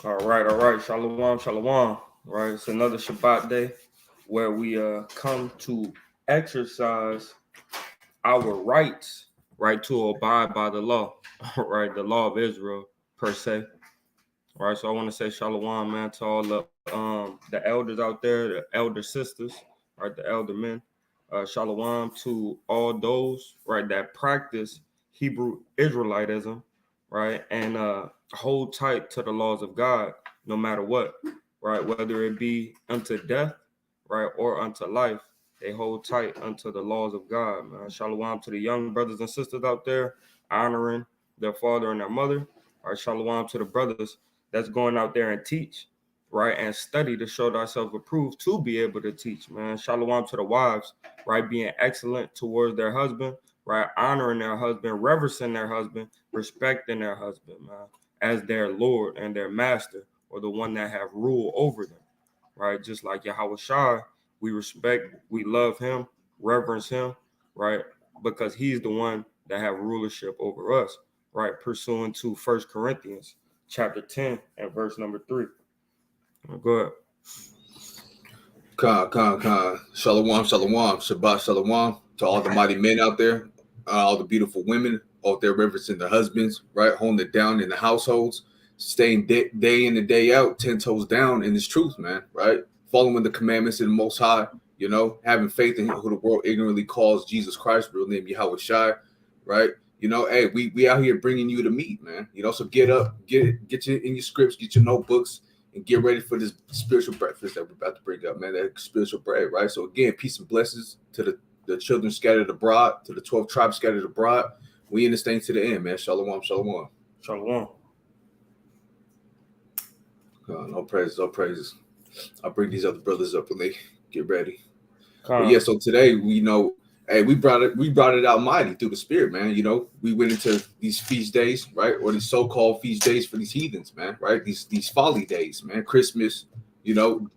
All right, all right. Shalawam, shalawam. Right, it's another Shabbat day where we come to exercise our rights, right, to abide by the law, right, the law of Israel per se. All right, so I want to say shalawam, man, to all the elders out there, the elder sisters, right, the elder men. Shalawam to all those, right, that practice Hebrew Israelitism, right, and hold tight to the laws of God no matter what, right, whether it be unto death, right, or unto life. They hold tight unto the laws of God, man. Shalawam to the young brothers and sisters out there honoring their father and their mother. All right, shalawam to the brothers that's going out there and teach, right, and study to show thyself approved to be able to teach, man. Shalom to the wives, right, being excellent towards their husband, right, honoring their husband, reverencing their husband, respecting their husband, man, as their Lord and their master, or the one that have rule over them, right? Just like Yahweh Shai, we respect, we love him, reverence him, right, because he's the one that have rulership over us, right, pursuant to First Corinthians chapter 10 and verse number 3. Go ahead. Khan. Shalawam, shalawam. Shabbat shalawam to all the mighty men out there, all the beautiful women out there reverencing their husbands, right? Holding it down in the households, staying day in and day out, 10 toes down in this truth, man, right? Following the commandments of the Most High, having faith in who the world ignorantly calls Jesus Christ, real name Yahweh Shai, right? Hey, we out here bringing you the meat, man. So get up, get you in your scripts, get your notebooks, and get ready for this spiritual breakfast that we're about to bring up, man. That spiritual bread, right? So again, peace and blessings to the children scattered abroad, to the 12 tribes scattered abroad. We in this thing to the end, man. Shalom, shalom. Shalom. No praises, no praises. I'll bring these other brothers up when they get ready. But Con. yeah, so today hey, we brought it out mighty through the spirit, man. We went into these feast days, right? Or these so-called feast days for these heathens, man, right? These folly days, man. Christmas,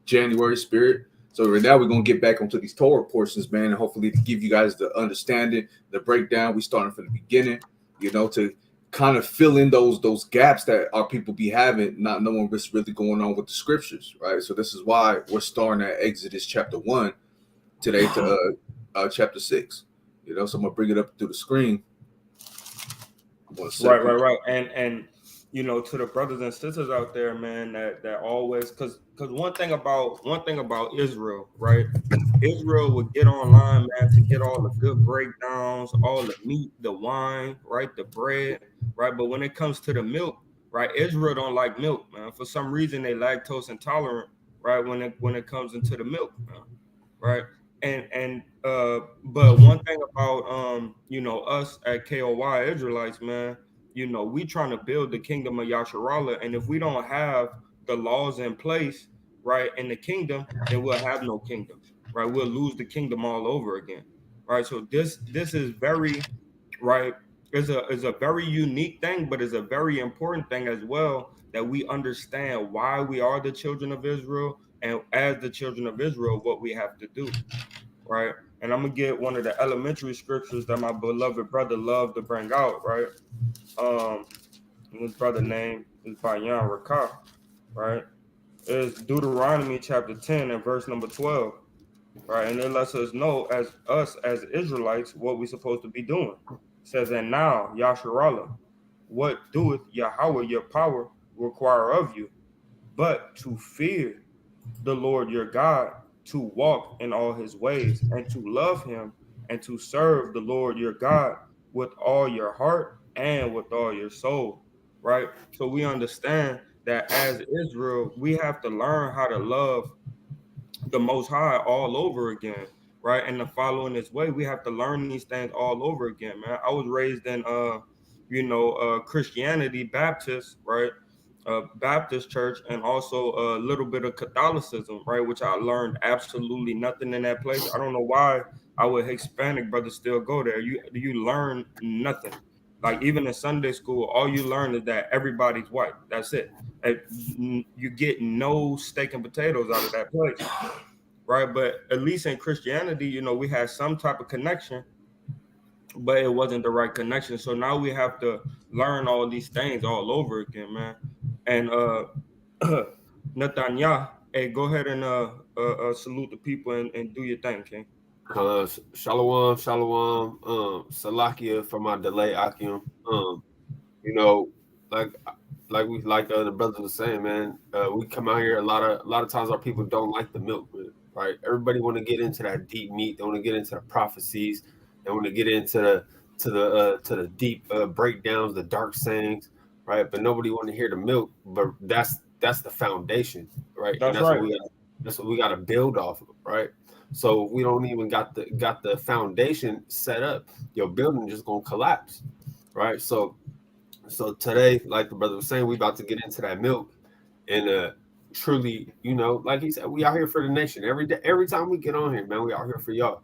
January spirit. So right now we're gonna get back onto these Torah portions, man, and hopefully to give you guys the understanding, the breakdown. We starting from the beginning, to kind of fill in those gaps that our people be having, not knowing what's really going on with the scriptures, right? So this is why we're starting at Exodus chapter 1 today to chapter 6. So I'm gonna bring it up through the screen. Right. And to the brothers and sisters out there, man, that always because one thing about Israel, right? Israel would get online, man, to get all the good breakdowns, all the meat, the wine, right, the bread, right. But when it comes to the milk, right, Israel don't like milk, man. For some reason, they lactose intolerant, right. When it comes into the milk, man, right. But one thing about us at K.O.Y Israelites, man, we trying to build the kingdom of Yasharallah, and if we don't have the laws in place, right, in the kingdom, then we'll have no kingdom, right? We'll lose the kingdom all over again, right? So this is very right. Is a very unique thing, but it's a very important thing as well that we understand why we are the children of Israel, and as the children of Israel, what we have to do, right? And I'm gonna get one of the elementary scriptures that my beloved brother loved to bring out, right? Um, his brother name is Bayan Rakah, right? It's Deuteronomy chapter 10 and verse number 12, right? And it lets us know as us as Israelites what we're supposed to be doing. It says, and now, Yasharallah, what doeth Yahweh your power require of you, but to fear the Lord your God, to walk in all his ways, and to love him, and to serve the Lord your God with all your heart and with all your soul, right? So we understand that as Israel, we have to learn how to love the Most High all over again, right? And to follow in His way, we have to learn these things all over again, man. I was raised in, Christianity, Baptist, right? Baptist church, and also a little bit of Catholicism, right? Which I learned absolutely nothing in that place. I don't know why our Hispanic brothers still go there. You learn nothing. Like even in Sunday school, all you learn is that everybody's white. That's it. And you get no steak and potatoes out of that place, right? But at least in Christianity, we had some type of connection, but it wasn't the right connection. So now we have to learn all these things all over again, man. And Nathaniah. Hey, go ahead and salute the people and do your thing, King. Shalawam, Shalawam, Salakia for my delay, Akim. You know, like like the brother was saying, man. We come out here a lot of times our people don't like the milk, man, right? Everybody want to get into that deep meat. They want to get into the prophecies. They want to get into the deep breakdowns, the dark sayings, right? But nobody want to hear the milk. But that's the foundation, right? And That's right. that's what we got to build off of, right? So we don't even got the foundation set up. Your building just gonna collapse, right? So today, like the brother was saying, we about to get into that milk and truly, like he said, we out here for the nation. Every day, every time we get on here, man, we out here for y'all.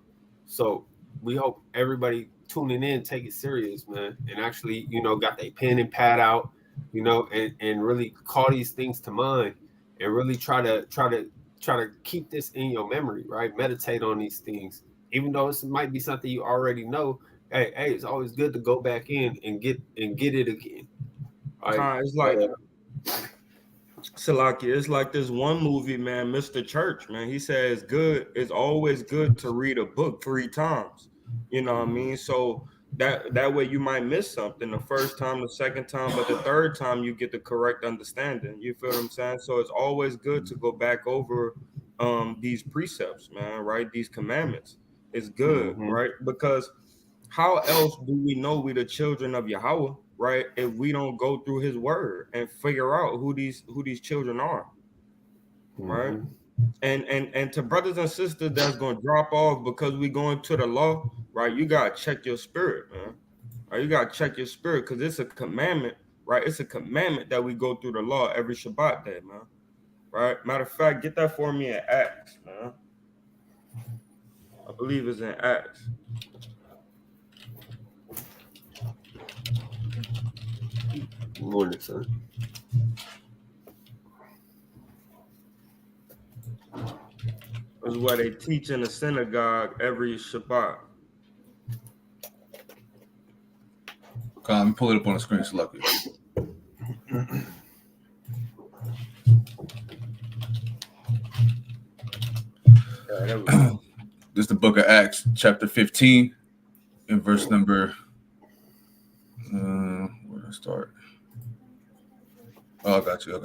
So we hope everybody tuning in take it serious, man, and actually, got their pen and pad out, and really call these things to mind and really try to keep this in your memory, right? Meditate on these things. Even though this might be something you already know, hey, it's always good to go back in and get it again. Right. It's But like Salakia, it's like this one movie, man, Mr. Church, man. He says it's always good to read a book 3 times. You know what I mean? So that way you might miss something the first time, the second time, but the third time you get the correct understanding. You feel what I'm saying? So it's always good to go back over these precepts, man, right? These commandments. It's good, mhm, right? Because how else do we know we the children of Yahweh, right? If we don't go through His Word and figure out who these children are, right? mhm, And to brothers and sisters that's gonna drop off because we going to the law, right? You gotta check your spirit, man. Right? You gotta check your spirit because it's a commandment, right? It's a commandment that we go through the law every Shabbat day, man. Right? Matter of fact, get that for me in Acts, man. I believe it's in Acts. morning, son. Is what they teach in the synagogue every Shabbat. Let me pull it up on the screen, so lucky. Yeah, there we go. This is the book of Acts, chapter 15, in verse number. Where did I start? Oh, I got you.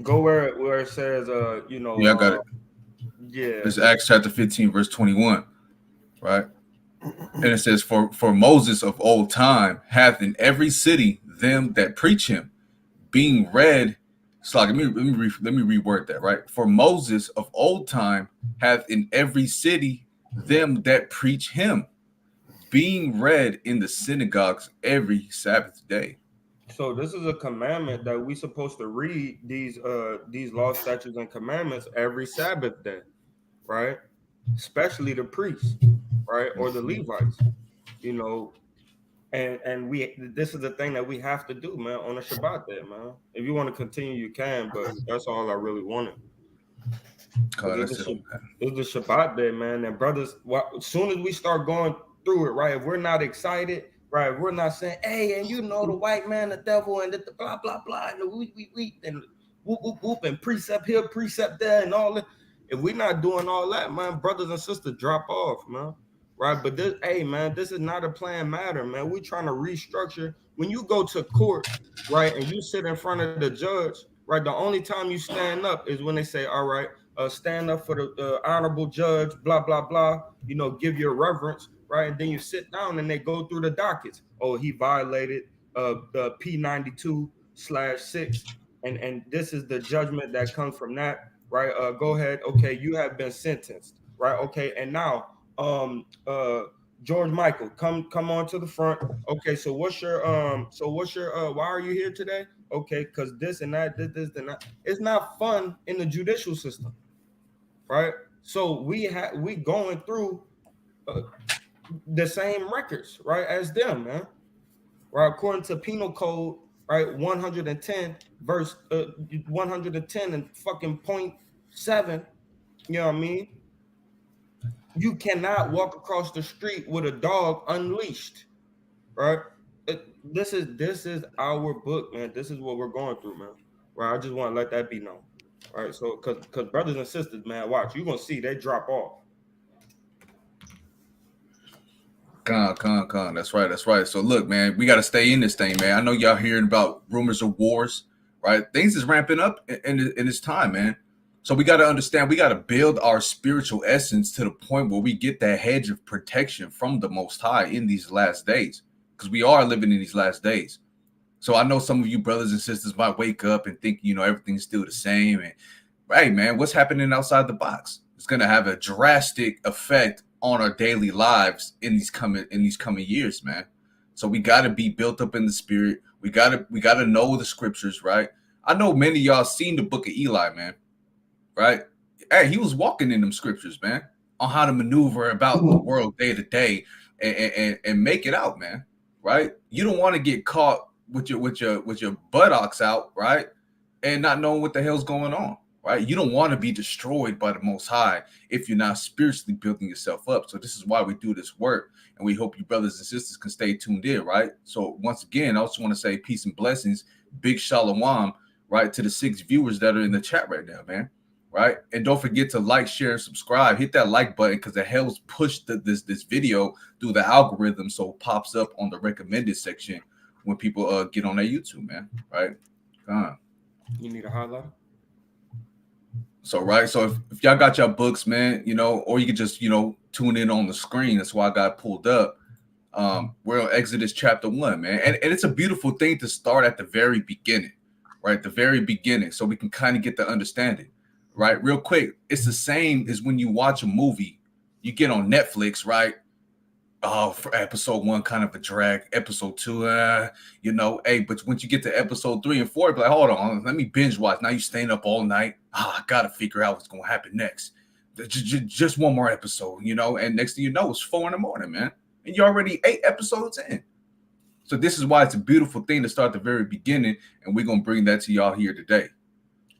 Go where it says, Yeah, I got it. yeah. This is Acts chapter 15, verse 21, right? And it says, For Moses of old time hath in every city them that preach him, being read. So let me reword that, right? For Moses of old time hath in every city them that preach him, being read in the synagogues every Sabbath day. So this is a commandment that we supposed to read these law, statutes, and commandments every Sabbath day, right? Especially the priests, right, or the Levites, you know. And we this is the thing that we have to do, man, on a Shabbat day, man. If you want to continue, you can, but that's all I really wanted. Oh, Because that's it. it's the Shabbat day, man. And brothers, as soon as we start going through it, right? If we're not excited, right? If we're not saying, hey, and the white man, the devil, and the blah blah blah, and the we and whoop whoop whoop, and precept here, precept there, and all that. If we're not doing all that, man, brothers and sisters drop off, man. Right? But this, hey, man, this is not a planned matter, man. We're trying to restructure. When you go to court, right, and you sit in front of the judge, right, the only time you stand up is when they say, all right, stand up for the honorable judge, blah, blah, blah, give your reverence, right? And then you sit down and they go through the dockets. Oh, he violated the P92/6. And this is the judgment that comes from that, right? Go ahead. Okay, you have been sentenced, right? Okay, and now, George Michael, come on to the front. Okay, so what's your why are you here today? Okay, because this and that, this and that. It's not fun in the judicial system, right? So we going through uh, the same records, right, as them, man. Right, according to Penal Code, right, 110 verse 110 and fucking point 7. You know what I mean? You cannot walk across the street with a dog unleashed, right? This is our book, man. This is what we're going through, man. Right? I just want to let that be known. All right, so because brothers and sisters, man, watch, you're gonna see they drop off. Con. That's right. That's right. So look, man, we got to stay in this thing, man. I know y'all hearing about rumors of wars, right? Things is ramping up in this time, man. So we got to understand. We got to build our spiritual essence to the point where we get that hedge of protection from the Most High in these last days, because we are living in these last days. So I know some of you brothers and sisters might wake up and think, everything's still the same. And hey, man, what's happening outside the box? It's going to have a drastic effect on our daily lives in these coming years, man. So we got to be built up in the spirit. We got to know the scriptures, right? I know many of y'all seen the book of Eli, man, right? Hey, he was walking in them scriptures, man, on how to maneuver about the world day to day and make it out, man, right? You don't want to get caught with your buttocks out, right? And not knowing what the hell's going on, right? You don't want to be destroyed by the Most High if you're not spiritually building yourself up. So this is why we do this work, and we hope you brothers and sisters can stay tuned in, right? So once again, I also want to say peace and blessings, big shalawam, right, to the 6 viewers that are in the chat right now, man, right? And don't forget to like, share, and subscribe. Hit that like button because it helps push this video through the algorithm so it pops up on the recommended section when people get on their YouTube, man, right? You need a highlighter? So, right. So if y'all got your books, man, or you could just, tune in on the screen. That's why I got pulled up. We're on Exodus chapter 1, man. And it's a beautiful thing to start at the very beginning, right? The very beginning. So we can kind of get the understanding, right? Real quick. It's the same as when you watch a movie, you get on Netflix, right? Oh, for episode 1, kind of a drag. Episode 2, hey, but once you get to episode 3 and 4, you're like, hold on, let me binge watch. Now you staying up all night. I gotta figure out what's gonna happen next. Just one more episode, and next thing you know, it's 4 in the morning, man. And you're already 8 episodes in. So this is why it's a beautiful thing to start at the very beginning, and we're gonna bring that to y'all here today.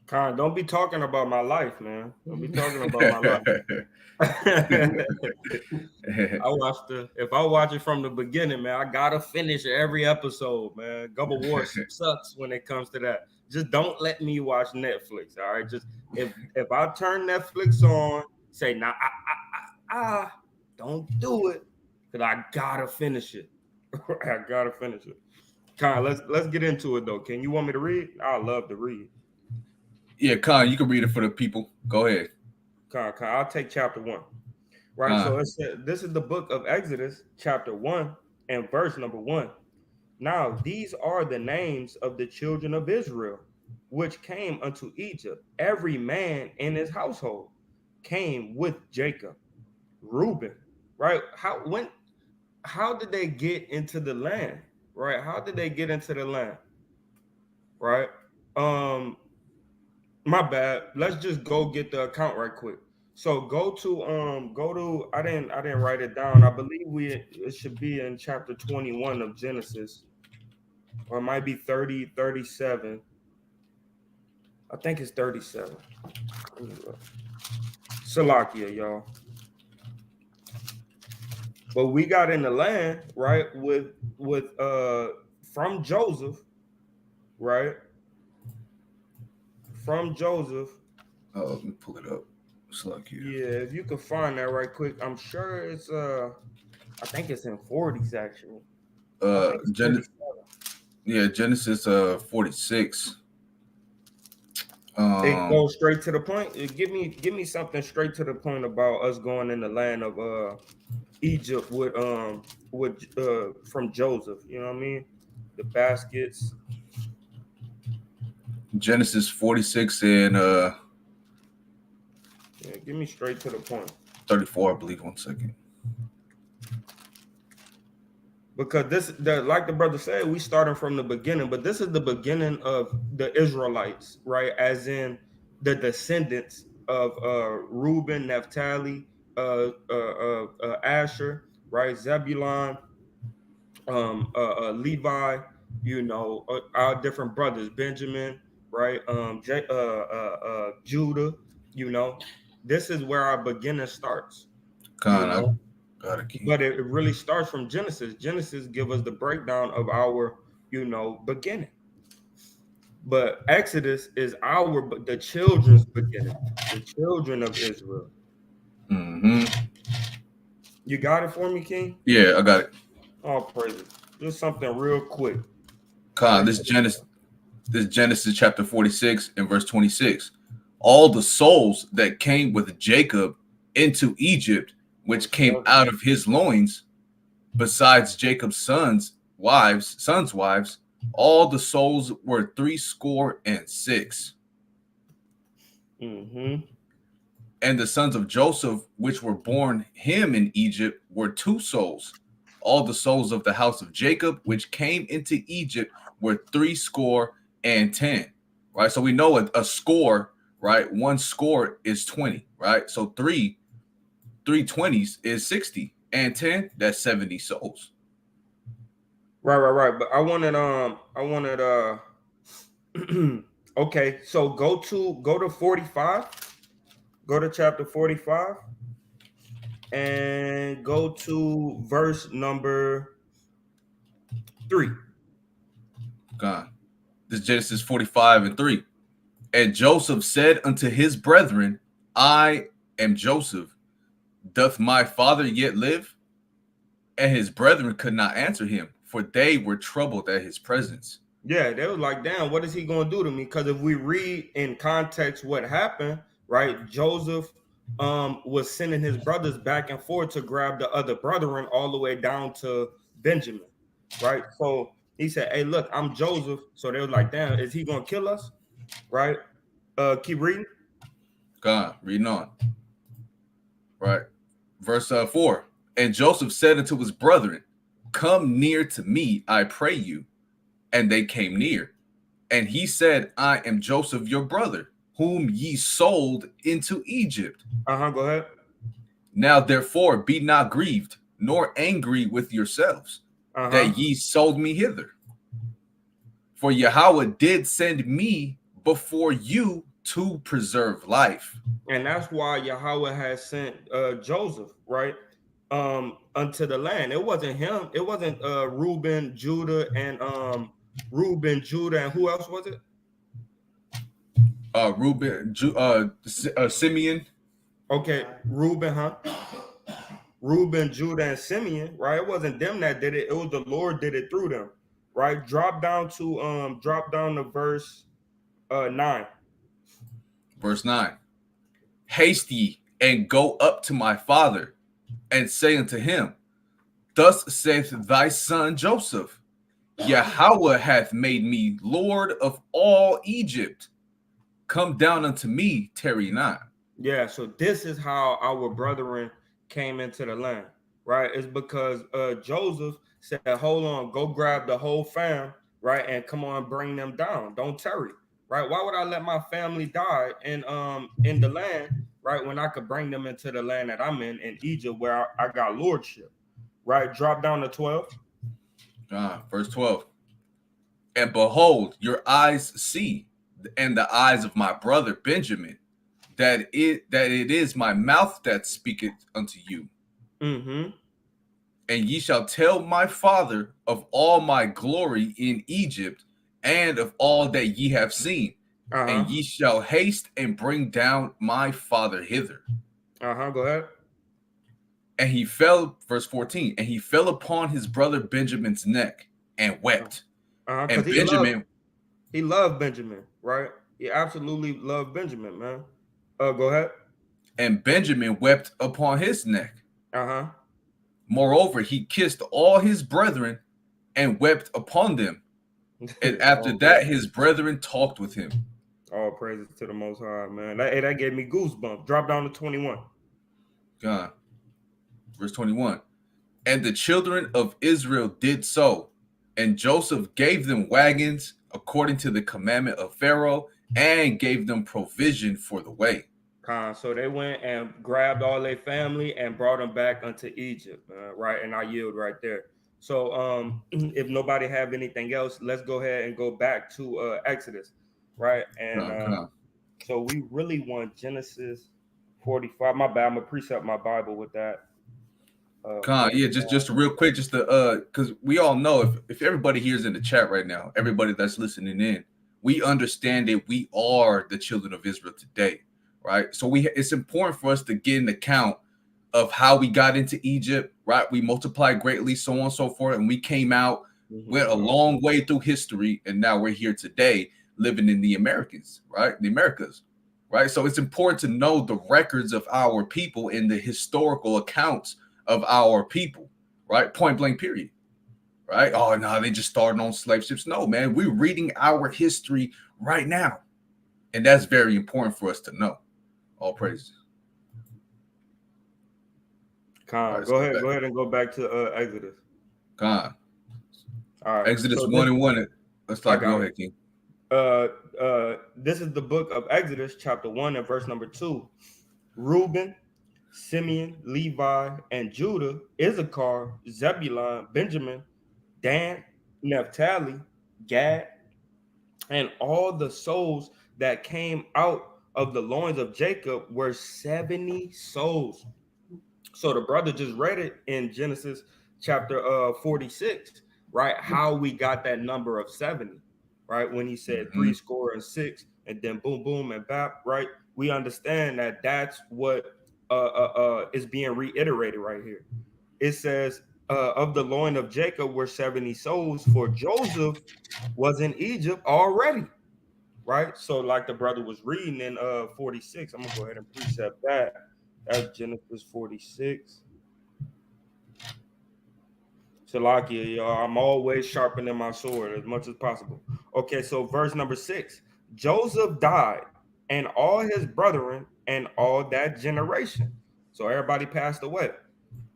Con, don't be talking about my life, man. Don't be talking about my life. If I watch it from the beginning, man, I gotta finish every episode, man. Gubba War sucks when it comes to that. Just don't let me watch Netflix. All right. Just if I turn Netflix on, say nah, don't do it. Because I gotta finish it. I gotta finish it. Con, let's get into it though. Can you want me to read? I love to read. Yeah, Con, you can read it for the people. Go ahead. Con, I'll take chapter 1. Right. So it said, this is the book of Exodus, chapter 1, and verse number 1. Now, these are the names of the children of Israel, which came unto Egypt. Every man in his household came with Jacob. Reuben, right? How did they get into the land? Right? How did they get into the land? Right? My bad. Let's just go get the account right quick. So go to I didn't write it down. I believe it should be in chapter 21 of Genesis, or it might be 30, 37. I think it's 37. Salakia, y'all. But we got in the land, right, with from Joseph, right? From Joseph. Oh, let me pull it up. Salakia. Yeah, if you can find that right quick. I'm sure it's I think it's in 40s actually. Genesis 46. It goes straight to the point. Give me something straight to the point about us going in the land of Egypt with from Joseph. You know what I mean? The baskets. Genesis 46 and yeah, give me straight to the point. 34, I believe. 1 second. Because like the brother said, we starting from the beginning, but this is the beginning of the Israelites, right? As in the descendants of Reuben, Naphtali, Asher, right? Zebulon, Levi, our different brothers, Benjamin, right? Judah, this is where our beginning starts. But it really starts from Genesis. Genesis give us the breakdown of our, beginning. But Exodus is the children's beginning, the children of Israel. Mm-hmm. You got it for me, King? Yeah, I got it. All praises. Just something real quick. Con, this Genesis chapter 46 and verse 26. All the souls that came with Jacob into Egypt, which came out of his loins, besides Jacob's sons' wives, all the souls were 66. Mm-hmm. And the sons of Joseph, which were born him in Egypt, were 2 souls. All the souls of the house of Jacob, which came into Egypt, were 70. Right. So we know a score, right? 1 score is 20, right? So 3 20s is 60, and 10, that's 70 souls. Right. But I wanted okay, so go to 45. Go to chapter 45 and go to verse number 3. God. This is Genesis 45 and 3. And Joseph said unto his brethren, I am Joseph. Doth my father yet live? And his brethren could not answer him, for they were troubled at his presence. Yeah, they was like, damn, what is he going to do to me? Because if we read in context what happened, right, Joseph was sending his brothers back and forth to grab the other brethren all the way down to Benjamin, right? So he said, hey, look, I'm Joseph. So they was like, damn, is he going to kill us, right? Keep reading. God, reading on. Right. Verse 4. And Joseph said unto his brethren, come near to me, I pray you. And they came near. And he said, I am Joseph your brother, whom ye sold into Egypt. Go ahead. Now therefore be not grieved, nor angry with yourselves, that ye sold me hither. For Yahweh did send me before you to preserve life. And that's why Yahweh has sent Joseph, right? Unto the land. It wasn't him. It wasn't Reuben, Judah, and who else was it? Simeon. Okay, Reuben, Reuben, Judah, and Simeon, right? It wasn't them that did it. It was the Lord did it through them, right? Drop down to verse 9. Verse 9. Haste ye and go up to my father and say unto him, thus saith thy son Joseph, Yahweh hath made me Lord of all Egypt. Come down unto me, tarry not. Yeah, so this is how our brethren came into the land, right? It's because Joseph said, hold on, go grab the whole fam, right? And come on, bring them down. Don't tarry, right? Why would I let my family die in the land, right? When I could bring them into the land that I'm in Egypt, where I got lordship, right? Drop down to 12. Verse 12. And behold, your eyes see, and the eyes of my brother Benjamin, that it is my mouth that speaketh unto you. Mm-hmm. And ye shall tell my father of all my glory in Egypt, and of all that ye have seen. And ye shall haste and bring down my father hither. Go ahead. And he fell, verse 14, and he fell upon his brother Benjamin's neck and wept. And Benjamin, he loved Benjamin, right? He absolutely loved Benjamin, man. Go ahead. And Benjamin wept upon his neck. Moreover, he kissed all his brethren and wept upon them. And after that, his brethren talked with him. All praises to the Most High, man. That gave me goosebumps. Drop down to 21. God. Verse 21. And the children of Israel did so, and Joseph gave them wagons according to the commandment of Pharaoh, and gave them provision for the way. So they went and grabbed all their family and brought them back unto Egypt, right? And I yield right there. So if nobody have anything else, let's go ahead and go back to Exodus, right? And so we really want Genesis 45. My bad, I'm gonna precept my Bible with that. Just real quick, just to because we all know if everybody here's in the chat right now, everybody that's listening in, we understand that we are the children of Israel today, right? So it's important for us to get an account of how we got into Egypt, right? We multiplied greatly, so on and so forth, and we came out, went a long way through history, and now we're here today living in the Americas, right? The Americas, right? So it's important to know the records of our people and the historical accounts of our people, right? Point blank, period. Right? Oh no, they just started on slave ships. No, man, we're reading our history right now, and that's very important for us to know. All praise. All right, Go ahead and go back to Exodus. Con. All right, Exodus so 1 this and 1. Let's I like got go it. ahead, King. This is the book of Exodus, chapter 1 and verse number 2. Reuben, Simeon, Levi, and Judah, Issachar, Zebulun, Benjamin, Dan, Naphtali, Gad, and all the souls that came out of the loins of Jacob were 70 souls. So the brother just read it in Genesis chapter 46, right? How we got that number of 70, right? When he said three score and six, and then boom, boom, and bap, right? We understand that that's what is being reiterated right here. It says, of the loin of Jacob were 70 souls, for Joseph was in Egypt already, right? So, like the brother was reading in 46, I'm gonna go ahead and precept that. That's Genesis 46. Salakia, y'all. I'm always sharpening my sword as much as possible. Okay, so verse number 6. Joseph died, and all his brethren, and all that generation. So everybody passed away,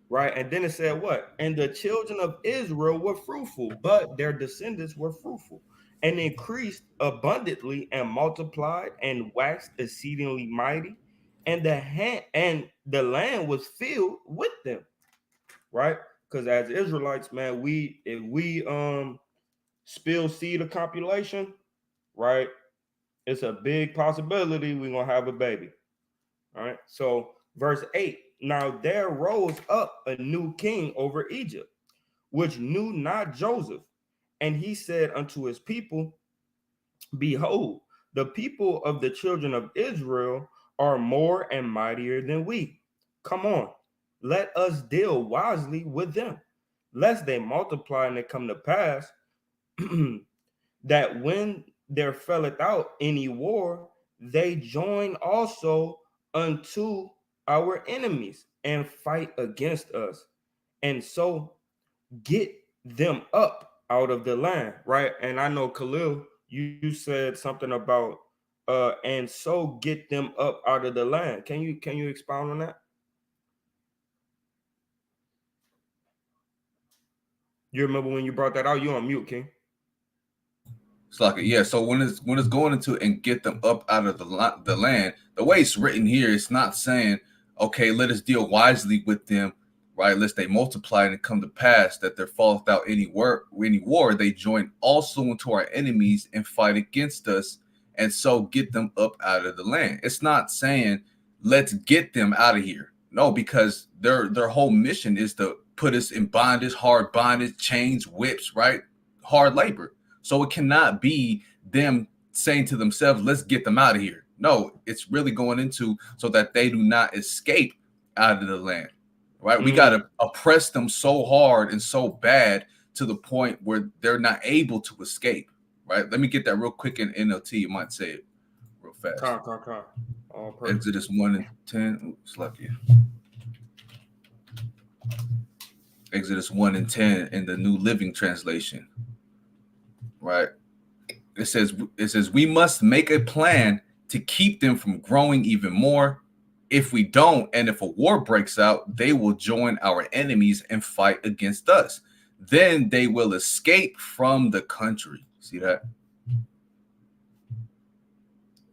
right? And then it said what? And the children of Israel were fruitful, but their descendants were fruitful, and increased abundantly, and multiplied, and waxed exceedingly mighty, and the land was filled with them, right? Because as Israelites, man, if we spill seed of copulation, right, it's a big possibility we're gonna have a baby. All right. So verse 8. Now there rose up a new king over Egypt, which knew not Joseph. And he said unto his people, behold, the people of the children of Israel are more and mightier than we. Come on, let us deal wisely with them, lest they multiply and it come to pass that when there felleth out any war, they join also unto our enemies and fight against us, and so get them up out of the land, right? And I know Khalil, you said something about and so get them up out of the land. Can you expound on that? You remember when you brought that out? You on mute, King. It's like yeah. So when it's going into and get them up out of the land, the way it's written here, it's not saying okay, let us deal wisely with them, right? Lest they multiply and it come to pass that there falleth out any war, they join also into our enemies and fight against us, and so get them up out of the land. It's not saying let's get them out of here. No, because their whole mission is to put us in bondage, hard bondage, chains, whips, right? Hard labor. So it cannot be them saying to themselves, let's get them out of here. No, it's really going into so that they do not escape out of the land, right? We got to oppress them so hard and so bad to the point where they're not able to escape, right? Let me get that real quick in NLT. You might say it real fast. Exodus 1 and 10. Oops, lucky. Exodus 1 and 10 in the New Living Translation, right? It says we must make a plan to keep them from growing even more. If we don't, and if a war breaks out, they will join our enemies and fight against us. Then they will escape from the country. See that?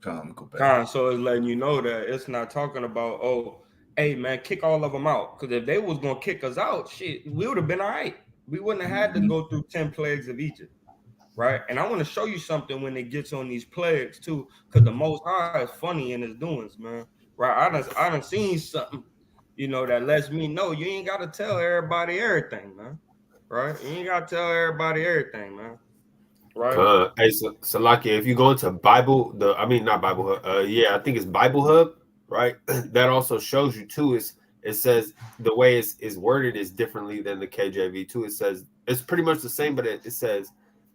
Go back. So it's letting you know that it's not talking about, oh, hey man, kick all of them out. Because if they was gonna kick us out, shit, we would have been all right. We wouldn't have had to go through 10 plagues of Egypt, right? And I want to show you something when it gets on these plagues too, because the Most High is funny in his doings, man. Right? I done seen something, that lets me know you ain't got to tell everybody everything, man. Right? You ain't got to tell everybody everything, man. right? Hey, Salaki, if you go into Bible, not Bible Hub. Yeah, I think it's Bible Hub, right? That also shows you too. It says the way is worded is differently than the KJV too. It says it's pretty much the same, but it says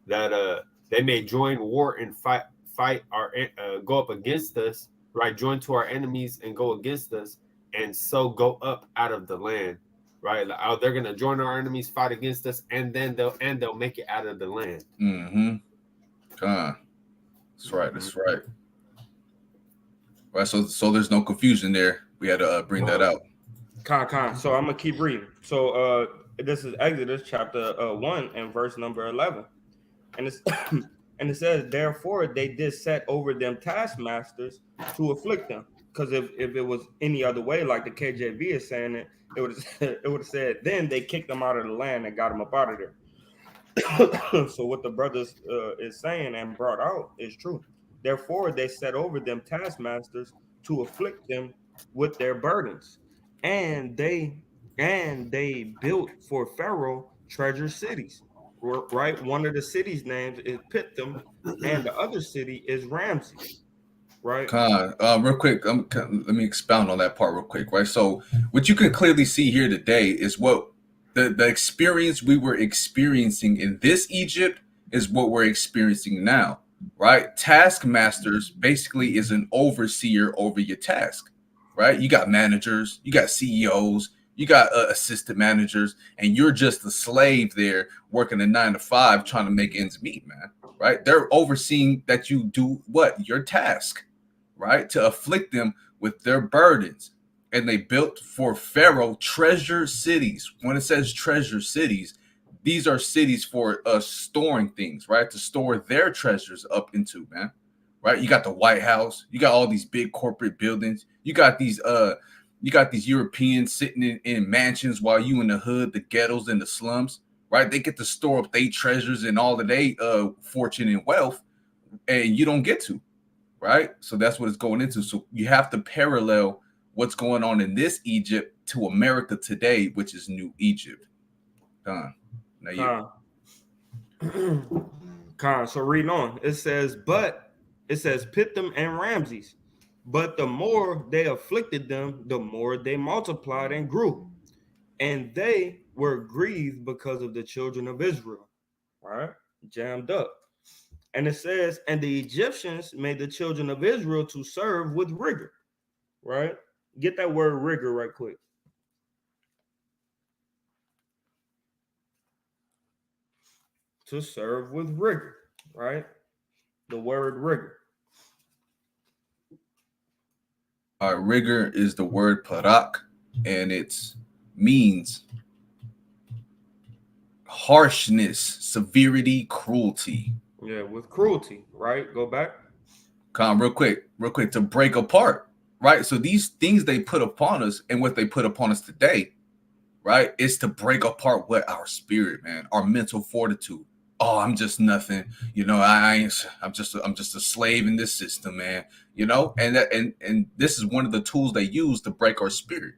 that they may join war and fight our go up against us, right? Join to our enemies and go against us, and so go up out of the land, right? Like, oh, they're gonna join our enemies, fight against us, and then they'll make it out of the land. Mm-hmm. That's right. That's right. Right. So there's no confusion there. We had to bring that out. So I'm gonna keep reading. So this is Exodus chapter 1 and verse number 11, and it's and it says, therefore they did set over them taskmasters to afflict them. Because if it was any other way, like the KJV is saying it would have said then they kicked them out of the land and got them up out of there. So what the brothers is saying and brought out is true. Therefore, they set over them taskmasters to afflict them with their burdens, and they built for Pharaoh treasure cities. Right, one of the cities' names is Pithom, and the other city is Ramses. Right. Real quick, let me expound on that part real quick, right? So, what you can clearly see here today is what the experience we were experiencing in this Egypt is what we're experiencing now, right? Taskmasters basically is an overseer over your task, right? You got managers, you got CEOs, you got assistant managers, and you're just a slave there working a 9 to 5 trying to make ends meet, man, right? They're overseeing that you do what? Your task, right? To afflict them with their burdens. And they built for Pharaoh treasure cities. When it says treasure cities, these are cities for storing things, right? To store their treasures up into, man. Right? You got the White House, you got all these big corporate buildings, you got these Europeans sitting in mansions while you in the hood, the ghettos and the slums, right? They get to store up their treasures and all of their fortune and wealth, and you don't get to, right? So that's what it's going into. So you have to parallel what's going on in this Egypt to America today, which is New Egypt. Now you. So reading on, it says Pithom and Ramses, but the more they afflicted them, the more they multiplied and grew, and they were grieved because of the children of Israel. All right, jammed up. And it says, and the Egyptians made the children of Israel to serve with rigor. Right? Get that word rigor right quick. To serve with rigor, right? The word rigor. Rigor is the word parak, and it means harshness, severity, cruelty. Yeah, with cruelty, right? Go back. Real quick, to break apart, right? So these things they put upon us and what they put upon us today, right, is to break apart what our spirit, man, our mental fortitude. Oh, I'm just nothing, I'm just a slave in this system, man. And this is one of the tools they use to break our spirit.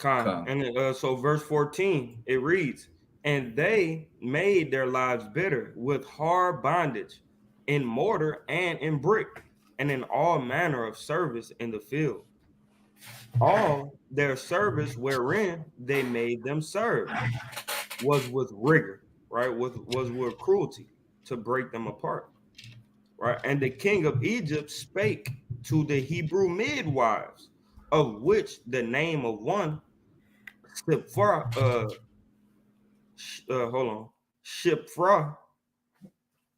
And so verse 14, it reads, and they made their lives bitter with hard bondage in mortar and in brick and in all manner of service in the field. All their service wherein they made them serve was with rigor, right? Was with cruelty to break them apart, right? And the king of Egypt spake to the Hebrew midwives, of which the name of one Shiphrah, hold on, Shiphrah,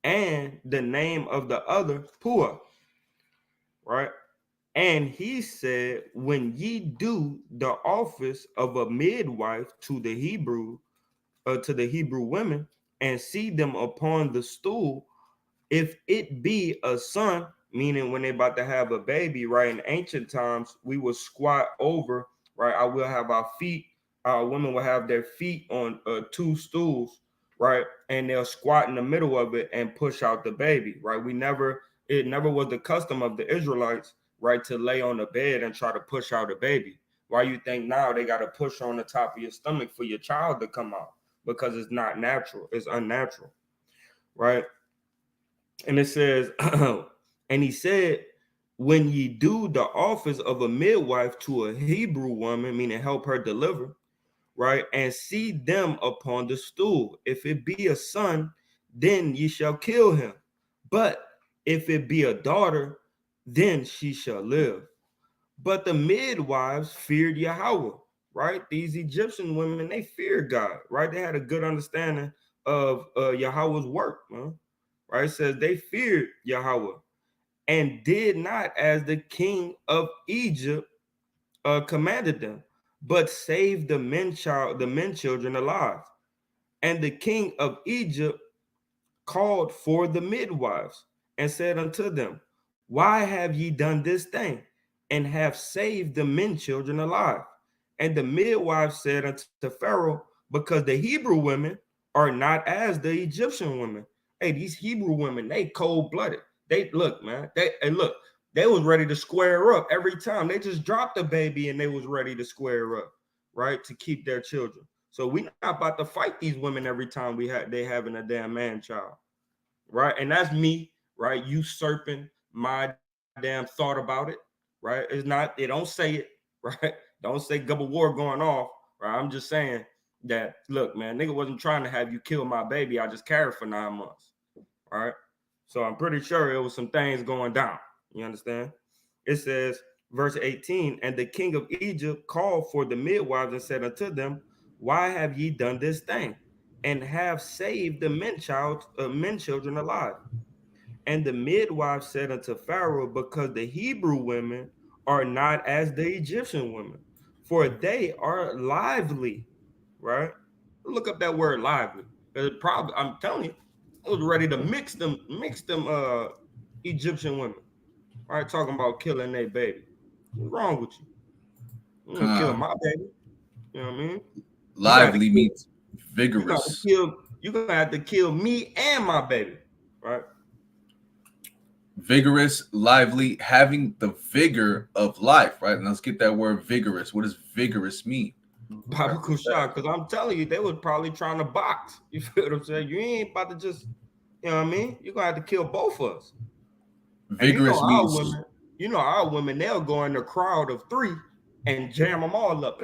and the name of the other Pua, right? And he said, when ye do the office of a midwife to the Hebrew women, and see them upon the stool, if it be a son, meaning when they about to have a baby, right? In ancient times, we would squat over, right? I will have our feet, our women will have their feet on two stools, right? And they'll squat in the middle of it and push out the baby, right? It never was the custom of the Israelites, right, to lay on the bed and try to push out a baby. Why you think now they got to push on the top of your stomach for your child to come out? Because it's not natural, it's unnatural, right? And it says, and he said, when ye do the office of a midwife to a Hebrew woman, meaning help her deliver, right, and see them upon the stool, if it be a son, then ye shall kill him. But if it be a daughter, then she shall live. But the midwives feared Yahweh, right? These Egyptian women, they feared God, right? They had a good understanding of Yahweh's work, man. Right? It says they feared Yahweh and did not as the king of Egypt commanded them, but saved the men children alive. And the king of Egypt called for the midwives and said unto them, why have ye done this thing, and have saved the men children alive? And the midwives said unto Pharaoh, because the Hebrew women are not as the Egyptian women. Hey, these Hebrew women, they cold-blooded. They look, man, they was ready to square up every time. They just dropped the baby and they was ready to square up, right? To keep their children. So we not about to fight these women every time they having a damn man child, right? And that's me, right? Usurping my damn thought about it, right? It's not, they don't say it, right? Don't say Gubba War going off, right? I'm just saying that, look, man, nigga wasn't trying to have you kill my baby. I just carried for 9 months, right? So I'm pretty sure it was some things going down. You understand? It says, verse 18, and the king of Egypt called for the midwives and said unto them, why have ye done this thing, and have saved the men children alive? And the midwife said unto Pharaoh, because the Hebrew women are not as the Egyptian women, for they are lively, right? Look up that word lively. Probably, I'm telling you, I was ready to mix them Egyptian women. Right, talking about killing their baby. What's wrong with you? You gonna kill Con. my baby? You know what I mean? You gonna have to Lively kill. means You gonna have to vigorous. kill. You gonna have to kill me and my baby, right? Vigorous, lively, having the vigor of life, right? And let's get that word vigorous. What does vigorous mean? Right, Biblical what's that? shot, because I'm telling you, they was probably trying to box. You feel what I'm saying? You ain't about to just, you know what I mean? You're gonna have to kill both of us. And Vigorous means you know our women, they'll go in the crowd of three and jam them all up.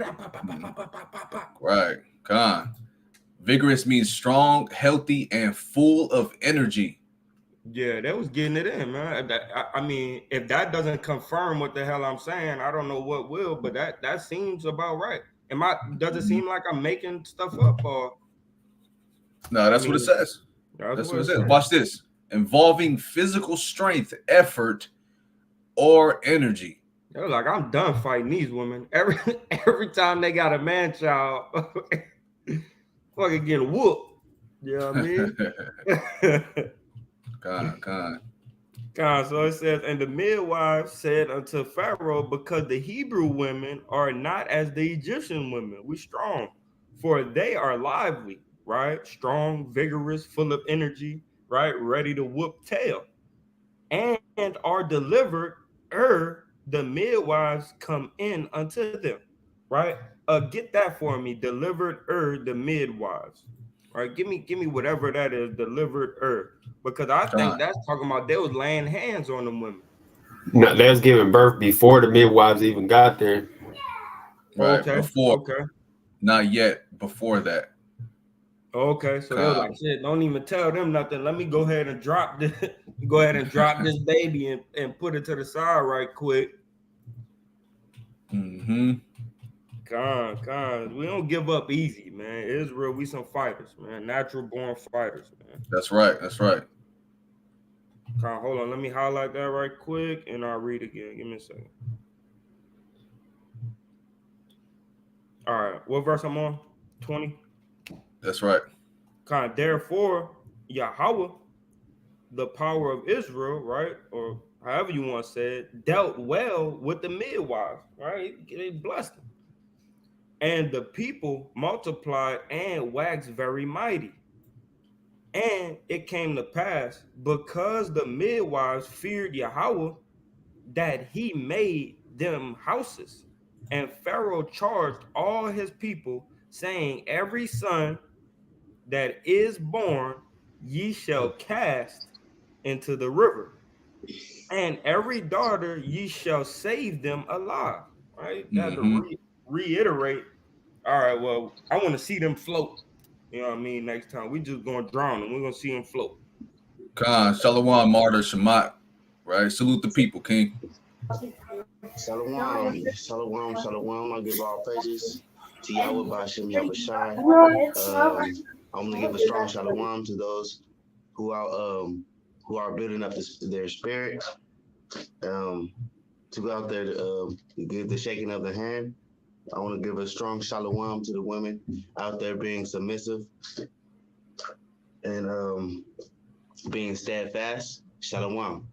right. Con. Vigorous means strong, healthy, and full of energy. Yeah, they was getting it in, man. I mean, if that doesn't confirm what the hell I'm saying, I don't know what will. But that seems about right. Am I? Does it Mhm. seem like I'm making stuff up, or No, I that's what it mean, says. that's That's what what it it's says. saying. Watch this. Involving physical strength, effort, or energy. They was like, I'm done fighting these women. Every time they got a man child, fucking getting whooped. You know what I mean? Con. God, so it says, and the midwife said unto Pharaoh, because the Hebrew women are not as the Egyptian women. We strong, for they are lively, right? Strong, vigorous, full of energy, right? Ready to whoop tail, and are delivered the midwives come in unto them, right? Get that for me. Delivered the midwives, right? Give me whatever that is. Delivered because I think Con. that's talking about they was laying hands on them women. No, they was giving birth before the midwives even got there. Right. Okay, Before, okay, not yet. Before that. okay. So they were like, Con. shit, don't even tell them nothing. Let me go ahead and drop this. Go ahead and drop this baby and put it to the side right quick. Mm-hmm. We don't give up easy, man. Israel, we some fighters, man. Natural born fighters, man. That's right. That's right. Hold on, let me highlight that right quick and I'll read again. Give me a second. All right, what verse I'm on? 20. That's right. Therefore, Yahweh, the power of Israel, right? Or however you want to say it, dealt well with the midwives, right? They blessed them. And the people multiplied and waxed very mighty. And it came to pass, because the midwives feared Yahweh, that he made them houses. And Pharaoh charged all his people, saying, every son that is born ye shall cast, into the river, and every daughter ye shall save them alive. Right? Got to Mm-hmm. reiterate. All right. Well, I want to see them float. You know what I mean? Next time we just gonna drown them. We're gonna see them float. Khan, Shalawam, Martyr, Shamat, right? Salute the people, King. Shalom, shalom, shalom. I give all praises to Yahweh Bashem Yahushai. I'm gonna give a strong shalom to those who are building up their spirit. To go out there to give the shaking of the hand. I want to give a strong shalom to the women out there being submissive and being steadfast. Shalom.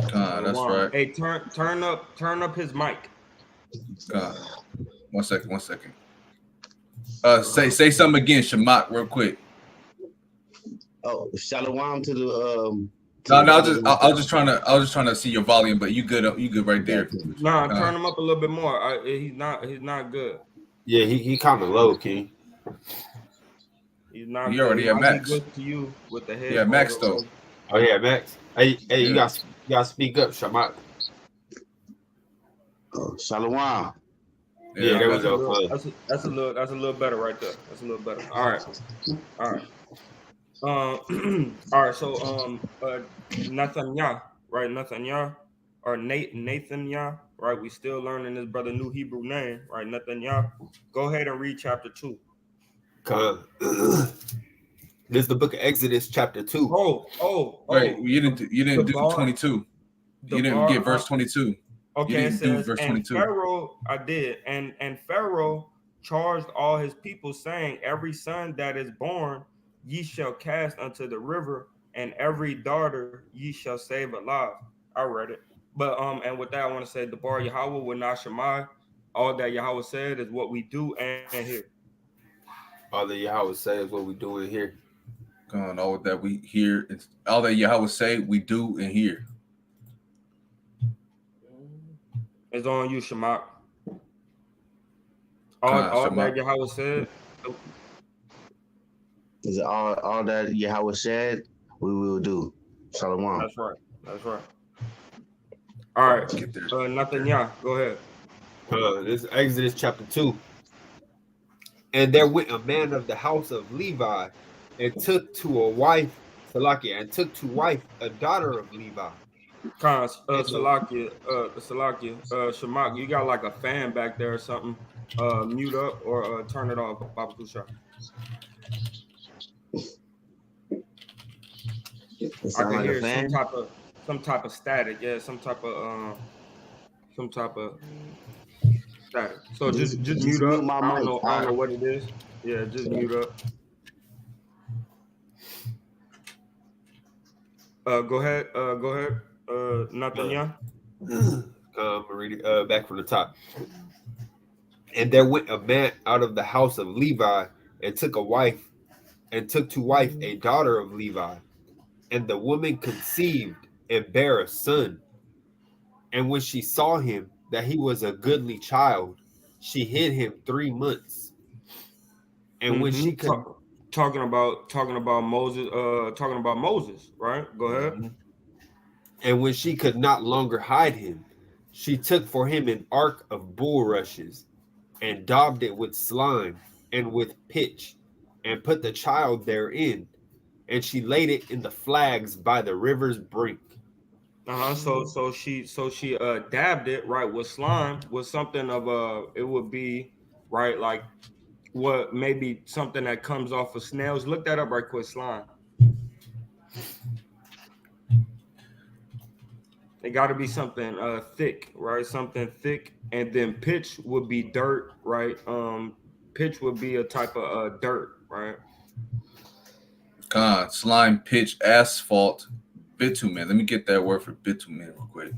Khan, that's right. Hey, turn up his mic. Khan. 1 second, 1 second. Say something again, Shamat, real quick. Oh, shalom to the No, I was just trying to see your volume, but you good right there. Nah, turn him up a little bit more. He's not good. Yeah, he kind of low, King. He's not He good. already He at might be max. good to you with the head. Yeah, max though. Oh yeah, Max. Hey, Yeah. you gotta speak up, Shamat. shalom. Yeah, there we go. That's a little better right there. That's a little better. All right. All right. So Nathaniah, right? Nathaniah or Nathaniah, right? We still learning this brother new Hebrew name, right? Nathaniah. Go ahead and read chapter 2. This is the book of Exodus, chapter 2. Wait, you didn't do bar, 22. You didn't get verse 22. Okay, you didn't it says, do verse and 22. Pharaoh, I did, and Pharaoh charged all his people, saying, every son that is born ye shall cast unto the river, and every daughter ye shall save alive. I read it. But and with that, I want to say the bar Yahweh will not Shemai. All that Yahweh said is what we do and hear. All that Yahweh say is what we do in here. All that we hear, all that Yahweh say, we do and hear. It's on you, Shemai. All that Yahweh said. Is all that Yahweh said, we will do. Shalom. That's right. All right. Nathaniah, go ahead. This is Exodus chapter 2. And there went a man of the house of Levi and took to wife a daughter of Levi. Salakia, Shamak, you got like a fan back there or something. Mute up or turn it off, Baba Kusha. I can hear some type of static. Yeah, some type of static. So just mute up. I don't know what it is. Yeah, just mute up. Go ahead. Nathaniah. Read it back from the top. And there went a man out of the house of Levi and took to wife a daughter of Levi. And the woman conceived and bare a son. And when she saw him that he was a goodly child, she hid him 3 months. And when she could talking about Moses, right? Go ahead. And when she could not longer hide him, she took for him an ark of bulrushes and daubed it with slime and with pitch and put the child therein. And she laid it in the flags by the river's brink. So she dabbed it right with slime, with something of it would be right like what maybe something that comes off of snails. Look that up right quick. Slime. It got to be something thick, right? Something thick, and then pitch would be dirt, right? Pitch would be a type of dirt, right? Slime, pitch, asphalt, bitumen. Let me get that word for bitumen real quick.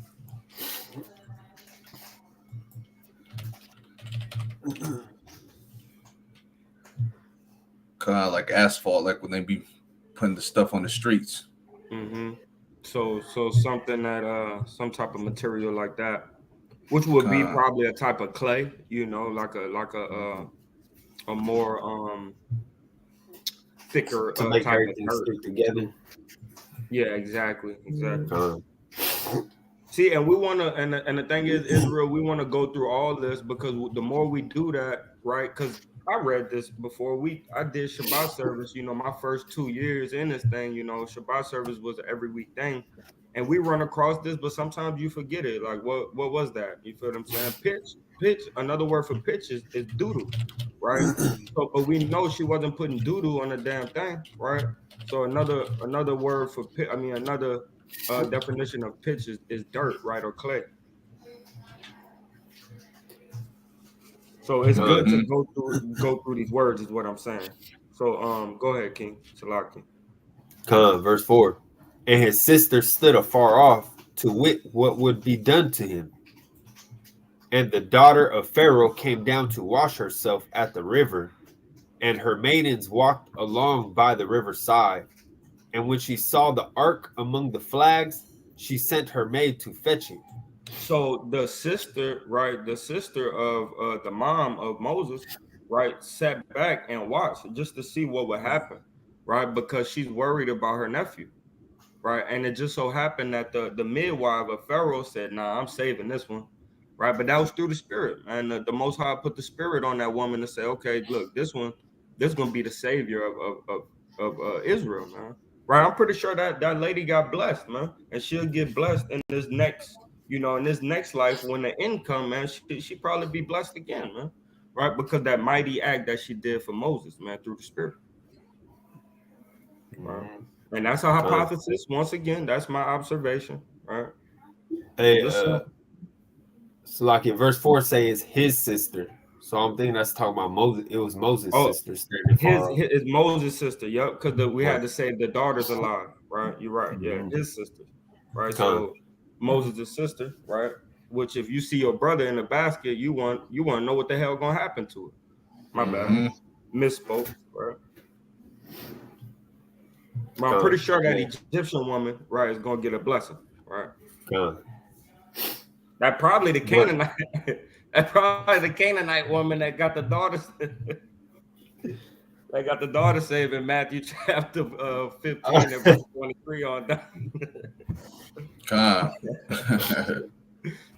Like asphalt, like when they be putting the stuff on the streets. Mm-hmm. So something that some type of material like that, which would be probably a type of clay, like a more thicker to make type everything of dirt. stick together. Yeah, exactly, exactly. Con. See, and we want to, and the thing is, Israel, we want to go through all this because the more we do that, right? Because I read this before. I did Shabbat service. You know, my first 2 years in this thing, you know, Shabbat service was an every week thing, and we run across this, but sometimes you forget it. Like, what was that? You feel what I'm saying? Pitch. Another word for pitch is doodle, right? So, but we know she wasn't putting doodle on the damn thing, right? So another word for pit. I mean, another definition of pitch is dirt, right, or clay. So it's good Con. to Mm-hmm. go through these words, is what I'm saying. So go ahead, King Salaki. Con. Verse 4. And his sister stood afar off to wit what would be done to him. And the daughter of Pharaoh came down to wash herself at the river, and her maidens walked along by the river's side. And when she saw the ark among the flags, she sent her maid to fetch it. So the sister, right, the sister of the mom of Moses, right, sat back and watched just to see what would happen, right, because she's worried about her nephew. Right? And it just so happened that the midwife of Pharaoh said, "Nah, I'm saving this one." Right? But that was through the spirit, and the Most High put the spirit on that woman to say, "Okay, look, this gonna be the savior of Israel, man." Right? I'm pretty sure that lady got blessed, man, and she'll get blessed in this next, in this next life when the end come, man. She probably be blessed again, man. Right? Because that mighty act that she did for Moses, man, through the spirit. Right? Mhm. And that's a Con. hypothesis. Once again, that's my observation. Right. Hey, Just so. so like in verse 4 says his sister. So I'm thinking that's talking about Moses. It was Moses' Oh, sister standing his, far off. his is Moses' sister. Yep. Because we Right. had to say the daughter's alive. Right. You're right. Yeah. Mhm. His sister. Right. Con. So Moses' sister. Right. Which if you see your brother in the basket, you want to know what the hell gonna happen to it. My bad. Mm-hmm. Misspoke. Right. But I'm pretty Con. sure that Yeah. Egyptian woman, right, is gonna get a blessing. Right. Con. That probably the But Canaanite. That probably the Canaanite woman that got the daughters. They got the daughter saved in Matthew chapter 15 and verse 23 on down. Con.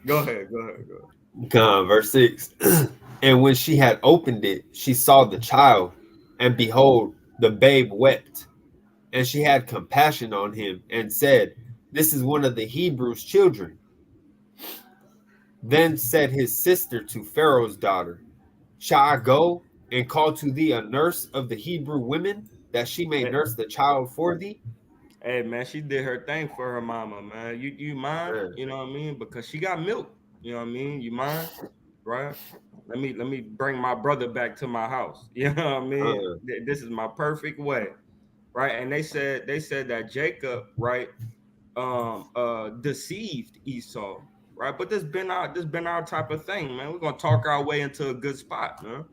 Go ahead, go ahead, go ahead. Con. Verse 6. And when she had opened it, she saw the child, and behold, the babe wept. And she had compassion on him and said, "This is one of the Hebrews' children." Then said his sister to Pharaoh's daughter, "Shall I go and call to thee a nurse of the Hebrew women, that she may Hey, nurse the child for thee?" hey, man, she did her thing for her mama, man. You mind? Uh, You know what I mean? Because she got milk. You know what I mean? You mind? Right? Let me bring my brother back to my house. You know what I mean? uh, This is my perfect way. Right. And they said that Jacob, right, deceived Esau, right? But this been our type of thing, man. We're gonna talk our way into a good spot, man.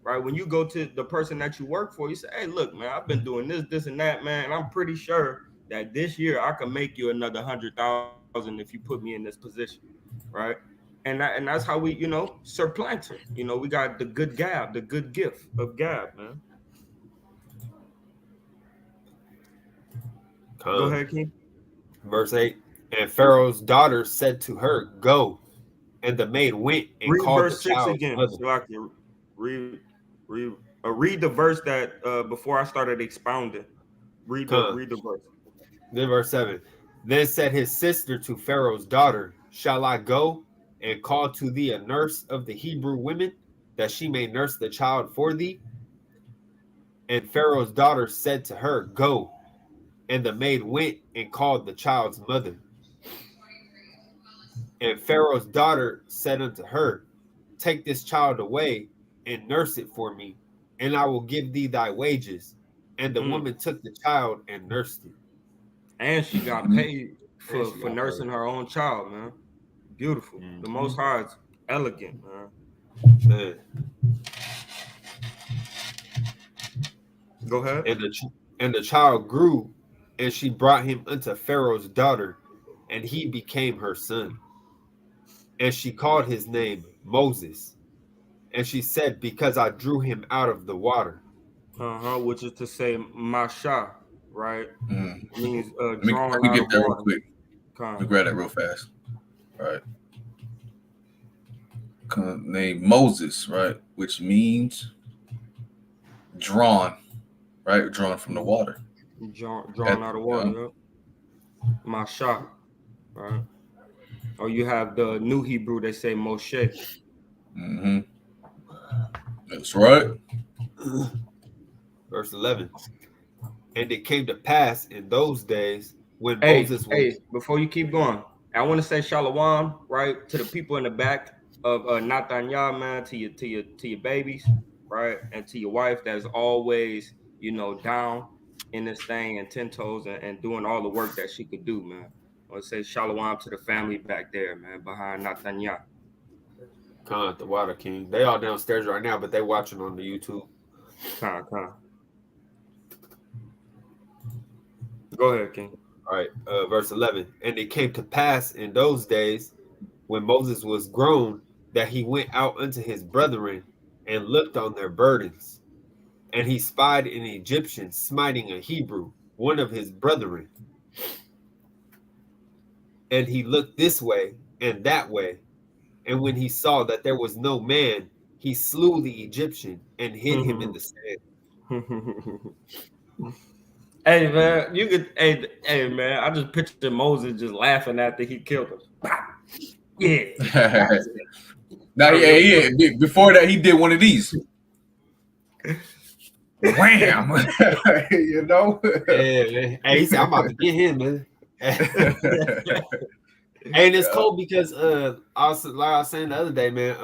Right? When you go to the person that you work for, you say, "Hey, look, man, I've been doing this, and that, man, and I'm pretty sure that this year I can make you another 100,000 if you put me in this position, right?" And that's how we, supplanter. We got the good gab, the good gift of gab, man. Go con. ahead, King. Verse 8. And Pharaoh's daughter said to her, "Go." And the maid went and Read called the verse 6 child's again. mother. So I can read the verse that before I started expounding. Read the Con. read the verse. Then verse 7. Then said his sister to Pharaoh's daughter, "Shall I go and call to thee a nurse of the Hebrew women, that she may nurse the child for thee?" And Pharaoh's daughter said to her, "Go." And the maid went and called the child's mother. And Pharaoh's daughter said unto her, "Take this child away and nurse it for me, and I will give thee thy wages." And the Mm. woman took the child and nursed it. And she got Mm-hmm. paid And for she for got paid. nursing her own child, man. Beautiful. The Mm-hmm. Most High is elegant, man. Man. Go ahead. And the child grew, and she brought him unto Pharaoh's daughter, and he became her son. And she called his name Moses. And she said, "Because I drew him out of the water." Which is to say, Masha, right? Mm. Means Let drawn me out get of that real water. quick. Let me grab that real fast. All right. Named Moses, right? Which means drawn, right? Drawn from the water. Drawn out of water. Yep. Masha, right? Or you have the New Hebrew. They say Moshe. Mm-hmm. That's right. Verse 11. And it came to pass in those days when Moses was. Before you keep going, I want to say Shalawam, right, to the people in the back of Nathaniah, man, to your babies, right, and to your wife that's always, down in this thing and 10 toes and doing all the work that she could do, man. I want to say Shalawam to the family back there, man, behind Nathaniah. Khan, the Water King. They all downstairs right now, but they watching on the YouTube. Khan. Go ahead, King. All right, verse 11. And it came to pass in those days when Moses was grown that he went out unto his brethren and looked on their burdens. And he spied an Egyptian smiting a Hebrew, one of his brethren. And he looked this way and that way. And when he saw that there was no man, he slew the Egyptian and hid him in the sand. Hey man, hey man, I just pictured Moses just laughing after he killed him. Yeah. Now, yeah. Before that, he did one of these. Wham! You know? Hey, he said, I'm about to get him, man. And it's cold because like I was saying the other day, man,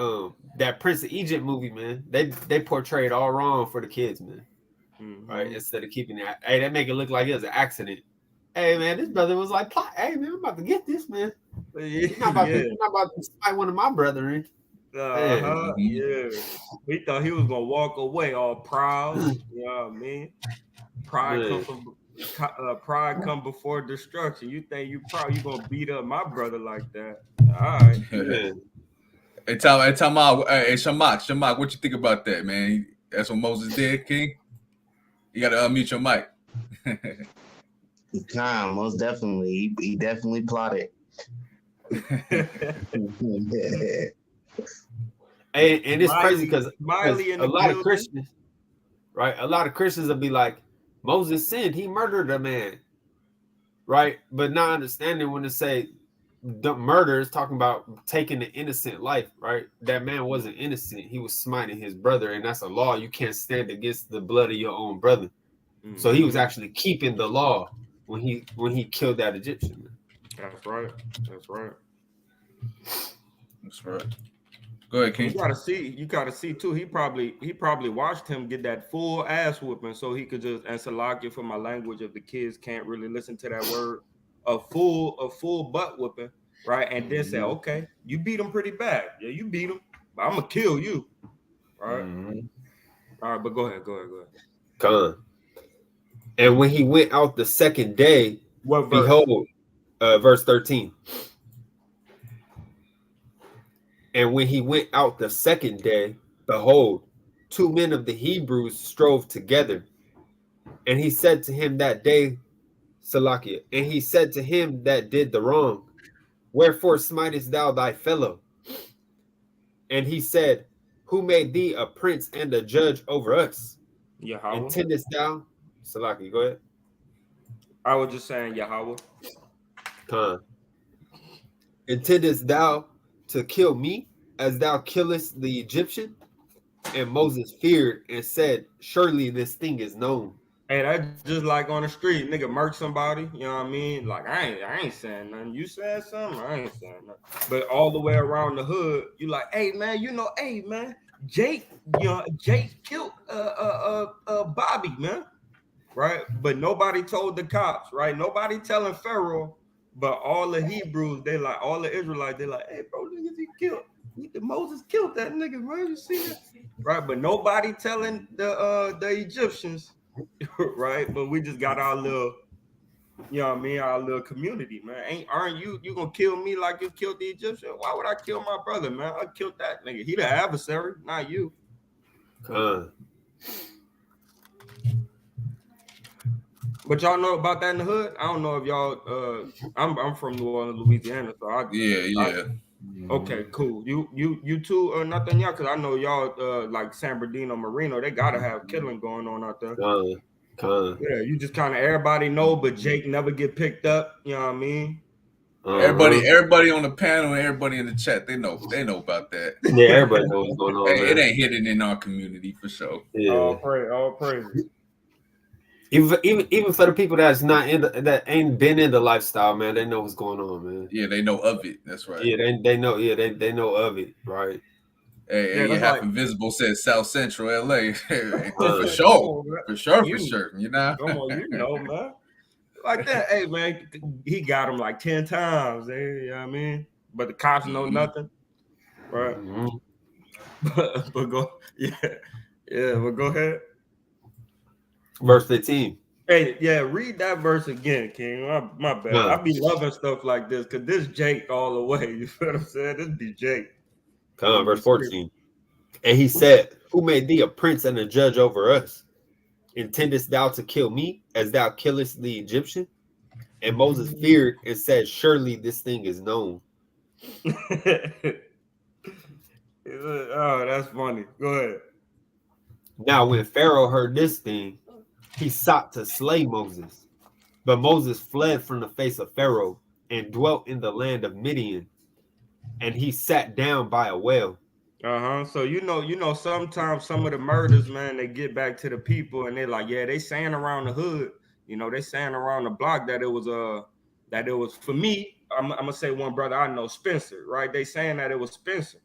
that Prince of Egypt movie, man, they portrayed all wrong for the kids, man. Mm-hmm. Right? Instead of keeping that, hey, they make it look like it was an accident. Hey man, this brother was like, hey man, I'm about to get this, man. You're not about to fight one of my brethren. Yeah. He thought he was gonna walk away all proud. You know what I mean? Pride come before destruction. You think you proud? You gonna beat up my brother like that? All right. Hey, Shamak, what you think about that, man? That's what Moses did, King. You gotta unmute your mic. Khan, most definitely. He definitely plotted. And it's crazy because a lot of Christians, right? A lot of Christians will be like, Moses sinned, he murdered a man, right? But not understanding when to say the murder is talking about taking an innocent life, right? That man wasn't innocent. He was smiting his brother, and that's a law. You can't stand against the blood of your own brother. Mm-hmm. So he was actually keeping the law when he killed that Egyptian man. That's right. Go ahead, King. You gotta see too. He probably watched him get that full ass whooping, so he could just, and Salakia for my language, if the kids can't really listen to that word, a full butt whooping, right? And then say, okay, you beat him pretty bad. Yeah, you beat him, but I'm gonna kill you, right? Mm-hmm. All right, but go ahead. Come on. And when he went out the second day, behold, verse 13. And when he went out the second day, behold, 2 men of the Hebrews strove together. And he said to him that day, Salakia, and he said to him that did the wrong, wherefore smitest thou thy fellow? And he said, who made thee a prince and a judge over us? Yahweh. Intendest thou, Salakia, go ahead. I was just saying Yahweh. Intendest thou to kill me as thou killest the Egyptian? And Moses feared and said, surely this thing is known. Hey, that's just like on the street, nigga murk somebody, you know what I mean? Like, I ain't saying nothing. You said something, I ain't saying nothing. But all the way around the hood, you like, hey man, Jake killed Bobby, man. Right? But nobody told the cops, right? Nobody telling Pharaoh, but all the Hebrews, all the Israelites, they like, hey bro, niggas, Moses killed that nigga, bro. You see that? Right? But nobody telling the Egyptians, right? But we just got our little, you know what I mean, our little community, man. Aren't you gonna kill me like you killed the Egyptian? Why would I kill my brother, man? I killed that nigga. He the adversary, not you. But y'all know about that in the hood? I don't know if y'all. I'm from New Orleans, Louisiana, so Yeah. okay, cool. You too, nothing, y'all, because I know y'all like San Bernardino, Marino. They gotta have killing going on out there. Yeah, you just kind of everybody know, but Jake never get picked up. You know what I mean? Everybody on the panel and everybody in the chat, they know about that. Yeah, everybody knows what's going on, Hey, it man. ain't hidden in our community for sure. Yeah. All praises. Even for the people that's not in that ain't been in the lifestyle, man, they know what's going on, man. Yeah, they know of it. That's right. Yeah, they know. Yeah, they know of it, right? Hey, that's Half like Invisible said South Central LA. For Come sure. on, man. For sure. You You know? come on, you know, man. Like that, hey man, he got him like 10 times. You know what I mean? But the cops know nothing, right? But go, yeah, but go ahead. Verse 15. Hey, yeah, read that verse again, King. My bad. Yeah. I be loving stuff like this because this Jake all the way. You feel what I'm saying? This be Jake. Come on, verse 14. And he said, who made thee a prince and a judge over us? Intendest thou to kill me as thou killest the Egyptian? And Moses feared and said, surely this thing is known. Oh, that's funny. Go ahead. Now, when Pharaoh heard this thing, he sought to slay Moses. But Moses fled from the face of Pharaoh and dwelt in the land of Midian. And he sat down by a well. So sometimes some of the murders, man, they get back to the people and they're like, yeah, they saying around the hood, they saying around the block that it was for me. I'm gonna say one brother I know, Spencer, right? They saying that it was Spencer,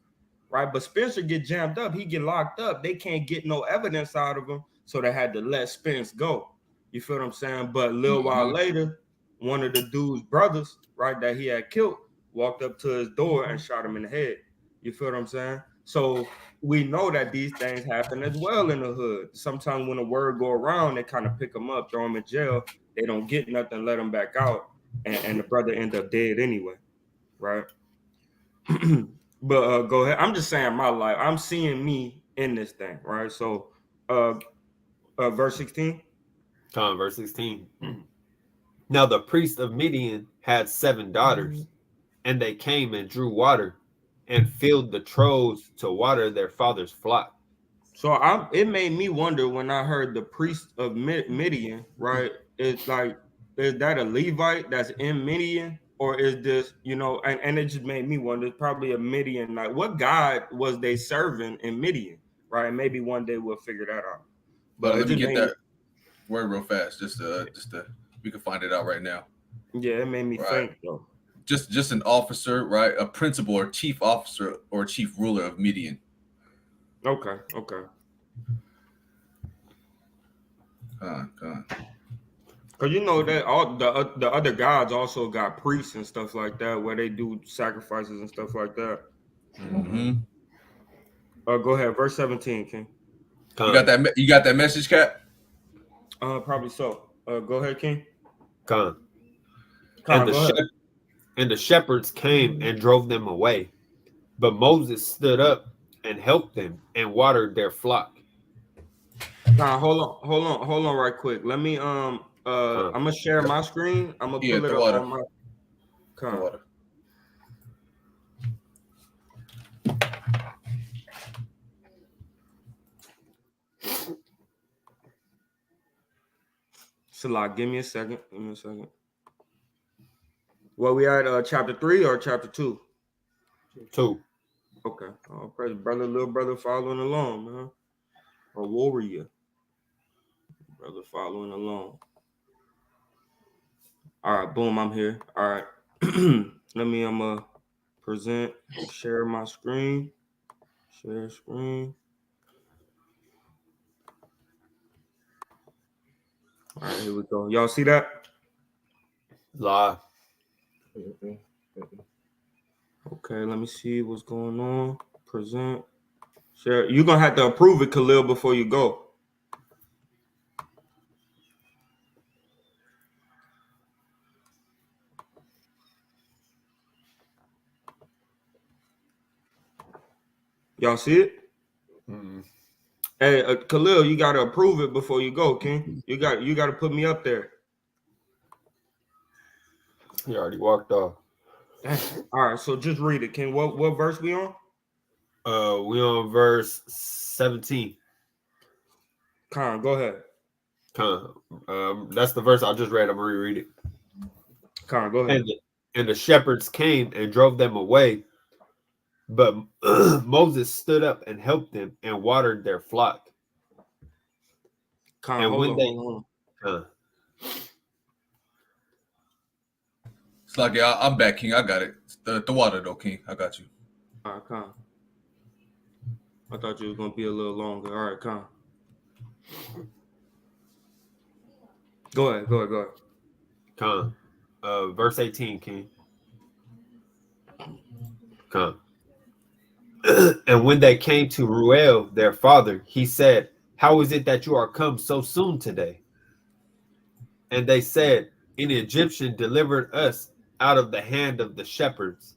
right? But Spencer get jammed up, he get locked up. They can't get no evidence out of him, so they had to let Spence go. You feel what I'm saying? But a little while later, one of the dude's brothers, right, that he had killed, walked up to his door and shot him in the head. You feel what I'm saying? So we know that these things happen as well in the hood. Sometimes when a word go around, they kind of pick them up, throw them in jail. They don't get nothing, let them back out, and the brother end up dead anyway, right? But go ahead. I'm just saying my life. I'm seeing me in this thing, right? So, verse 16. Verse 16. Now the priest of Midian had 7 daughters, and they came and drew water and filled the troughs to water their father's flock. So it made me wonder when I heard the priest of Midian, right? It's like, is that a Levite that's in Midian? Or is this, and it just made me wonder, it's probably a Midian. Like, what God was they serving in Midian, right? Maybe one day we'll figure that out. But let me get that word real fast. Just we can find it out right now. Yeah, it made me think though. Just an officer, right? A principal or chief officer or chief ruler of Midian. Okay. Come on. Because that all the other gods also got priests and stuff like that, where they do sacrifices and stuff like that. Go ahead, verse 17, King. You got that? You got that message, Cap? Probably so. Go ahead, King. Go ahead. And the shepherds came and drove them away. But Moses stood up and helped them and watered their flock. Nah, hold on right quick. Let me I'm gonna share my screen. I'm gonna pull it up on my water. Salah, give me a second. Well, we at chapter 3 or chapter 2? 2. Okay. Oh, praise brother, little brother following along, man. A warrior. Brother following along. All right, boom, I'm here. All right. Let me present, share my screen. Share screen. All right, here we go. Y'all see that? Live. Okay, let me see what's going on. Present. Share. You're gonna have to approve it, Khalil, before you go. Y'all see it? Hey, Khalil, you gotta approve it before you go, King. You got to put me up there. He already walked off. Dang. All right, so just read it, King. What verse we on? We on verse 17. Con, go ahead. That's the verse I just read. I'm gonna reread it. Con, go ahead. And the shepherds came and drove them away, but Moses stood up and helped them and watered their flock. Con, And hold when on, they hold on. It's like, yeah, I'm back, King. I got it. The water, though, King. I got you. All right, Con. I thought you was gonna be a little longer. All right, Con. Go ahead, go ahead, go ahead. Verse 18, King. Come. And when they came to Ruel, their father, he said, "How is it that you are come so soon today?" And they said, "An Egyptian delivered us out of the hand of the shepherds,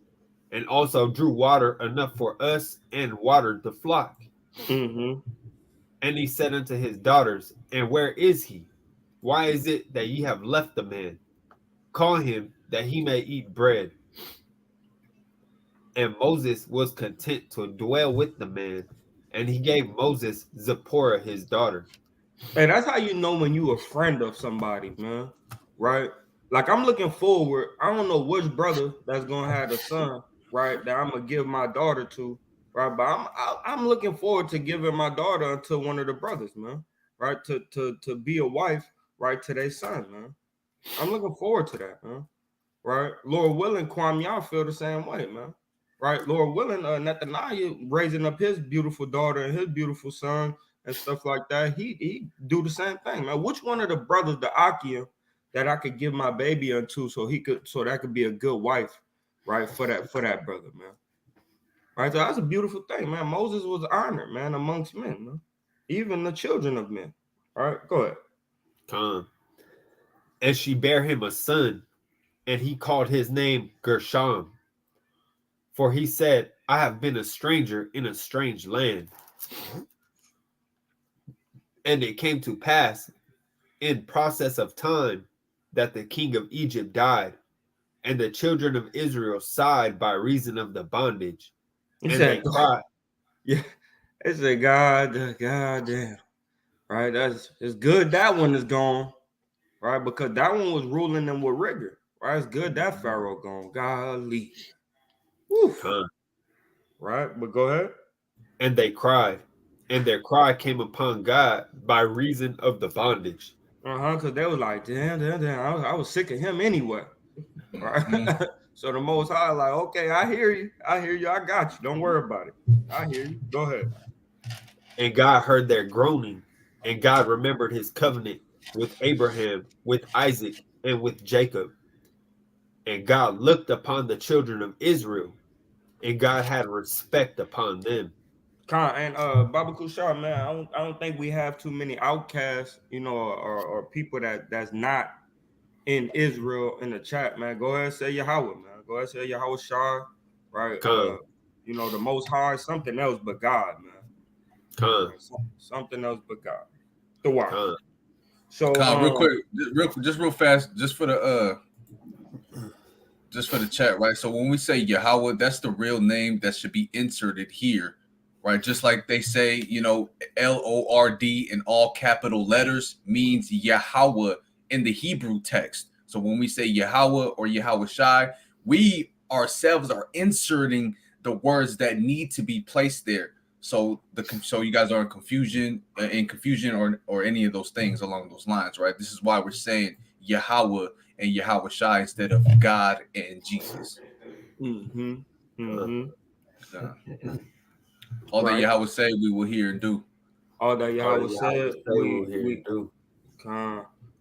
and also drew water enough for us and watered the flock." Mm-hmm. And he said unto his daughters, "And where is he? Why is it that ye have left the man? Call him that he may eat bread." And Moses was content to dwell with the man, and he gave Moses Zipporah his daughter. And that's how you know when you a friend of somebody, man. Right? Like I'm looking forward. I don't know which brother that's gonna have a son, right? That I'm gonna give my daughter to, right? But I'm looking forward to giving my daughter to one of the brothers, man. Right? To be a wife, right, to their son, man. I'm looking forward to that, man. Right? Lord willing, Kwame, y'all feel the same way, man. Right? Lord willing, Nathaniah raising up his beautiful daughter and his beautiful son and stuff like that. He do the same thing, man. Which one of the brothers, the Akia, that I could give my baby unto so that could be a good wife, right? For that brother, man. Right? So that's a beautiful thing, man. Moses was honored, man, amongst men, man. Even the children of men. All right, go ahead. Come. And she bare him a son, and he called his name Gershom. For he said, "I have been a stranger in a strange land." And it came to pass in process of time that the king of Egypt died, and the children of Israel sighed by reason of the bondage, He and they said, cried. yeah, they said, God damn. Right? It's good that one is gone, right? Because that one was ruling them with rigor, right? It's good that Pharaoh gone. Golly. Woof. Come. Right? But go ahead. And they cried, and their cry came upon God by reason of the bondage. Because they was like, damn. I was sick of him anyway. Right? Mm-hmm. So the most high, like, okay, I hear you. I got you. Don't worry about it. I hear you. Go ahead. And God heard their groaning, and God remembered his covenant with Abraham, with Isaac, and with Jacob. And God looked upon the children of Israel, and God had respect upon them. And Baba Kushar, man, I don't think we have too many outcasts, or people that's not in Israel in the chat, man. Go ahead and say Yahweh, man. Go ahead and say Yahweh Shah, right? Come, The Most High, something else but God, man. come, Right? Something else but God. The why. come. So, Real quick, just real fast, just for the chat, right? So when we say Yahweh, that's the real name that should be inserted here, right? Just like they say, Lord in all capital letters means Yahweh in the Hebrew text. So when we say Yahweh or Yahweh Shai, we ourselves are inserting the words that need to be placed there. So you guys aren't in confusion or any of those things along those lines, right? This is why we're saying Yahweh and Yahweh Shai instead of God and Jesus. Uh, all that right. Yahweh say, we will hear and do. All that All that Yahweh Yahweh said, say we'll hear and do.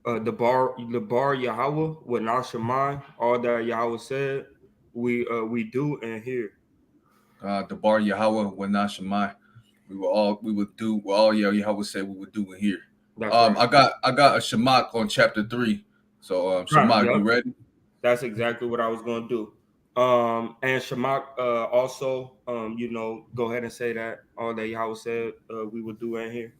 the bar Yahweh with Nashemai, all that Yahweh said, we do and hear. The bar Yahweh when not Shemai. We would do what all Yahweh said we would do and hear. That's right. I got a Shemach on chapter 3. So Shemach, Yep. you ready? That's exactly what I was going to do. And Shamak also, go ahead and say that all that Yahweh said we would do in here.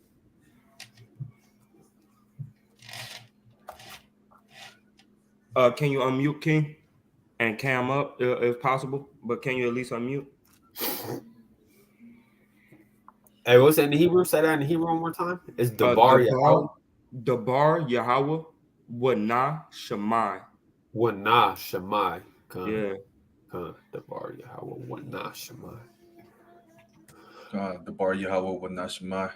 Can you unmute, King? and cam up if possible. But can you at least unmute? Hey, what's that in the Hebrew? Say that in the Hebrew one more time. It's Debar Yahweh. Debar Yahweh Wana Shemai. Wana Shemai. Yeah. Debar Yahweh Wana Shemai. Debar Yahweh Wana Shemai.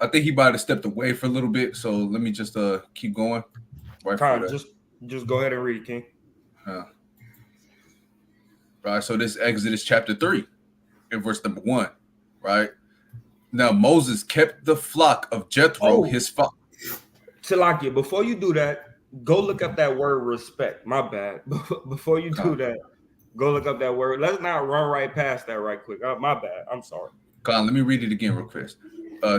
I think he might have stepped away for a little bit, so let me just keep going. Right, just go ahead and read, King. Right, so this Exodus chapter 3, in verse number 1. Right now, Moses kept the flock of Jethro, his father. Salakia, before you do that, go look up that word respect. My bad. Before you do that, go look up that word. Let's not run right past that right quick. My bad. I'm sorry. Let me read it again real quick.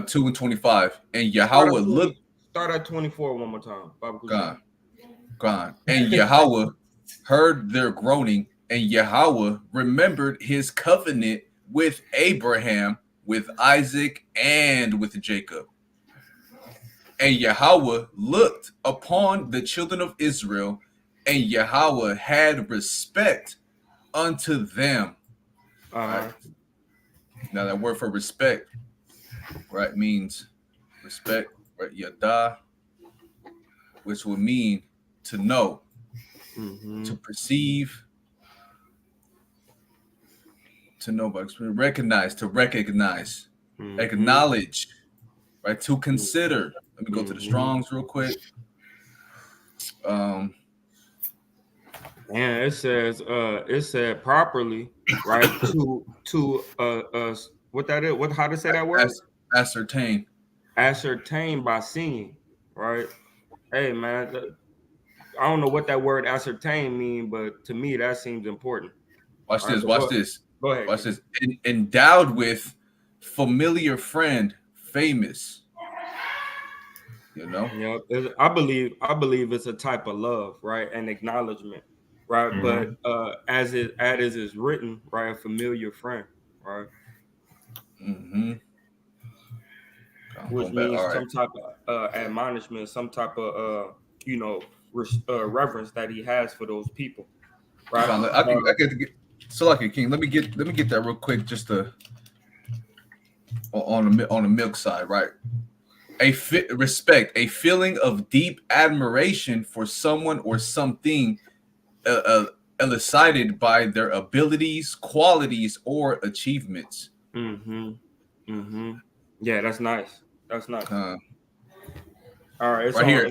2 and 25. And Yahweh looked. Start at 24 one more time. Gone. And Yahweh heard their groaning, and Yahweh remembered his covenant with Abraham, with Isaac, and with Jacob. And Yahweh looked upon the children of Israel, and Yahweh had respect unto them. Right? Now that word for respect, right, means respect, right? Yada, which would mean to know, to perceive, to know, but recognize, to recognize, acknowledge, right? To consider. Let me go to the Strongs real quick. And it said properly, right? to what that is? How to say that word? Ascertain by seeing, right? Hey man, I don't know what that word ascertain mean, but to me that seems important. Watch this. Go ahead. Watch this. Endowed with familiar friend, famous. You know. Yeah, I believe it's a type of love, right, and acknowledgement, right. But as is written, right, a familiar friend, right. Which means some type of admonishment, some type of reverence that he has for those people, right? I can get Salaki King. Let me get that real quick, just to on the milk side, right? Respect, a feeling of deep admiration for someone or something, elicited by their abilities, qualities, or achievements. Yeah, that's nice. That's nice. All right, right here,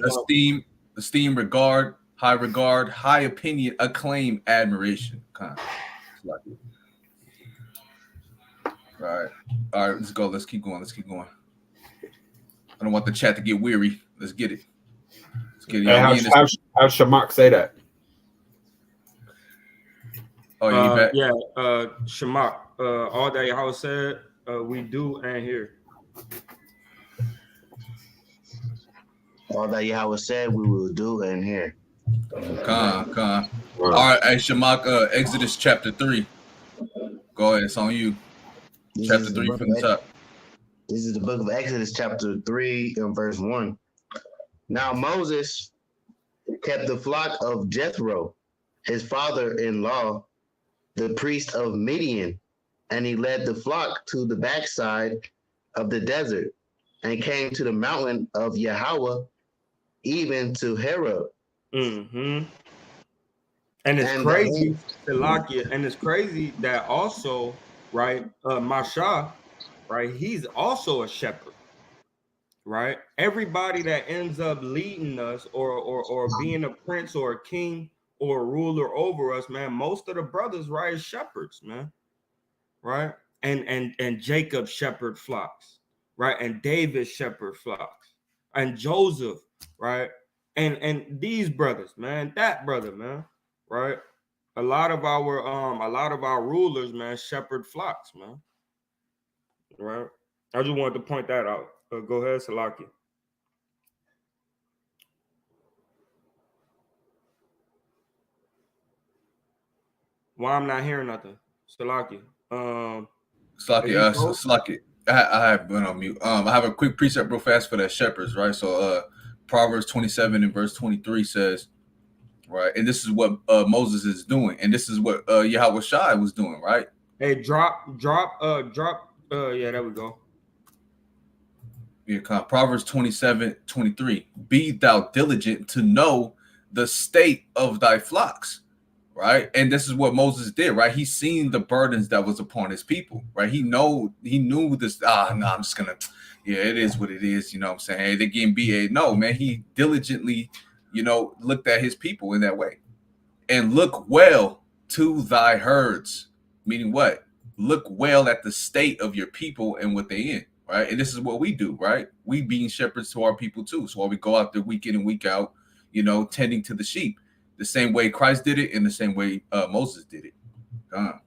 esteem, regard, high opinion, acclaim, admiration. All right, let's go. Let's keep going. I don't want the chat to get weary. Let's get it. Hey, how'd Shamak say that? Oh, yeah, you back? Yeah, Shamak. All that Yahweh said, we do and hear. All that Yahweh said, we will do and hear. All right, hey, Shamak, Exodus chapter 3. Go ahead, it's on you. Chapter 3 from the top. This is the book of Exodus, chapter 3, and verse 1. Now Moses kept the flock of Jethro, his father-in-law, the priest of Midian, and he led the flock to the backside of the desert and came to the mountain of Yahweh, even to Horeb. And it's crazy, and it's crazy that also, right, Masha, right, he's also a shepherd, right? Everybody that ends up leading us or being a prince or a king or a ruler over us, man, most of the brothers, right, is shepherds, man, right? And Jacob shepherd flocks, right? And David shepherd flocks, and Joseph, right? And these brothers, man, that brother, man, right? A lot of our rulers, man, shepherd flocks, man. Right? I just wanted to point that out. Go ahead, Salaki. Why I'm not hearing nothing, Salaki? Salaki. I have been on mute. I have a quick precept real fast for that shepherds, right? So Proverbs 27 and verse 23 says, right? And this is what Moses is doing, and this is what Yahweh Shai was doing, right? Hey, drop. Yeah, there we go. Yeah, Proverbs 27:23. Be thou diligent to know the state of thy flocks, right? And this is what Moses did, right? He seen the burdens that was upon his people, right? He knew this. No, I'm just gonna, yeah, it is what it is. You know what I'm saying? Hey, they getting BA. No, man, he diligently, looked at his people in that way. And look well to thy herds, meaning what? Look well at the state of your people and what they in, right? And this is what we do, right? We being shepherds to our people too. So while we go out there week in and week out, tending to the sheep, the same way Christ did it, and the same way Moses did it. All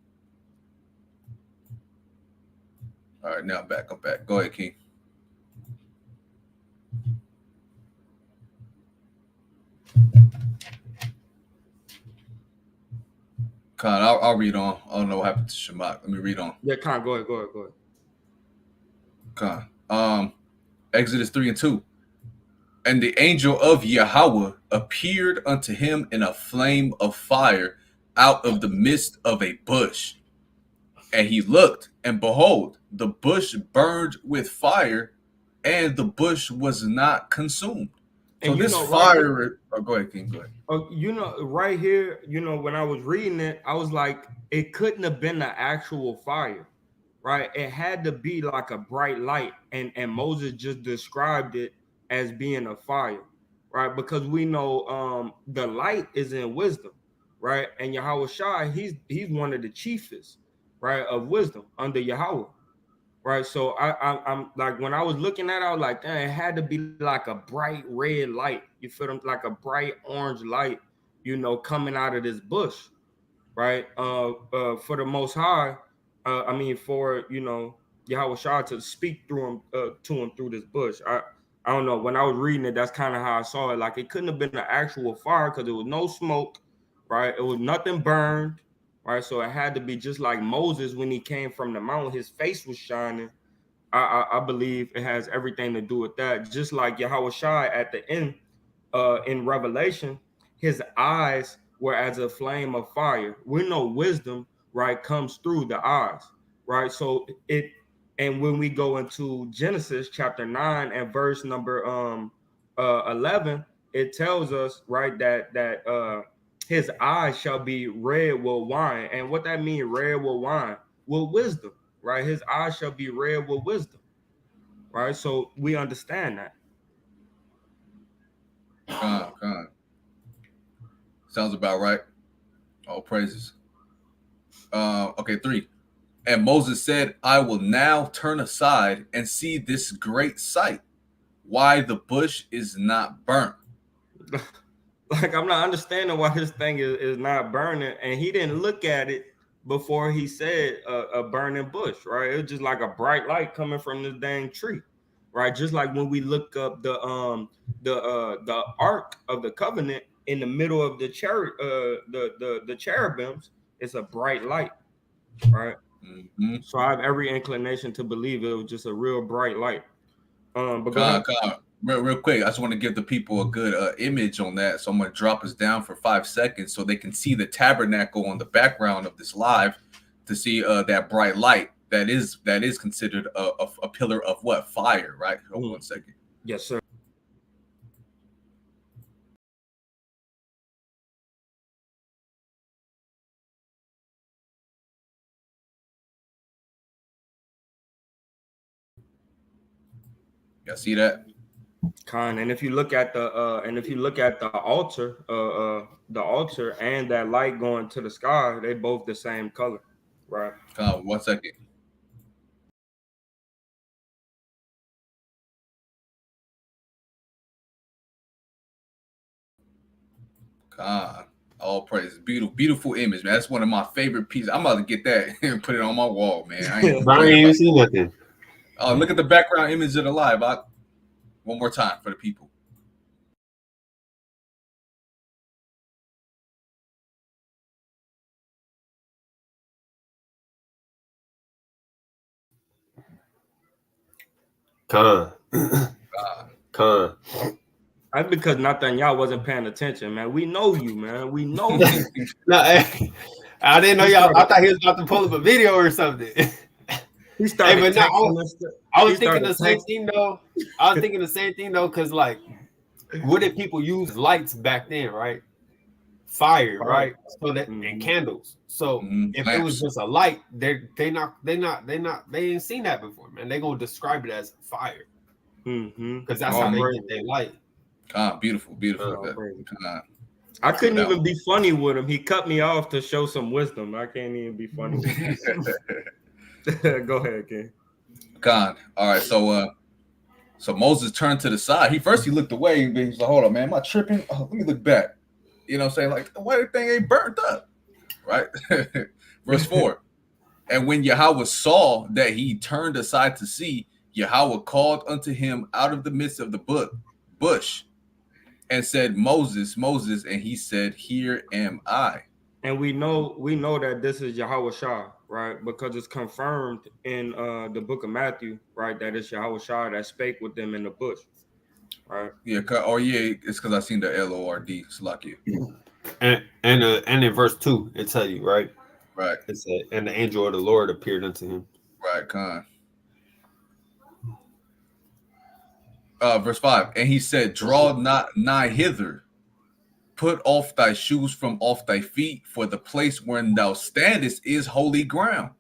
right, now I'm back. Go ahead, King. Con, I'll read on. I don't know what happened to Shemot. Let me read on. Yeah, Con, go ahead. Con. Exodus 3:2. And the angel of Yahweh appeared unto him in a flame of fire out of the midst of a bush. And he looked, and behold, the bush burned with fire, and the bush was not consumed. So And this right fire. here, Go ahead, King. Go ahead. right here, when I was reading it, I was like, it couldn't have been an actual fire, right? It had to be like a bright light, and Moses just described it as being a fire, right? Because we know the light is in wisdom, right? And Yahweh Shai, he's one of the chiefest, right, of wisdom under Yahweh, right? So I'm like, when I was looking at it, I was like, damn, it had to be like a bright red light. You feel them, like a bright orange light, coming out of this bush, right? For the Most High, I mean, for Yahweh Shah to speak through him, to him through this bush. I don't know. When I was reading it, that's kind of how I saw it. Like, it couldn't have been an actual fire because there was no smoke, right? It was nothing burned, right? So it had to be just like Moses when he came from the mountain. His face was shining. I believe it has everything to do with that. Just like Yahweh Shai at the end, in Revelation, his eyes were as a flame of fire. We know wisdom, right, comes through the eyes, right? So and when we go into Genesis chapter 9 and verse number 11, it tells us, right, that his eyes shall be red with wine. And what that means, red with wine, with wisdom, right? His eyes shall be red with wisdom, right? So we understand that. Con. Sounds about right. All praises. Okay, 3. And Moses said, I will now turn aside and see this great sight, why the bush is not burnt. Like, I'm not understanding why this thing is not burning, and he didn't look at it before he said a burning bush, right? It was just like a bright light coming from this dang tree, right? Just like when we look up the ark of the covenant in the middle of the cherubims, it's a bright light, right? Mm-hmm. So I have every inclination to believe it was just a real bright light. But go ahead. Real quick, I just want to give the people a good image on that. So I'm going to drop us down for 5 seconds so they can see the tabernacle on the background of this live, to see that bright light that is considered a pillar of what? Fire, right? Hold on 1 second. Yes, sir. Y'all see that? Con, and if you look at the altar and that light going to the sky, they both the same color, right? 1 second. All praise. Beautiful image, man. That's one of my favorite pieces. I'm about to get that and put it on my wall, man. I ain't I ain't even see nothing. Oh, look at the background image of the live. One more time for the people. Con. Con. That's because Nathaniel wasn't paying attention, man. We know you, man. We know you. No, I didn't know He y'all. I started, thought he was about to pull up a video or something. he Hey, started but no, texting us. I He was thinking started the same texting. thing though. I was thinking the same thing though, because like, what did people use lights back then, right? Fire, Right. right? So that and candles. So if it was Lamps. just a light, they ain't seen that before, man. They gonna describe it as fire because that's how All they praise. get their light. Beautiful. All praise. I Give couldn't it out. even be funny with him. He cut me off to show some wisdom. I can't even be funny with him. Go ahead, King. All right, so Moses turned to the side. He looked away and he's like, hold on, man, am I tripping? Oh, let me look back. You know what I'm saying? Like, why the thing ain't burnt up? Right? Verse 4. And when Yahweh saw that he turned aside to see, Yahweh called unto him out of the midst of the bush and said, Moses, Moses, and he said, here am I. And we know that this is Yahweh Shah, right? Because it's confirmed in the book of Matthew, right? That it's Yahweh Shah that spake with them in the bush, right? Yeah, it's because I seen the Lord. Slack you. And in verse 2, it tell you, right? Right. It said, and the angel of the Lord appeared unto him. Right, verse 5. And he said, draw not nigh hither. Put off thy shoes from off thy feet, for the place wherein thou standest is holy ground.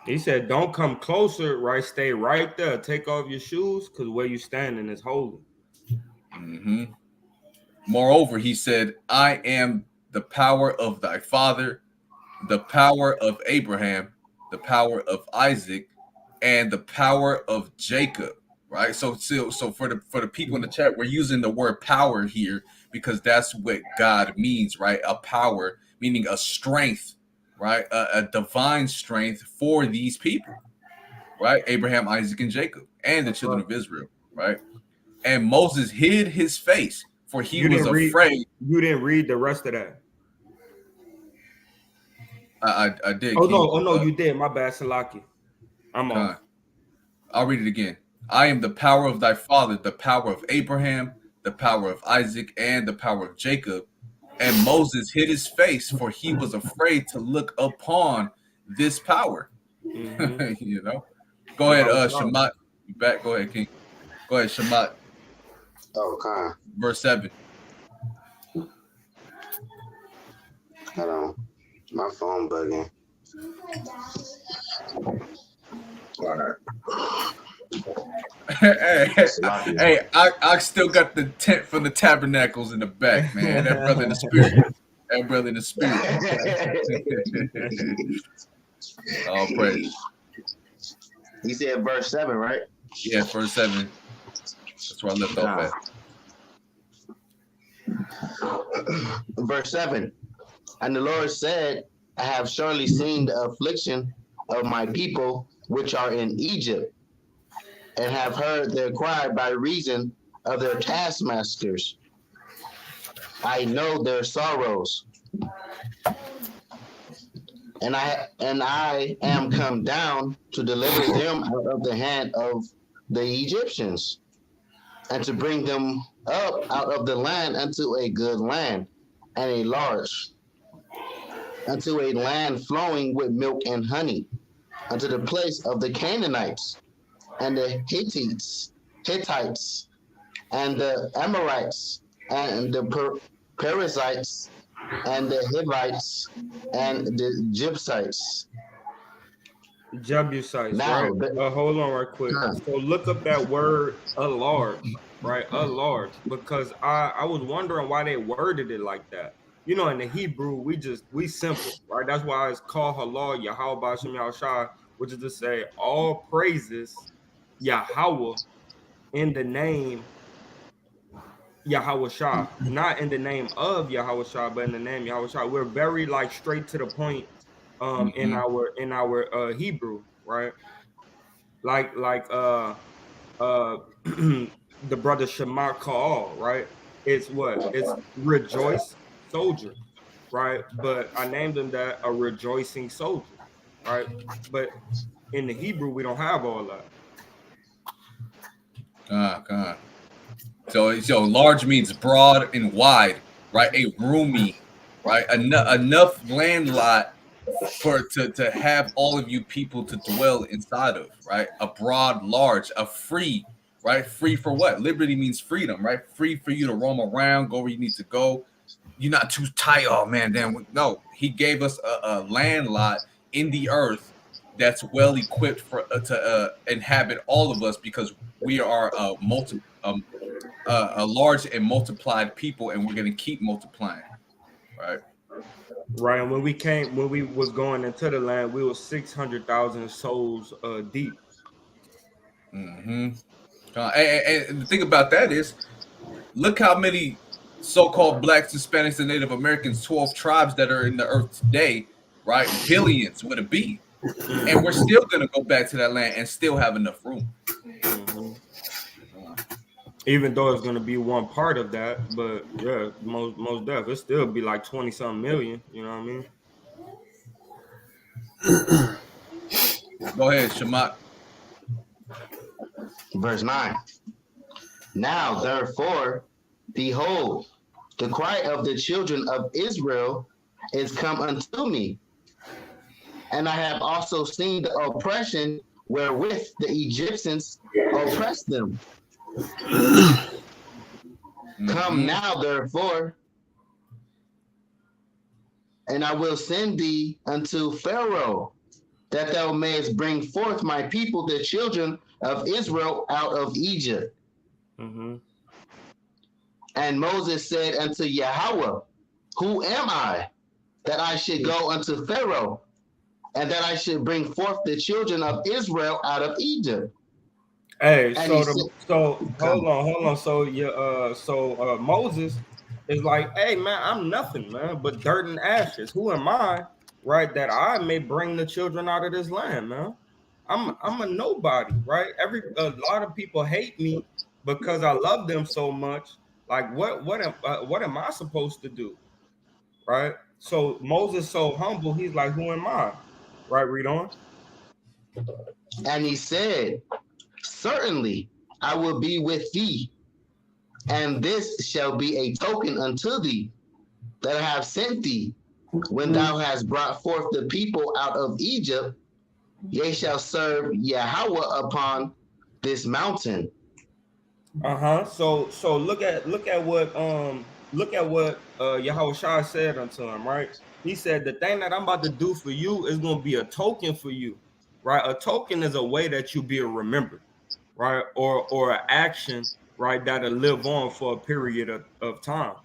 He said, don't come closer, right? Stay right there. Take off your shoes, because where you standing is holy. Moreover, he said, I am the power of thy father, the power of Abraham, the power of Isaac, and the power of Jacob. Right. So for the people in the chat, we're using the word power here because that's what God means, right? A power, meaning a strength, right? A divine strength for these people, right? Abraham, Isaac, and Jacob, and the children of Israel, right? And Moses hid his face, for he was afraid. You didn't read the rest of that. I did. Oh no, you did. My bad, Salaki. I'm off. I'll read it again. I am the power of thy father, the power of Abraham, the power of Isaac, and the power of Jacob. And Moses hid his face, for he was afraid to look upon this power. You know. Go ahead, Shamat. You back? Go ahead, King. Go ahead, Shamat. Okay. Verse 7. Hold on. My phone bugging. All right. hey, I still got the tent from the tabernacles in the back, man. That brother in the spirit. That brother in the spirit. All praise. You said verse 7, right? Yeah, verse 7. That's where I left off at. Verse 7. And the Lord said, I have surely seen the affliction of my people which are in Egypt, and have heard their cry by reason of their taskmasters. I know their sorrows. And I am come down to deliver them out of the hand of the Egyptians, and to bring them up out of the land unto a good land, and a large, unto a land flowing with milk and honey, unto the place of the Canaanites, and the Hittites, and the Amorites, and the Perizzites, and the Hivites, and the Jebusites. Jebusites, now, right? Hold on right quick. So look up that word a large, right? A large, because I was wondering why they worded it like that. You know, in the Hebrew, we simple, right? That's why it's called halal Yahweh B'Shem Yahushua, which is to say all praises Yahweh in the name Yahweh Shah, not in the name of Yahweh Shah, but in the name Yahweh Shah. We're very like straight to the point in our Hebrew, right? Like the brother Shema K.O.Y, right? It's what? It's rejoice soldier, right? But I named him that, a rejoicing soldier, right? But in the Hebrew, we don't have all that. God. So large means broad and wide, right? A roomy, right? Enough land lot to have all of you people to dwell inside of, right? A broad, large, a free, right? Free for what? Liberty means freedom, right? Free for you to roam around, go where you need to go. You're not too tight. Oh man, damn. No, he gave us a land lot in the earth that's well equipped for to inhabit all of us because we are a large and multiplied people, and we're going to keep multiplying, right? Right. And when we was going into the land, we were 600,000 souls deep. Mm-hmm. And the thing about that is, look how many so-called blacks, Hispanics, and Native Americans, 12 tribes that are in the earth today, right? Billions with a B. And we're still going to go back to that land and still have enough room. Mm-hmm. Even though it's going to be one part of that, but yeah, most definitely, it still be like 20 something million. You know what I mean? Go ahead, Shamak. Verse 9. Now, therefore, behold, the cry of the children of Israel is come unto me. And I have also seen the oppression wherewith the Egyptians oppressed them. Come now, therefore, and I will send thee unto Pharaoh, that thou mayest bring forth my people, the children of Israel, out of Egypt. Mm-hmm. And Moses said unto Yahweh, who am I, that I should go unto Pharaoh, and that I should bring forth the children of Israel out of Egypt? Hey, And hold on. So Moses is like, hey man, I'm nothing, man, but dirt and ashes. Who am I, right? That I may bring the children out of this land, man. I'm a nobody, right? A lot of people hate me because I love them so much. Like, what am I supposed to do, right? So Moses so humble, he's like, who am I, right? Read on. And he said, certainly I will be with thee, and this shall be a token unto thee that I have sent thee. When thou hast brought forth the people out of Egypt, ye shall serve Yahweh upon this mountain. So look at what Yahweh Shai said unto him, right? He said, the thing that I'm about to do for you is going to be a token for you, right? A token is a way that you be remembered, right? Or an action, right, that'll live on for a period of time,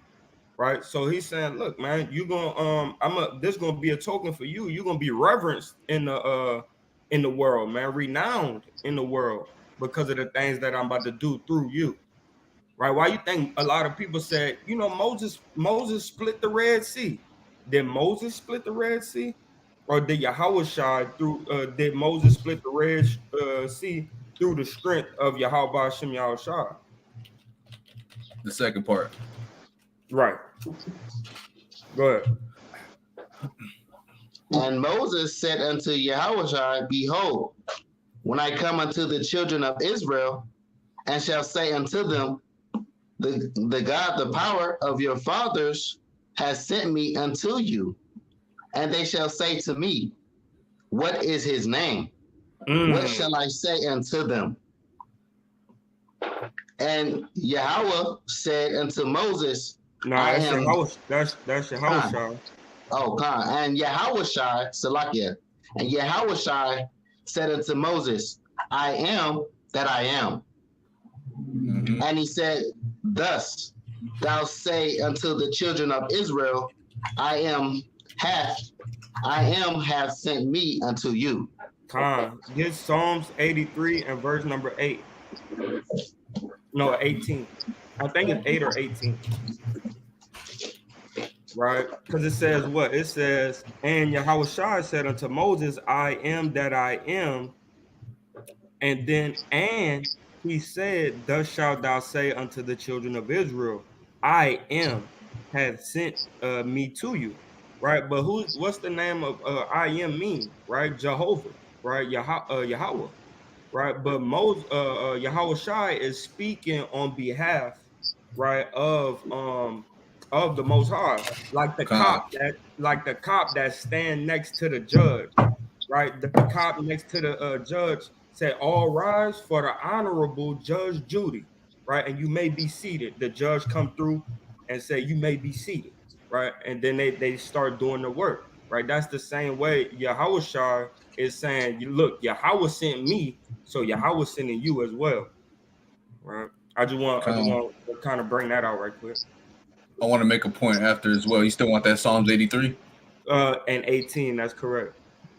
right? So he's saying, look, man, you gonna this gonna be a token for you. You're gonna be reverenced in the world, man, renowned in the world because of the things that I'm about to do through you. Right? Why you think a lot of people said, Moses split the Red Sea? Did Moses split the Red Sea? Or did Yahweh did Moses split the Red Sea through the strength of Yahweh Shem Shai? The second part. Right. Go ahead. And Moses said unto Yahweh, behold, when I come unto the children of Israel, and shall say unto them, the God, the power of your fathers, has sent me unto you. And they shall say to me, what is his name? What shall I say unto them? And Yahweh said unto Moses, That's Yahweh. Oh, God. And Yahweh Salakia. And Yahweh said unto Moses, I am that I am. Mm-hmm. And he said, thus thou say unto the children of Israel, I am hath sent me unto you. Get Psalms 83 and verse number 8. No, 18. I think it's 8 or 18. Right? Because it says what? It says, and Yahweh Shai said unto Moses, I am that I am. And then, and he said, thus shalt thou say unto the children of Israel, I am have sent me to you. Right? But what's the name of I am mean? Right? Jehovah. Right? Yahweh. Right? But Yahweh Shai is speaking on behalf right, of the Most High, like the Con, cop that stand next to the judge, right? The cop next to the judge said, "All rise for the honorable Judge Judy," right? And you may be seated. The judge come through and say, "You may be seated," right? And then they start doing the work, right? That's the same way Yahushua is saying, "You look, Yahweh sent me, so Yahweh sending you as well," right? I just con. want to kind of bring that out right quick. I want to make a point after as well. You still want that Psalms 83? And 18, that's correct.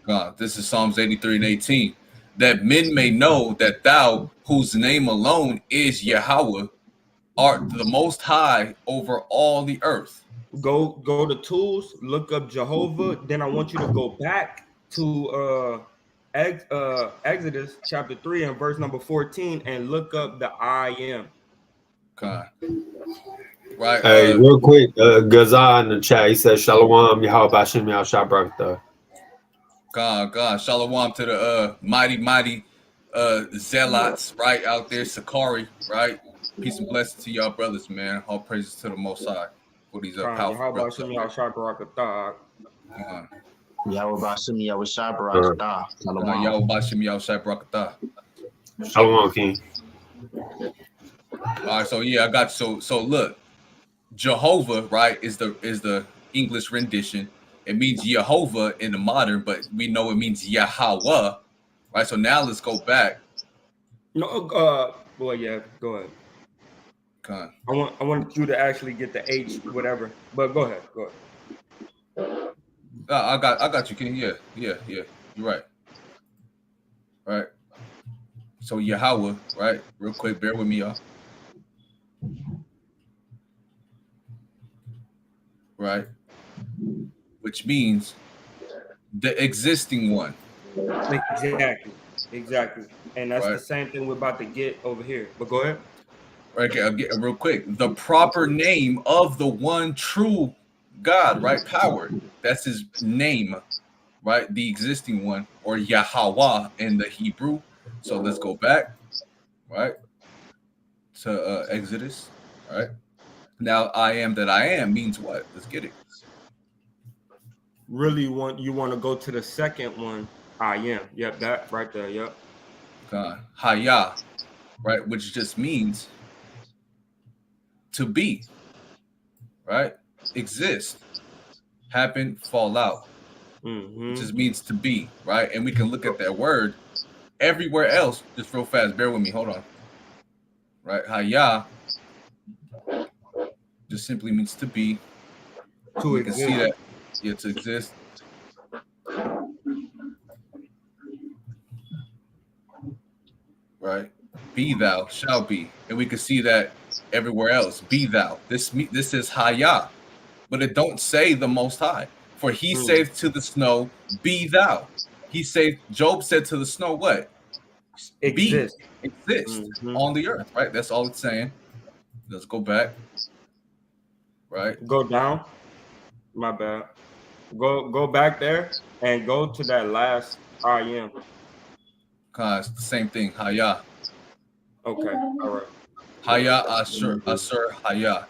God, this is Psalms 83 and 18. That men may know that thou, whose name alone is Yahweh, art the most high over all the earth. Go to tools, look up Jehovah. Then I want you to go back to Exodus chapter 3 and verse number 14 and look up the I am. God. Right. Hey, real quick, Gaza in the chat, he says, Shalawam, Yahweh Bashim Yahweh Shabrakta. God. Shalawam to the mighty zealots right out there, Sakari, right? Peace and blessings to y'all brothers, man. All praises to the Most High for these powerful brothers. Yahweh Bashim, Yahweh Shabrak, Yahweh Bashim Yahweh Shabrakatah. Shalom, King. All right, so yeah, I got you. So look, Jehovah, right, is the English rendition. It means Jehovah in the modern, but we know it means Yahweh, right? So now let's go back. No, boy, yeah, go ahead. Okay. I want you to actually get the H, whatever. But go ahead. I got you, King. Yeah. You're right. Right. So Yahweh, right? Real quick, bear with me, y'all. Right. Which means the existing one. Exactly. And that's right. The same thing we're about to get over here. But go ahead. Okay, I'll get real quick. The proper name of the one true God, right? Power. That's his name, right? The existing one, or Yahweh in the Hebrew. So let's go back, right? To Exodus, right? Now I am that I am means what? Let's get it. Really you want to go to the second one. I am. Yep, that right there. Yep. Haya, right? Which just means to be, right? Exist, happen, fall out. It just means to be, right? And we can look at that word everywhere else. Just real fast, bear with me. Hold on. Right? Haya just simply means to be. To exist. Can see that. Yeah, to exist. Right? Be thou, shall be. And we can see that everywhere else. Be thou. This is Haya. But it don't say the Most High. For he saith to the snow, be thou. Job said to the snow, what? Exist. Exist on the earth, right? That's all it's saying. Let's go back. Right? Go down. My bad. Go back there and go to that last I am. It's the same thing. Haya. Okay. All right. Haya Asur Haya.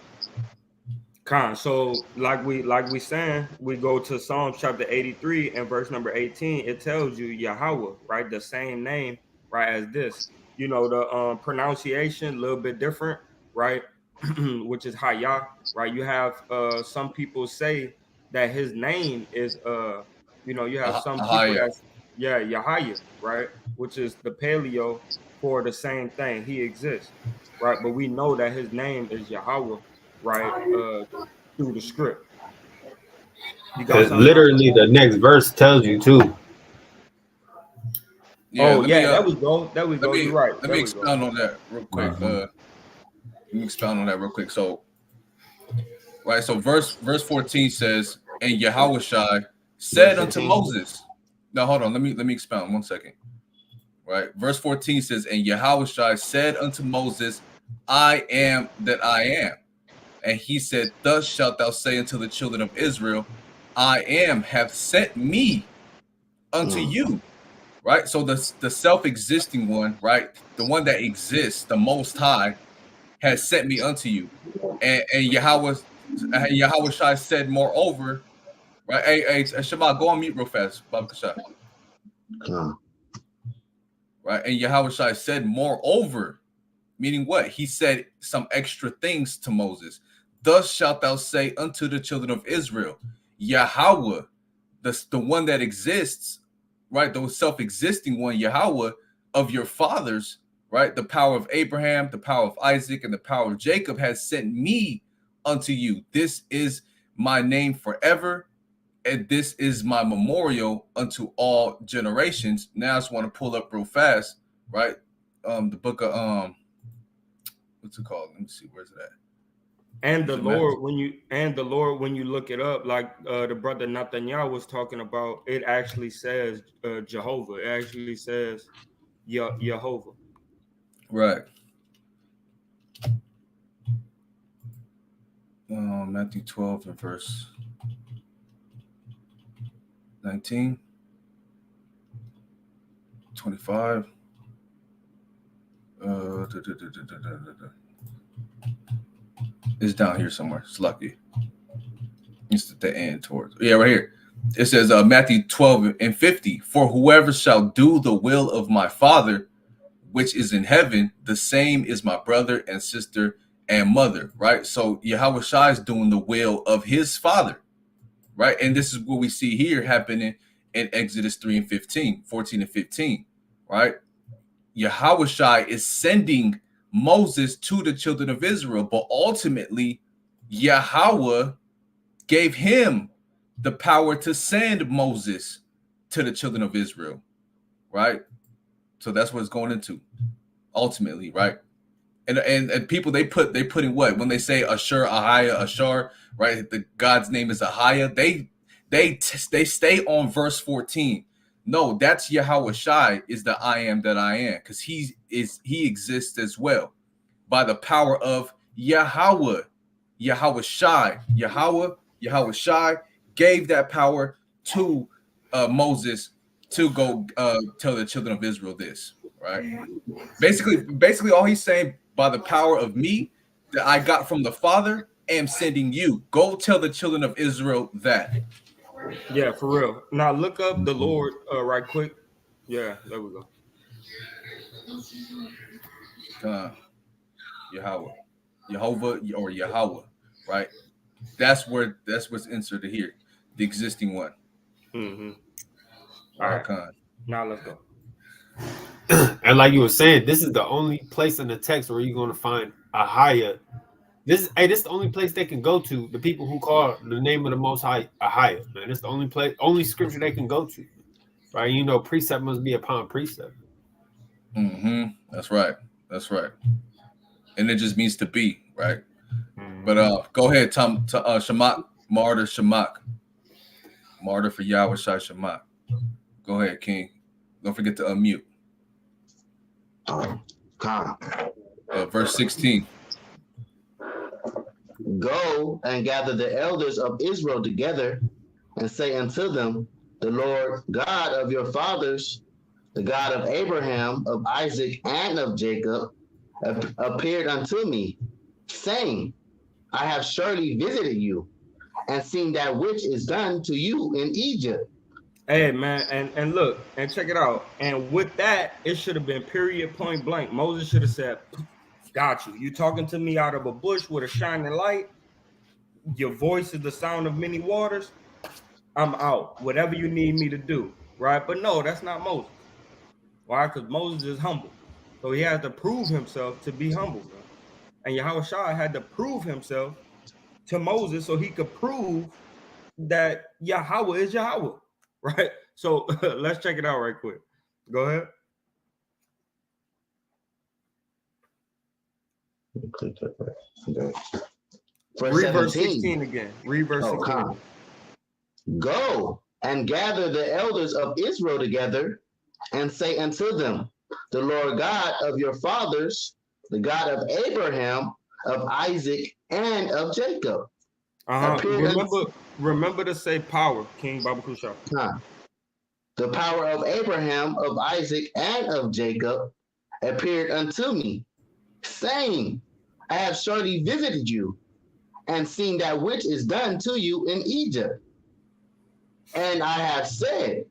So like we saying, we go to Psalms chapter 83 and verse number 18. It tells you Yahweh, right? The same name, right, as this. You know, the pronunciation a little bit different, right? Which is Haya, right? You have some people say that his name is you have some people that's Yahya, right? Which is the paleo for the same thing. He exists, right? But we know that his name is Yahweh, right? Through the script. You got literally the next verse tells you too. Yeah, there we go. You're right. Let me expound on that real quick. So, right. So verse 14 says, and Yahushua said unto Moses. Now hold on. Let me expound 1 second. Right. Verse 14 says, and Yahushua said unto Moses, I am that I am. And he said, thus shalt thou say unto the children of Israel, I am have sent me unto you. Right? So the self-existing one, right? The one that exists, the Most High, has sent me unto you. And Yahweh Shai said, moreover, right? Hey, Shema, go on mute real fast, Baba Kasha. Right? And Yahweh Shai said, moreover, meaning what? He said some extra things to Moses. Thus shalt thou say unto the children of Israel, Yahweh, the one that exists, right? The self-existing one, Yahweh, of your fathers, right? The power of Abraham, the power of Isaac, and the power of Jacob has sent me unto you. This is my name forever, and this is my memorial unto all generations. Now I just want to pull up real fast, right? The book of what's it called? Let me see, where's it at? And the Lord, when you look it up, like the brother Nathaniel was talking about, it actually says Jehovah. It actually says Jehovah. Right. Matthew 12 and verse 19, 25. It's down here somewhere. It's lucky. It's at the end towards. Yeah, right here. It says Matthew 12 and 50. For whoever shall do the will of my Father, which is in heaven, the same is my brother and sister and mother. Right. So Yahweh Shai is doing the will of his Father. Right. And this is what we see here happening in Exodus 3 and 15, 14 and 15. Right. Yahweh Shai is sending Moses to the children of Israel, but ultimately Yahweh gave him the power to send Moses to the children of Israel, right? So that's what it's going into ultimately, right? And people they put in what when they say Ashur, Ahiah, Ashur, right? The God's name is Ahiah. They stay on verse 14. No, that's Yahweh Shai is the I am that I am, because he exists as well by the power of Yahweh, Yahweh Shai, Yahweh Shai gave that power to Moses to go tell the children of Israel this, right? Basically, all he's saying, by the power of me that I got from the Father, am sending you. Go tell the children of Israel that. Yeah, for real. Now look up the Lord right quick. Yeah, there we go. Yahweh, Jehovah, or Yahweh, right? That's what's inserted here, the existing one. Mm-hmm. All right. Now let's go. And like you were saying, this is the only place in the text where you're going to find Ahiah. This is the only place they can go to. The people who call the name of the Most High Ahiah, man. It's the only scripture they can go to, right? You know, precept must be upon precept. Mm-hmm. That's right. And it just means to be, right? Mm-hmm. But go ahead, Tom. Shamak, martyr Shamak, martyr for Yahweh Shai Shamak. Go ahead, King. Don't forget to unmute. Verse 16. Go and gather the elders of Israel together and say unto them, the Lord God of your fathers, the God of Abraham, of Isaac, and of Jacob, appeared unto me, saying, I have surely visited you and seen that which is done to you in Egypt. Hey man, and look, and check it out. And with that, it should have been period, point blank. Moses should have said, got you. You talking to me out of a bush with a shining light. Your voice is the sound of many waters. I'm out. Whatever you need me to do, right? But no, that's not Moses. Why? Because Moses is humble. So he has to prove himself to be humble, bro. And Yahweh Shai had to prove himself to Moses so he could prove that Yahweh is Yahweh, right? So let's check it out right quick. Go ahead. Read verse 16 again. Read verse 16. Go and gather the elders of Israel together and say unto them, the Lord God of your fathers, the God of Abraham, of Isaac, and of Jacob. Remember to say power, King Baba Kusha. The power of Abraham, of Isaac, and of Jacob appeared unto me, saying, I have surely visited you and seen that which is done to you in Egypt. And I have said,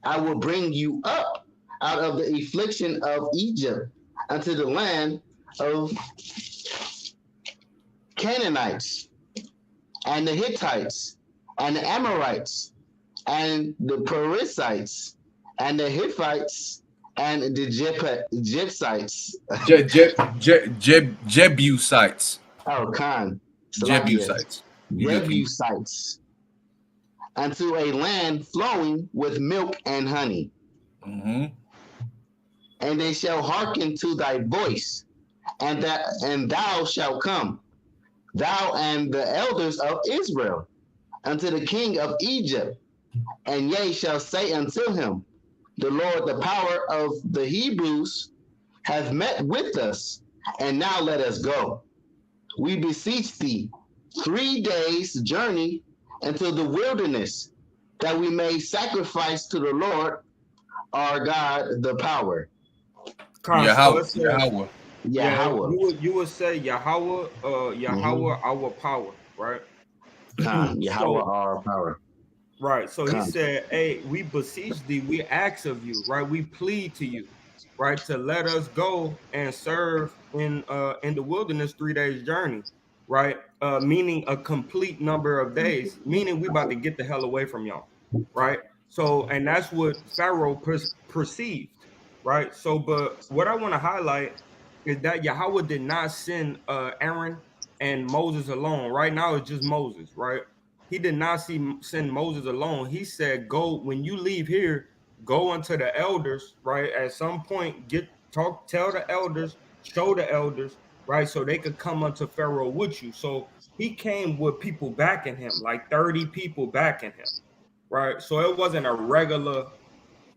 I will bring you up out of the affliction of Egypt unto the land of Canaanites and the Hittites and the Amorites and the Perizzites and the Hiphites and the Jebusites. Jebusites. Oh, Khan, Salakia, Jebusites. You good, King? Jebusites, unto a land flowing with milk and honey. Mm-hmm. And they shall hearken to thy voice, and thou shalt come, thou and the elders of Israel, unto the king of Egypt, and ye shall say unto him, the Lord, the power of the Hebrews, hath met with us, and now let us go. We beseech thee 3 days' journey into the wilderness, that we may sacrifice to the Lord our God the power. Yahweh. Yahweh. Yeah, Yahweh. you would say Yahweh, Yahweh, our power, right? Khan, Yahweh So our power. right, so he Khan. said, "Hey, we beseech thee, we ask of you, right? We plead to you, right, to let us go and serve in the wilderness 3 days journey, right? Meaning a complete number of days, meaning we about to get the hell away from y'all, right? So, and that's what Pharaoh perceived, right? So, but what I want to highlight is that Yahweh did not send Aaron and Moses alone. Right now, it's just Moses, right? He did not send Moses alone. He said, "Go when you leave here, go unto the elders, right? At some point, tell the elders, show the elders, right, so they could come unto Pharaoh with you." So he came with people backing him, like 30 people backing him, right? So it wasn't a regular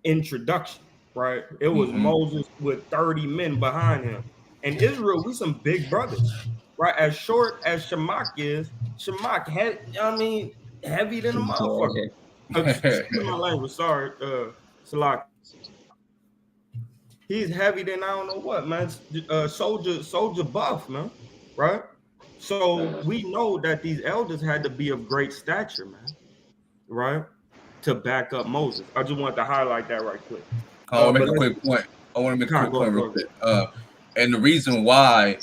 introduction, right? It was Mm-hmm. Moses with 30 men behind him. And Israel, we some big brothers, right? As short as Shamak is, Shamak had, I mean, heavy than a motherfucker. Excuse my language, sorry, Salak. He's heavy than I don't know what, man. Soldier buff, man, right? So we know that these elders had to be of great stature, man, right? To back up Moses. I just wanted to highlight that right quick. I want to But make a quick point. I want to make a quick point real go. quick. And the reason why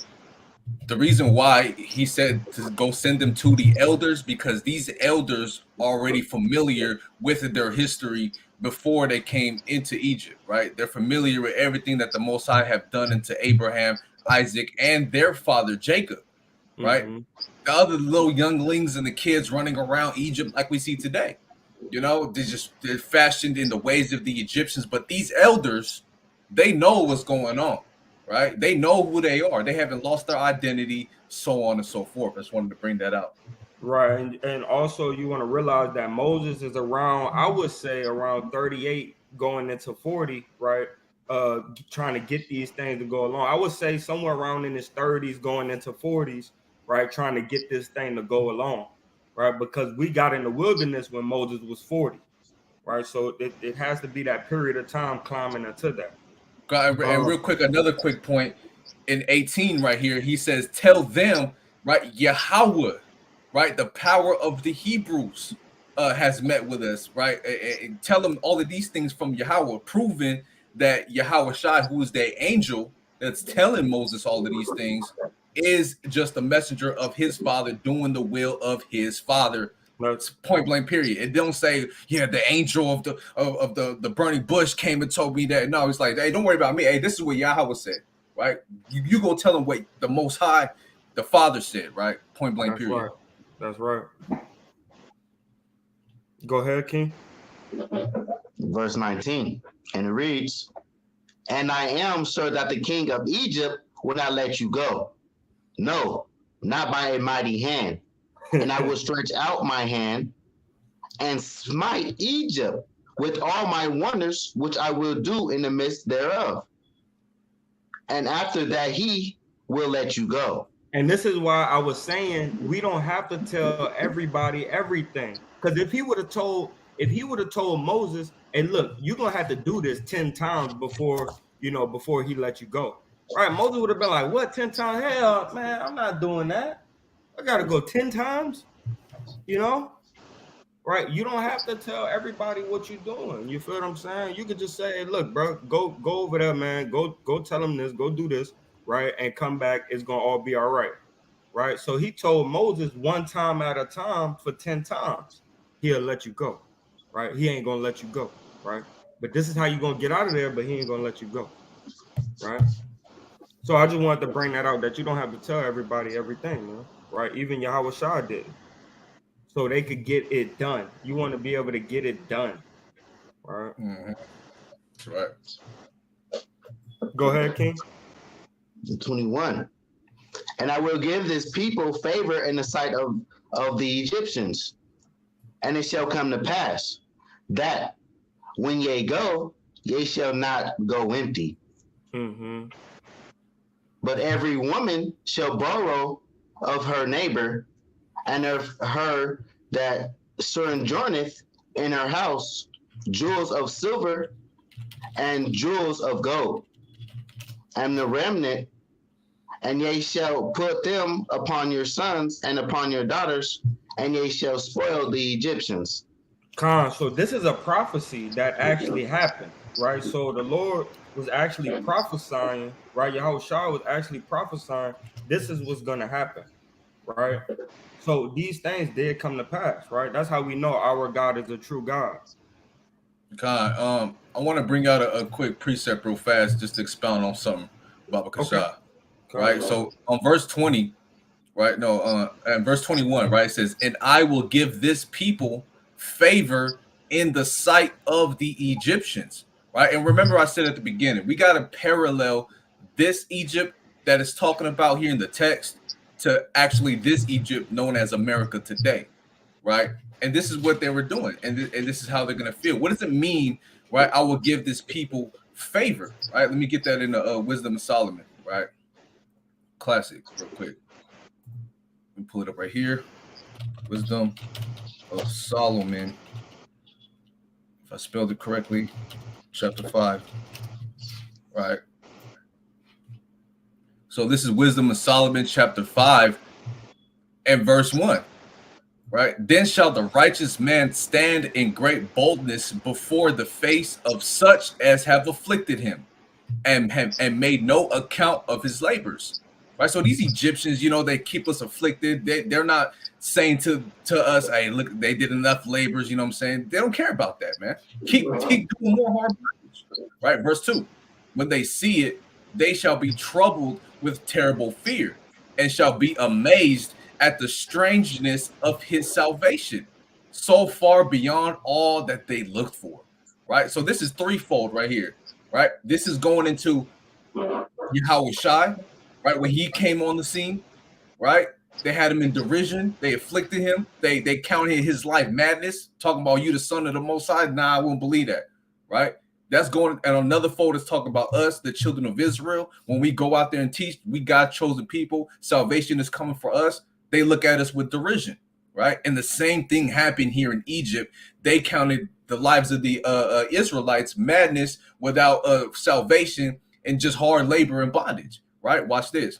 he said to go send them to the elders, because these elders are already familiar with their history before they came into Egypt, right? They're familiar with everything that the Most High have done into Abraham, Isaac, and their father Jacob, right? Mm-hmm. The other little younglings and the kids running around Egypt like we see today. You know, they're fashioned in the ways of the Egyptians, but these elders, they know what's going on, right? They know who they are. They haven't lost their identity, so on and so forth. I just wanted to bring that out. Right. And also you want to realize that Moses is around, I would say around 38 going into 40, right? Trying to get these things to go along. I would say somewhere around in his 30s going into 40s, right? Trying to get this thing to go along, right? Because we got in the wilderness when Moses was 40, right? So it has to be that period of time climbing into that. And real quick, another quick point in 18 right here, he says, tell them, right, Yahweh, right, the power of the Hebrews has met with us, right? And tell them all of these things from Yahweh, proving that Yahweh Shai, who is the angel that's telling Moses all of these things, is just a messenger of his father doing the will of his father. It's point blank period. It don't say, yeah, the angel of the burning bush came and told me that. No, it's like, hey, don't worry about me. Hey, this is what Yahweh said, right? You go tell them what the Most High, the Father said, right? Point blank period. Right. That's right. Go ahead, King. Verse 19, and it reads, and I am sure that the king of Egypt will not let you go. No, not by a mighty hand. And I will stretch out my hand and smite Egypt with all my wonders, which I will do in the midst thereof. And after that, he will let you go. And this is why I was saying we don't have to tell everybody everything. Because if he would have told Moses, hey, look, you're gonna have to do this 10 times before he let you go. Right? Moses would have been like, what, 10 times? Hell, man, I'm not doing that. I got to go 10 times, you know? Right? You don't have to tell everybody what you're doing. You feel what I'm saying? You could just say, hey, look, bro, go over there, man. Go tell them this, go do this, right? And come back. It's going to all be all right. Right? So he told Moses one time at a time for 10 times. He'll let you go. Right? He ain't going to let you go. Right? But this is how you're going to get out of there, but he ain't going to let you go. Right? So I just wanted to bring that out, that you don't have to tell everybody everything, man. Right? Even Yahweh Shah did. So they could get it done. You want to be able to get it done. Right? That's right. Go ahead, King. 21. And I will give this people favor in the sight of the Egyptians. And it shall come to pass that when ye go, ye shall not go empty. Mm-hmm. But every woman shall borrow of her neighbor, and of her that sojourneth in her house, jewels of silver and jewels of gold, and the remnant, and ye shall put them upon your sons and upon your daughters, and ye shall spoil the Egyptians. Khan, so this is a prophecy that actually happened, right? So the Lord was actually prophesying, right? Yahweh Shah was actually prophesying this is what's going to happen, right? So these things did come to pass, right? That's how we know our God is a true God. Khan, I want to bring out a quick precept real fast just to expound on something about Bakashah. Okay. Right? So on verse 20, right? No, and verse 21, right? It says, and I will give this people favor in the sight of the Egyptians. Right. And remember, I said at the beginning, we got to parallel this Egypt that is talking about here in the text to actually this Egypt known as America today. Right. And this is what they were doing. And this is how they're going to feel. What does it mean? Right. I will give this people favor. Right. Let me get that in the Wisdom of Solomon. Right. Classic real quick. Let me pull it up right here. Wisdom of Solomon. If I spelled it correctly, chapter 5. Right. So this is Wisdom of Solomon, chapter 5, and verse 1. Right. Then shall the righteous man stand in great boldness before the face of such as have afflicted him, and made no account of his labors. Right. So these Egyptians, they keep us afflicted. They're not saying to us, hey, look, they did enough labors. You know what I'm saying? They don't care about that, man. Keep doing more hard labors. Right. Verse 2. When they see it, they shall be troubled with terrible fear, and shall be amazed at the strangeness of his salvation, so far beyond all that they looked for. Right. So this is threefold right here. Right. This is going into Yahweh Shai, right? When he came on the scene, right? They had him in derision. They afflicted him. They counted his life madness, talking about you, the son of the Most High. Nah, I won't believe that, right? That's going, and another fold is talking about us, the children of Israel. When we go out there and teach, we God chosen people. Salvation is coming for us. They look at us with derision, right? And the same thing happened here in Egypt. They counted the lives of the Israelites madness without salvation and just hard labor and bondage, right? Watch this.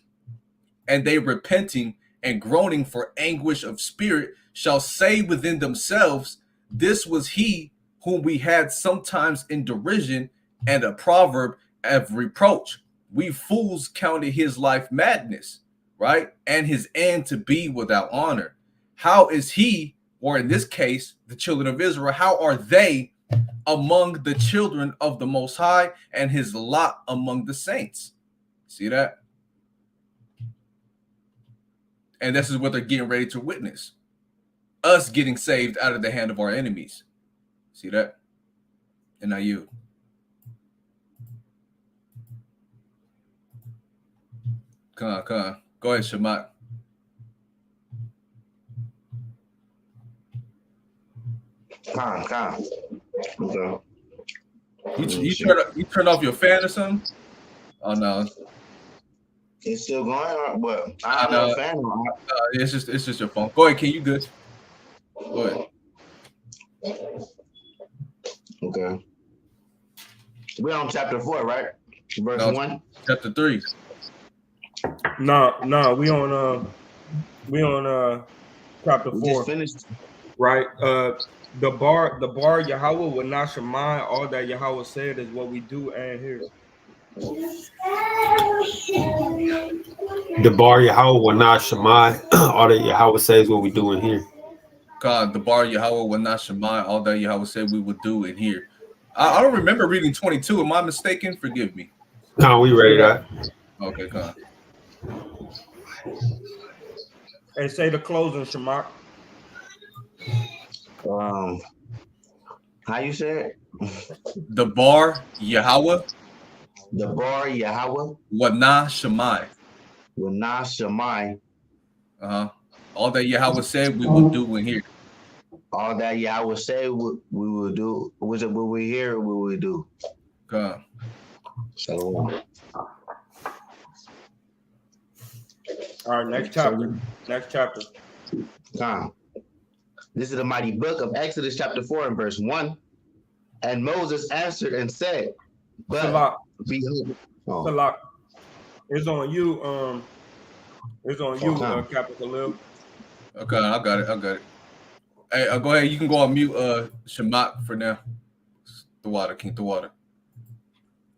And they repenting and groaning for anguish of spirit shall say within themselves, this was he whom we had sometimes in derision, and a proverb of reproach. We fools counted his life madness, right? And his end to be without honor. How is he, or in this case, the children of Israel, how are they among the children of the Most High, and his lot among the saints? See that? And this is what they're getting ready to witness. Us getting saved out of the hand of our enemies. See that? And now you. Come on. Go ahead, Shamat. Con. Okay. You turned off your fan or something? Oh no. It's still going on, but I don't know fan on. It's just your phone. Go ahead, King. You good? Go ahead. Okay. We're on chapter 4, right? Verse No, 1. chapter 3. No, we on chapter We just 4, finished. right? The bar Yahweh will not shemai. All that Yahweh said is what we do and hear. The bar Yahweh will not Shemai. All that Yahweh says what we doing here. God, the bar Yahweh will not shemai. All that Yahweh said we would do in here. I don't remember reading 22. Am I mistaken? Forgive me. No, we ready that. Okay, God. And say the closing Shema. How you say it? The bar Yahweh The bar Yahweh will not shemai. will not Shemai. All that Yahweh said we will do in here. All that Yahweh say we will do. Which what we hear, we will do. God. Shalom. All right, next chapter. Next chapter. This is the mighty book of Exodus, chapter 4, and verse 1. And Moses answered and said, but Salak. behold, Salak. It's on you. It's on you, Captain Khalil. Okay, I got it. Hey, go ahead. You can go on mute, Shemak for now. The water, King, the water.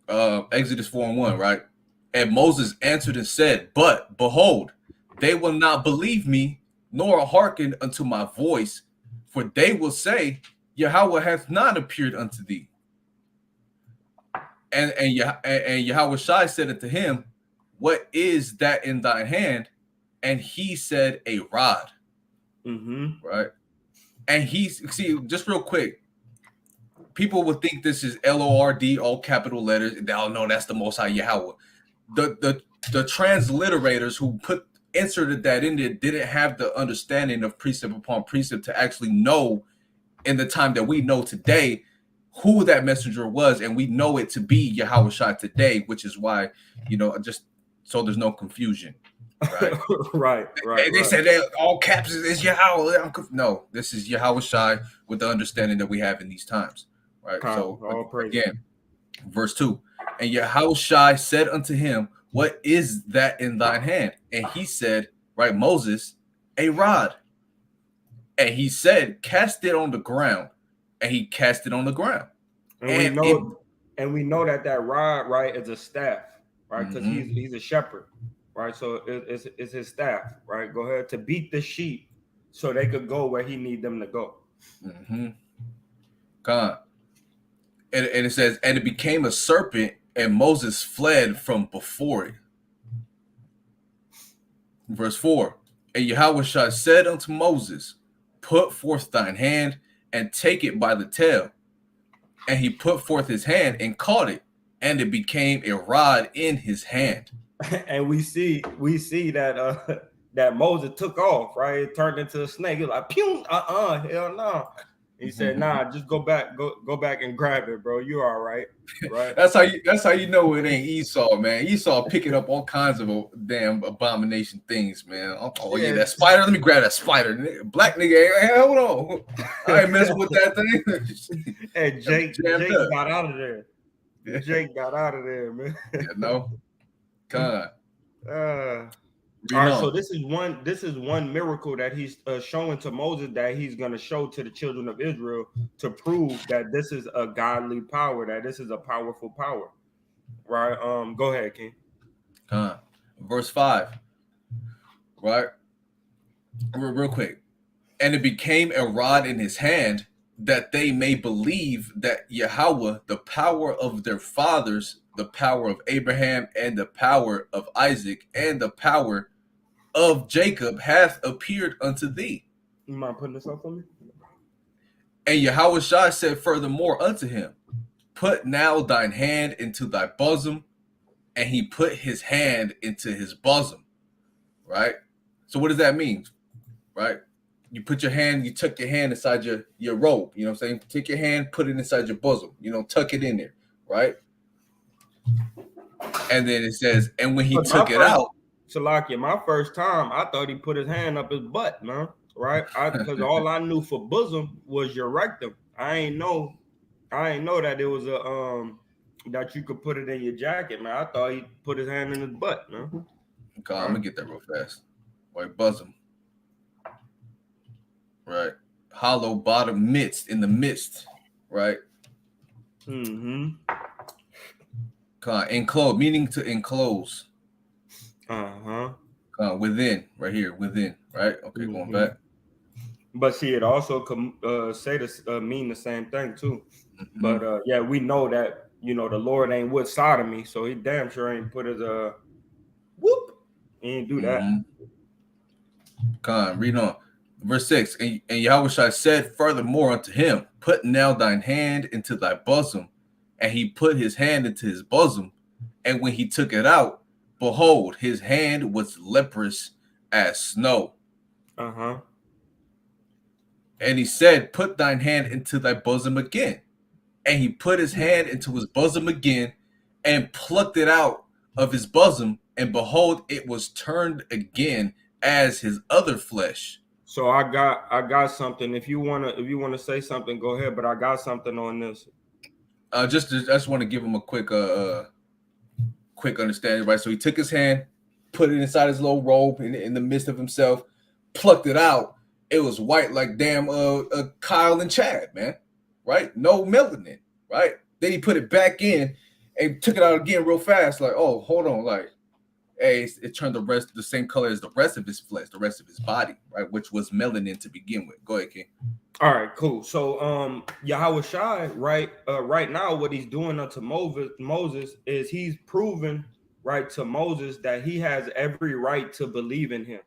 Exodus 4:1, right? And Moses answered and said, but behold, they will not believe me, nor hearken unto my voice, for they will say, Yahweh hath not appeared unto thee. And Yahweh Shai said unto him, what is that in thy hand? And he said, a rod. Right? And see, just real quick, people would think this is Lord, all capital letters. They'll know that's the Most High Yahweh. The transliterators who inserted that in there didn't have the understanding of precept upon precept to actually know in the time that we know today who that messenger was, and we know it to be Yahweh Shai today, which is why, just so there's no confusion. Right. right. They said that all caps is Yahweh. No, this is Yahweh Shai with the understanding that we have in these times. Right. So again, verse 2. And Yahweh Shai said unto him, what is that in thine hand? And he said, right, Moses, a rod. And he said, cast it on the ground. And he cast it on the ground. And we know that rod, right, is a staff, right? Because he's a shepherd, right? So it's his staff, right? Go ahead to beat the sheep so they could go where he need them to go. God. And it says, and it became a serpent, and Moses fled from before it. Verse 4. And Yahweh Shai said unto Moses, put forth thine hand and take it by the tail. And he put forth his hand and caught it, and it became a rod in his hand. And we see that that Moses took off, right? It turned into a snake. He's like, pew, hell no. He said, nah, just go back and grab it, bro. You all right. Right. That's how you know it ain't Esau, man. Esau picking up all kinds of damn abomination things, man. Oh yeah, that spider. Let me grab that spider. Black nigga, hey, hold on. I ain't messing with that thing. And Jake got out of there. Jake got out of there, man. God. All right, so this is one miracle that he's showing to Moses that he's going to show to the children of Israel to prove that this is a godly power, that this is a powerful power, right? Go ahead, King. Verse 5, right? Real quick. And it became a rod in his hand that they may believe that Yahweh, the power of their fathers, the power of Abraham and the power of Isaac and the power of Jacob hath appeared unto thee. You mind putting this up for me? And Yahweh Shai said furthermore unto him, put now thine hand into thy bosom. And he put his hand into his bosom. Right? So what does that mean? Right? You put your hand, you tuck your hand inside your robe. You know what I'm saying? Take your hand, put it inside your bosom. Tuck it in there. Right? And then it says, and when he took it out. Shalakia, my first time, I thought he put his hand up his butt, man. Right? Because all I knew for bosom was your rectum. I ain't know that it was that you could put it in your jacket, man. I thought he put his hand in his butt, man. Okay, I'm gonna get that real fast. Right, bosom. Right, hollow bottom midst in the midst. Right, Mm-hmm. enclose meaning to enclose. Uh-huh. Within, right here, within. Right. Okay, going Mm-hmm. back. But see, it also can say this mean the same thing too. Mm-hmm. But yeah, we know that the Lord ain't with sodomy, so he damn sure ain't put his whoop. He ain't do that. Mm-hmm. Read on. Verse 6. And Yahushua said furthermore unto him, put now thine hand into thy bosom. And he put his hand into his bosom. And when he took it out, behold, his hand was leprous as snow. Uh-huh. And he said, put thine hand into thy bosom again. And he put his hand into his bosom again and plucked it out of his bosom. And behold, it was turned again as his other flesh. So I got something. If you wanna say something, go ahead. But I got something on this. I just want to give him a quick understanding, right? So he took his hand, put it inside his little robe in the midst of himself, plucked it out. It was white like damn Kyle and Chad, man, right? No melanin, right? Then he put it back in and took it out again real fast. Like, oh, hold on, like, hey, it turned the same color as the rest of his flesh, the rest of his body, right? Which was melanin to begin with. Go ahead, King. All right, cool. So Yahweh Shai, right now, what he's doing unto Moses is he's proven right to Moses that he has every right to believe in him.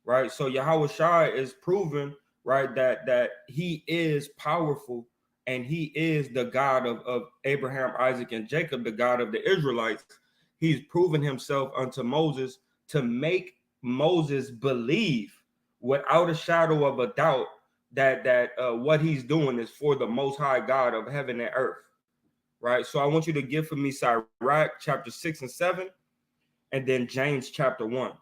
Right. So Yahweh Shai is proven right that he is powerful and he is the God of Abraham, Isaac, and Jacob, the God of the Israelites. He's proven himself unto Moses to make Moses believe without a shadow of a doubt that what he's doing is for the most high God of heaven and earth. Right. So I want you to give for me Sirach chapter 6 and 7, and then James chapter 1.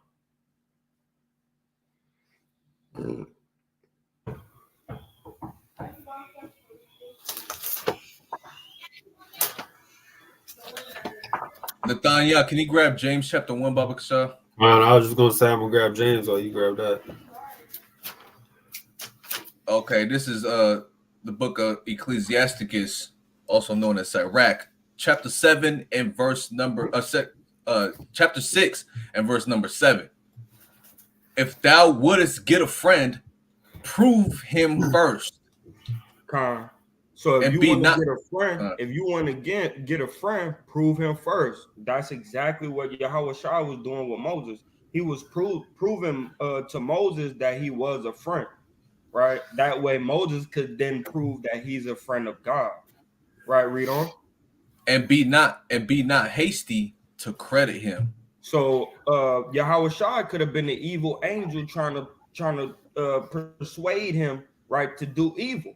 Nathaniel, can you grab James chapter 1, Baba Kasha? Man, I was just gonna say I'm gonna grab James while you grab that. Okay, this is the book of Ecclesiasticus, also known as Sirach, chapter 7 and verse number chapter 6 and verse number 7. If thou wouldest get a friend, prove him first, Con. So if and you be want to not get a friend, if you want to get a friend, prove him first. That's exactly what Yahweh Shah was doing with Moses. He was proving to Moses that he was a friend, right? That way Moses could then prove that he's a friend of God. Right, read on. and be not hasty to credit him. So Yahweh Shah could have been the evil angel trying to persuade him, right, to do evil,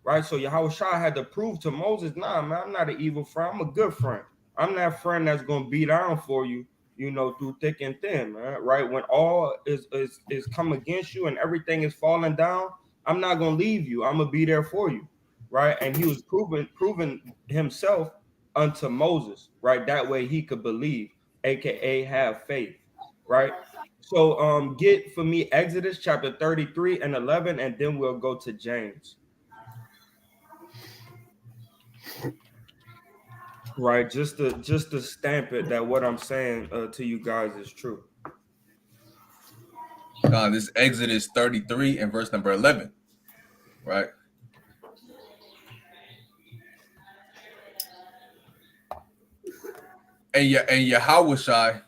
right? So Yahweh Shah had to prove to Moses, nah, man, I'm not an evil friend. I'm a good friend. I'm that friend that's gonna be down for you, through thick and thin, man. Right? When all is come against you and everything is falling down, I'm not gonna leave you. I'm gonna be there for you, right? And he was proving himself unto Moses, right? That way he could believe, aka have faith, right? So get for me Exodus chapter 33 and 11, and then we'll go to James. Right, just to stamp it that what I'm saying to you guys is true. This is Exodus 33 and verse number 11, right? And Yahweh Shai.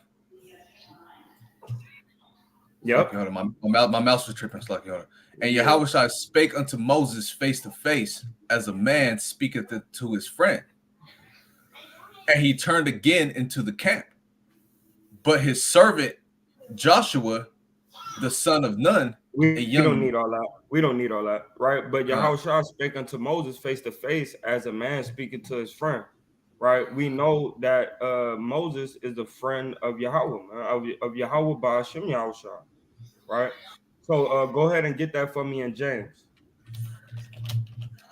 Yep. Okay, hold on. My mouse was tripping. Slucky, hold on. And Yeah. Yahweh Shai spake unto Moses face to face, as a man speaketh to his friend. And he turned again into the camp. But his servant Joshua, the son of Nun, a We don't young need all that. We don't need all that, right? But uh, Yahweh Shah spake unto Moses face to face as a man speaking to his friend, right? We know that Moses is the friend of Yahweh, man, of Yahweh by Hashem Yahweh Shah, right? So go ahead and get that for me in James.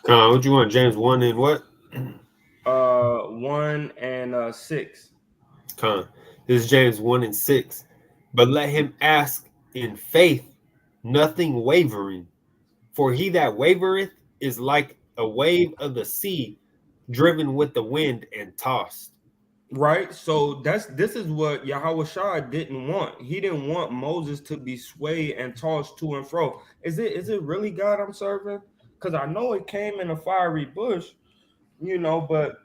What you want? James 1 and what? 1 and 6. Con. This is James 1 and 6. But let him ask in faith, nothing wavering. For he that wavereth is like a wave of the sea, driven with the wind and tossed. Right. So this is what Yahweh Shah didn't want. He didn't want Moses to be swayed and tossed to and fro. Is it really God I'm serving? Because I know it came in a fiery bush, but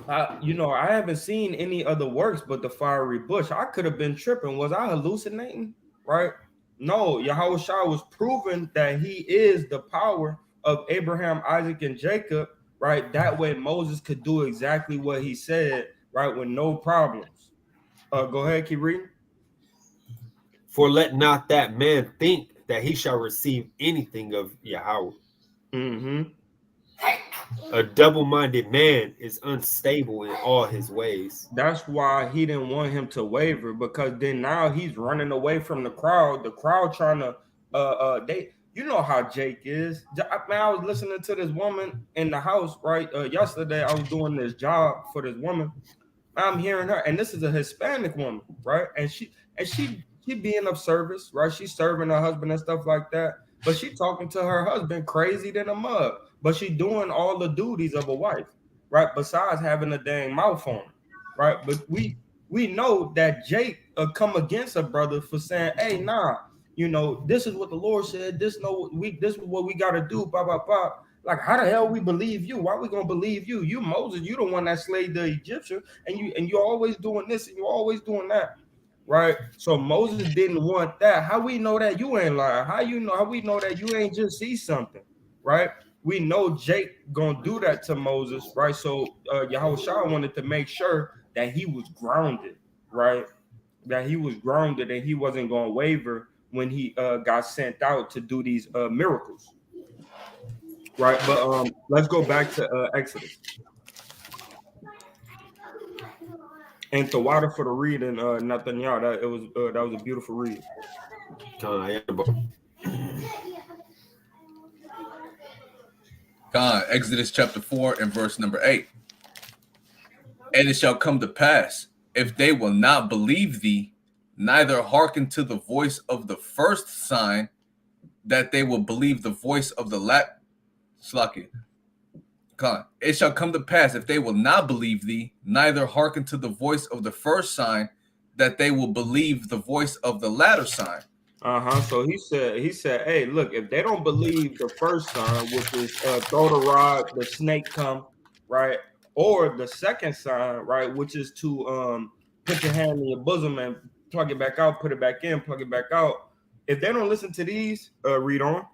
I haven't seen any other works but the fiery bush. I could have been tripping. Was I hallucinating? Right? No, Yahweh Shah was proving that he is the power of Abraham, Isaac, and Jacob. Right? That way Moses could do exactly what he said, right, with no problems. Go ahead, keep reading. For let not that man think that he shall receive anything of Yahweh. Mm-hmm. A double-minded man is unstable in all his ways. That's why he didn't want him to waver, because then now he's running away from the crowd. The crowd trying to they how Jake is. Man, I was listening to this woman in the house, right? Yesterday I was doing this job for this woman. I'm hearing her, and this is a Hispanic woman, right? And she being of service, right? She's serving her husband and stuff like that. But she talking to her husband crazy than a mug. But she doing all the duties of a wife, right? Besides having a dang mouth on her, right? But we know that Jake come against a brother for saying, "Hey, nah, this is what the Lord said. This is what we got to do." Blah blah blah. Like, how the hell we believe you? Why we gonna believe you? You Moses, you the one that slayed the Egyptian, and you're always doing this and you're always doing that, right? So Moses didn't want that. How we know that you ain't lying? How we know that you ain't just see something, right? We know Jake gonna do that to Moses, right? So Yahweh Shah wanted to make sure that he was grounded, right? That he was grounded and he wasn't gonna waver when he got sent out to do these miracles. Right, but let's go back to Exodus and the water for the read and Nathaniel. That was a beautiful read. God, Exodus chapter 4 and verse number 8. And it shall come to pass, if they will not believe thee, neither hearken to the voice of the first sign, that they will believe the voice of the It shall come to pass, if they will not believe thee, neither hearken to the voice of the first sign, that they will believe the voice of the latter sign. So he said, hey, look, if they don't believe the first sign, which is throw the rod, the snake come, right? Or the second sign, right, which is to put your hand in your bosom and plug it back out, put it back in, plug it back out. If they don't listen to these, read on.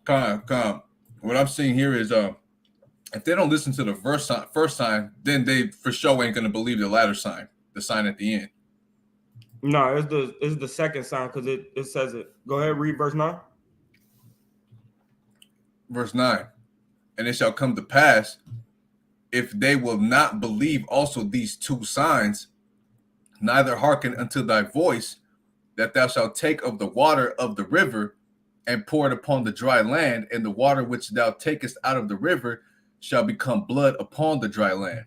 Come. What I'm seeing here is if they don't listen to the first sign, then they for sure ain't gonna believe the latter sign, the sign at the end. No, it's the second sign, because it says it. Go ahead, read verse 9. Verse 9. And it shall come to pass, if they will not believe also these two signs, neither hearken unto thy voice, that thou shalt take of the water of the river and pour it upon the dry land, and the water which thou takest out of the river shall become blood upon the dry land.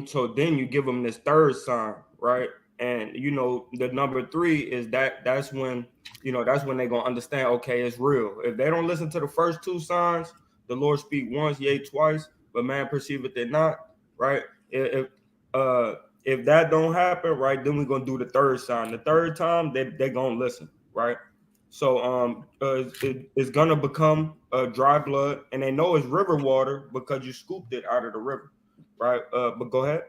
So then you give them this third sign, right? And the number 3 is that's when they're gonna understand, okay, it's real. If they don't listen to the first 2 signs, the Lord speak once, yea, twice, but man perceiveth it not, right? If that don't happen, right, then we're gonna do the third sign. The third time they're gonna listen, right? So it's gonna become dry blood, and they know it's river water because you scooped it out of the river, right? But go ahead.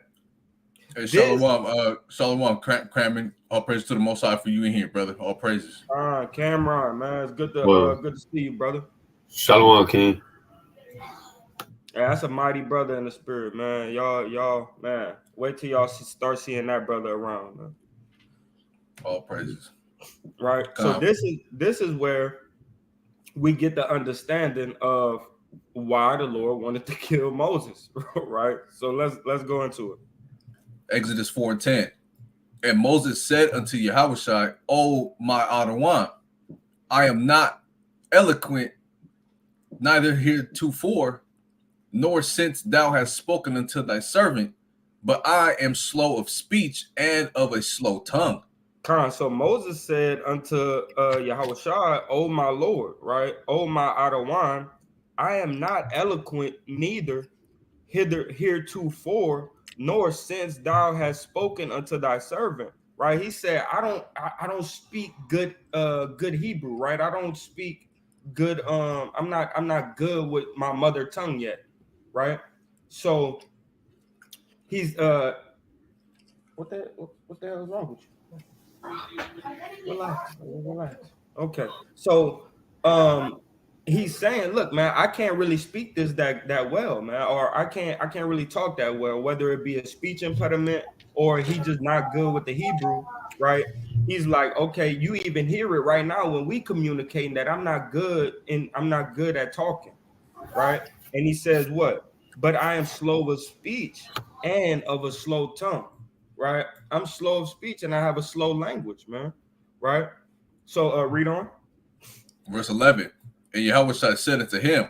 Hey, Shalawam, cramming. All praise to the Most High for you in here, brother. All praises. Cameron, man, it's good to see you, brother. Shalawam, King. Yeah, that's a mighty brother in the spirit, man. Y'all, man. Wait till y'all start seeing that brother around, man. All praises. Right. So this is where we get the understanding of why the Lord wanted to kill Moses, right? So let's go into it. Exodus 4 and 10. And Moses said unto Yahushua, O my Adawan, I am not eloquent, neither heretofore, nor since thou hast spoken unto thy servant, but I am slow of speech and of a slow tongue. So Moses said unto Yahushua, O my Lord, right? O my Adawan, I am not eloquent, neither heretofore, nor since thou hast spoken unto thy servant. Right? He said, I don't speak good Hebrew, right? I don't speak good I'm not good with my mother tongue yet, right? So he's what the hell is wrong with you? Relax. Okay. So he's saying, look, man, I can't really speak this that well, man, or I can't really talk that well, whether it be a speech impediment or he just not good with the Hebrew, right? He's like, okay, you even hear it right now when we communicating that I'm not good at talking, right? And he says what? But I am slow of speech and of a slow tongue, right? I'm slow of speech and I have a slow language, man, right? So read on. Verse 11. And Yahushua said unto him,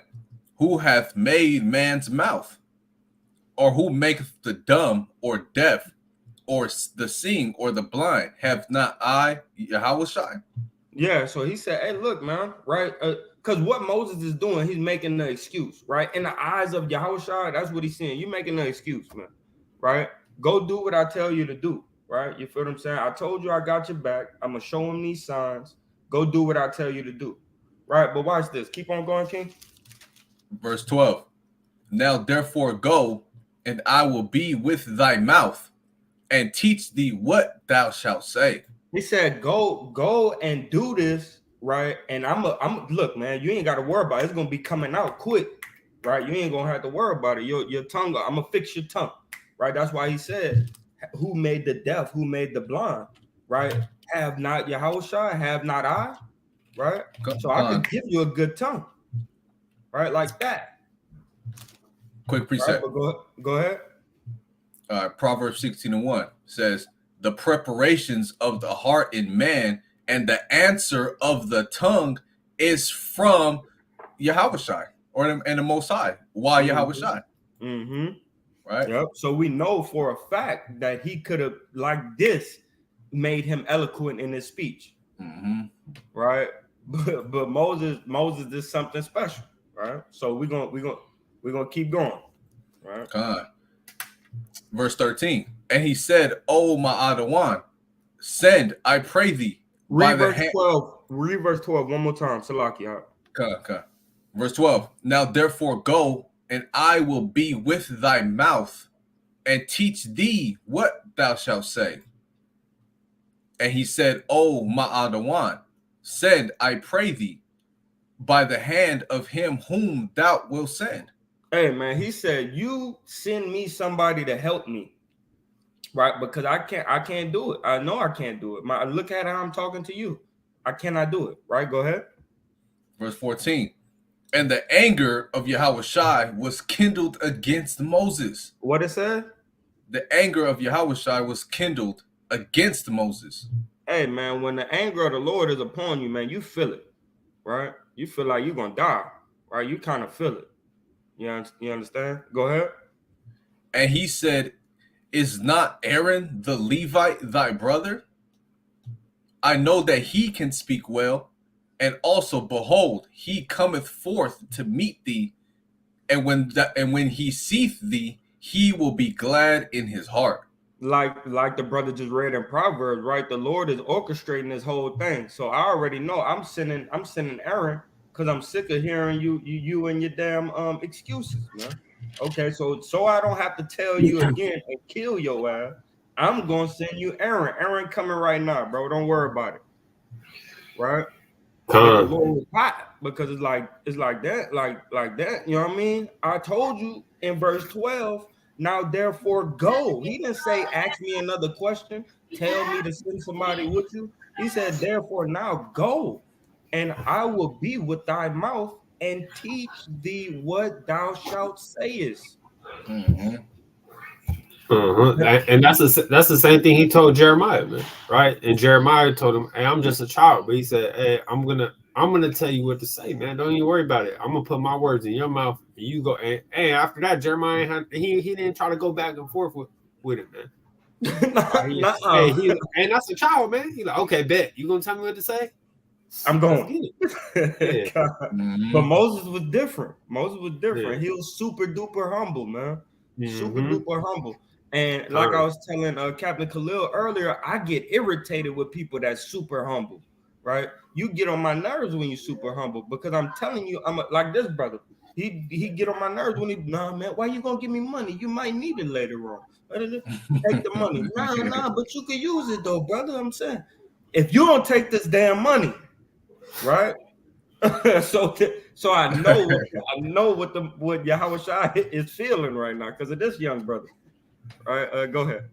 who hath made man's mouth? Or who maketh the dumb or deaf or the seeing or the blind? Have not I, Yahushua? Yeah, so he said, hey, look, man, right? Because what Moses is doing, he's making the excuse, right? In the eyes of Yahushua, that's what he's saying. You're making the excuse, man, right? Go do what I tell you to do, right? You feel what I'm saying? I told you I got your back. I'm going to show him these signs. Go do what I tell you to do, right? But watch this. Keep on going, King. Verse 12. Now therefore go, and I will be with thy mouth, and teach thee what thou shalt say. He said, go and do this, right? And I'm look, man, you ain't got to worry about it. It's gonna be coming out quick, right? You ain't gonna have to worry about it. Your tongue, I'm gonna fix your tongue, right? That's why he said, who made the deaf, who made the blind, right? Have not Yahushua, have not I, right? So I could give you a good tongue, right? Like that. Quick precept. Right? But go ahead. Proverbs 16:1 says, the preparations of the heart in man and the answer of the tongue is from Yahushua and the Most High. Why Yahushua? Mm-hmm. Right. Yep. So we know for a fact that he could have, like this, made him eloquent in his speech. Mm-hmm. Right. But Moses did something special. Right. So we're gonna keep going. Right. Verse 13. And he said, O my Adawan, send, I pray thee. Read verse 12. Read verse 12 one more time. Salakia. Verse 12. Now therefore go, and I will be with thy mouth, and teach thee what thou shalt say. And he said, O my Adawan, send, I pray thee, by the hand of him whom thou wilt send. Hey, man, he said, you send me somebody to help me, right? Because I can't do it. I know I can't do it. Look at how I'm talking to you. I cannot do it, right? Go ahead. Verse 14. And the anger of Yahushua was kindled against Moses. What it said? The anger of Yahushua was kindled against Moses. Hey, man, when the anger of the Lord is upon you, man, you feel it, right? You feel like you're going to die, right? You kind of feel it. You understand? Go ahead. And he said, is not Aaron the Levite thy brother? I know that he can speak well. And also, behold, he cometh forth to meet thee. And when he seeth thee, he will be glad in his heart. Like the brother just read in Proverbs, right? The Lord is orchestrating this whole thing. So I already know I'm sending Aaron because I'm sick of hearing you and your damn excuses, man. Okay, so I don't have to tell you again and kill your ass. I'm gonna send you Aaron. Aaron coming right now, bro. Don't worry about it. Right? But the Lord was hot because it's like that, like that. You know what I mean? I told you in verse 12. Now, therefore, go. He didn't say, ask me another question. Tell me to send somebody with you. He said, therefore, now go, and I will be with thy mouth and teach thee what thou shalt sayest. Mm-hmm. And that's the same thing he told Jeremiah, man. Right? And Jeremiah told him, hey, I'm just a child. But he said, hey, I'm gonna I'm gonna tell you what to say, man. Don't even worry about it. I'm gonna put my words in your mouth, and you go. And after that, Jeremiah, he didn't try to go back and forth with it, man. Hey, that's a child, man. He like, okay, bet you gonna tell me what to say. I'm Let's going. get it. Yeah. But Moses was different. Moses was different. Yeah. He was super duper humble, man. Super Mhm. duper humble. And like I was telling Captain Khalil earlier, I get irritated with people that's super humble, right? You get on my nerves when you super humble because I'm telling you, like this brother. He get on my nerves when nah, man, why you gonna give me money? You might need it later on. Take the money. Nah, but you can use it though, brother. I'm saying, if you don't take this damn money, right? so I know what Yahweh Shai is feeling right now because of this young brother. All right, go ahead.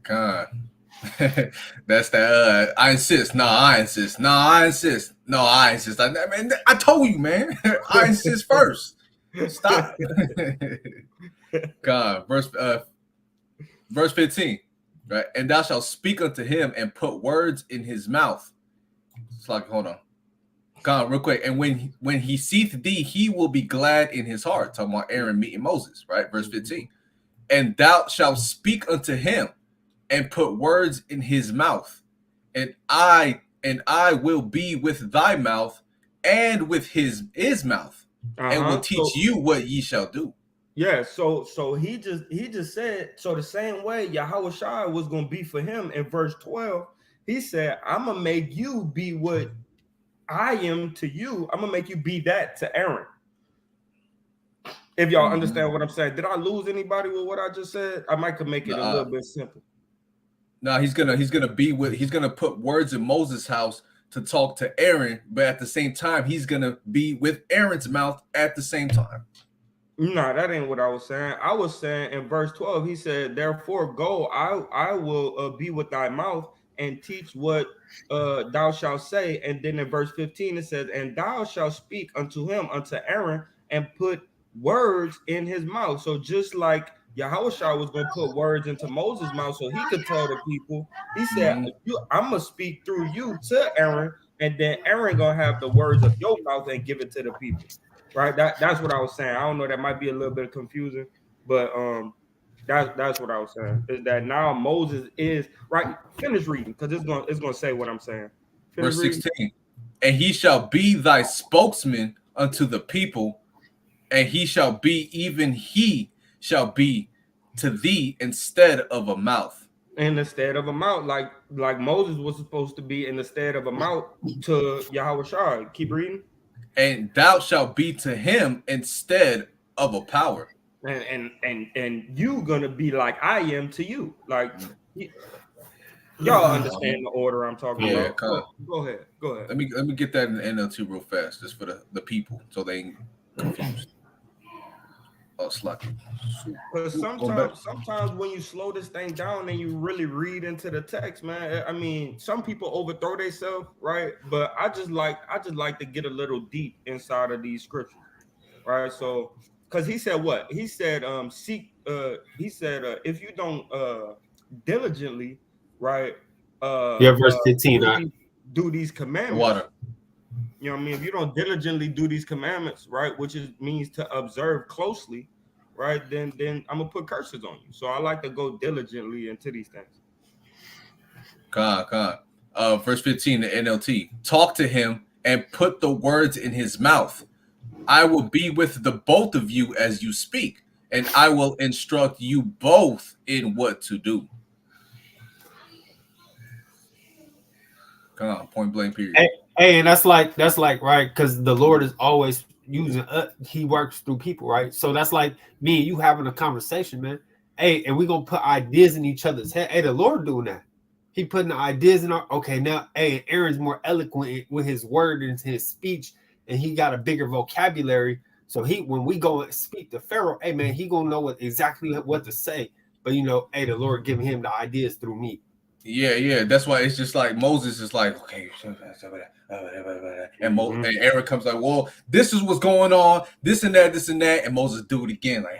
God. That's that. I insist. No, I insist. No, I insist. No, I insist. I told you, man. I insist first. Stop. God, verse 15, right? And thou shalt speak unto him and put words in his mouth. It's like, hold on. God, real quick. And when he seeth thee, he will be glad in his heart. Talking about Aaron meeting Moses, right? Verse 15. And thou shalt speak unto him and put words in his mouth, and I will be with thy mouth and with his mouth, and will teach you what ye shall do. Yeah, so he just said, so the same way Yahweh Shai was gonna be for him in verse 12, he said, I'm gonna make you be what I am to you. I'm gonna make you be that to Aaron. If y'all understand what I'm saying. Did I lose anybody with what I just said? I might could make it a little bit simple. No, he's gonna put words in Moses' house to talk to Aaron, but at the same time, he's gonna be with Aaron's mouth at the same time. No, that ain't what I was saying. I was saying in verse 12, he said, therefore go, I will be with thy mouth and teach what thou shalt say. And then in verse 15, it says, and thou shalt speak unto him, unto Aaron, and put words in his mouth. So just like Yahushua was going to put words into Moses' mouth so he could tell the people, he said, I'm going to speak through you to Aaron, and then Aaron going to have the words of your mouth and give it to the people. Right, that's what I was saying. I don't know, that might be a little bit confusing, but that's what I was saying. Is that now Moses is right? Finish reading because it's gonna say what I'm saying. Finish Verse reading. 16, and he shall be thy spokesman unto the people, and he shall be to thee instead of a mouth. And instead of a mouth, like Moses was supposed to be in the stead of a mouth to Yahweh Shai. Keep reading. And thou shalt be to him instead of a power. And you gonna be like I am to you. Like y'all understand the order I'm talking about. Go ahead. Let me get that in the NLT real fast, just for the people, so they ain't confused. Slucky. Because sometimes when you slow this thing down and you really read into the text, man, I mean, some people overthrow themselves, right? But I just like to get a little deep inside of these scriptures, right? So, because he said what? He said, if you don't diligently, right? Verse 15. Do these commandments. Water. You know what I mean? If you don't diligently do these commandments, right, which means to observe closely, right, then I'm gonna put curses on you. So I like to go diligently into these things. Verse 15, the NLT. Talk to him and put the words in his mouth. I will be with the both of you as you speak, and I will instruct you both in what to do. Come on, point blank period. Hey, and that's like right, because the Lord is always using he works through people, right? So that's like me and you having a conversation, man. Hey, and we're gonna put ideas in each other's head. Hey, the Lord doing that. He putting the ideas in our now. Hey, Aaron's more eloquent with his word and his speech, and he got a bigger vocabulary. So when we go and speak to Pharaoh, hey man, he gonna know exactly what to say. But hey, the Lord giving him the ideas through me. Yeah. That's why it's just like Moses is like, okay, and Aaron comes like, well, this is what's going on, this and that, and Moses do it again, like,